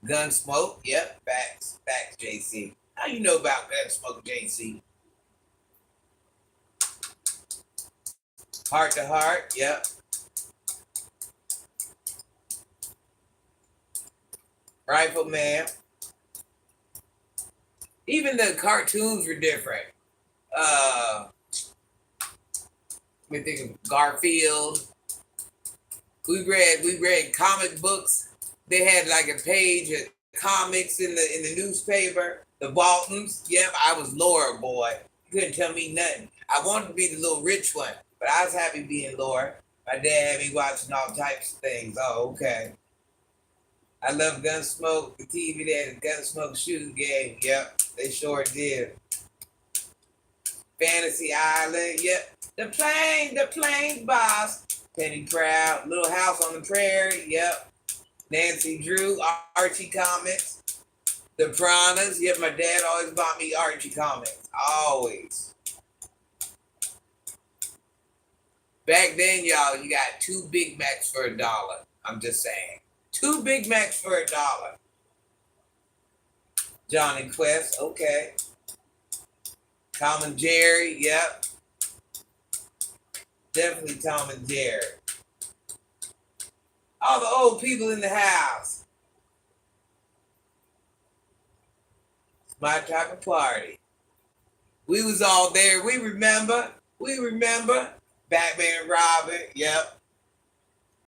Gunsmoke, yep. Facts, JC. How you know about Gunsmoke, JC? Heart to Heart, yep. Rifleman. Even the cartoons were different. Let me think of Garfield. We read comic books. They had like a page of comics in the newspaper. The Waltons, yep, I was Laura, boy. You couldn't tell me nothing. I wanted to be the little rich one. But I was happy being Laura. My dad had me watching all types of things. Oh, okay. I love Gunsmoke. The TV that had a Gunsmoke shooting game. Yep, they sure did. Fantasy Island. Yep. The plane boss. Penny Proud. Little House on the Prairie. Yep. Nancy Drew. Archie comics. The Piranhas. Yep, my dad always bought me Archie comics. Always. Back then, y'all, you got 2 Big Macs for $1. I'm just saying. 2 Big Macs for $1. Johnny Quest, okay. Tom and Jerry, yep. Definitely Tom and Jerry. All the old people in the house. It's my type of party. We was all there. We remember. Batman and Robin, yep.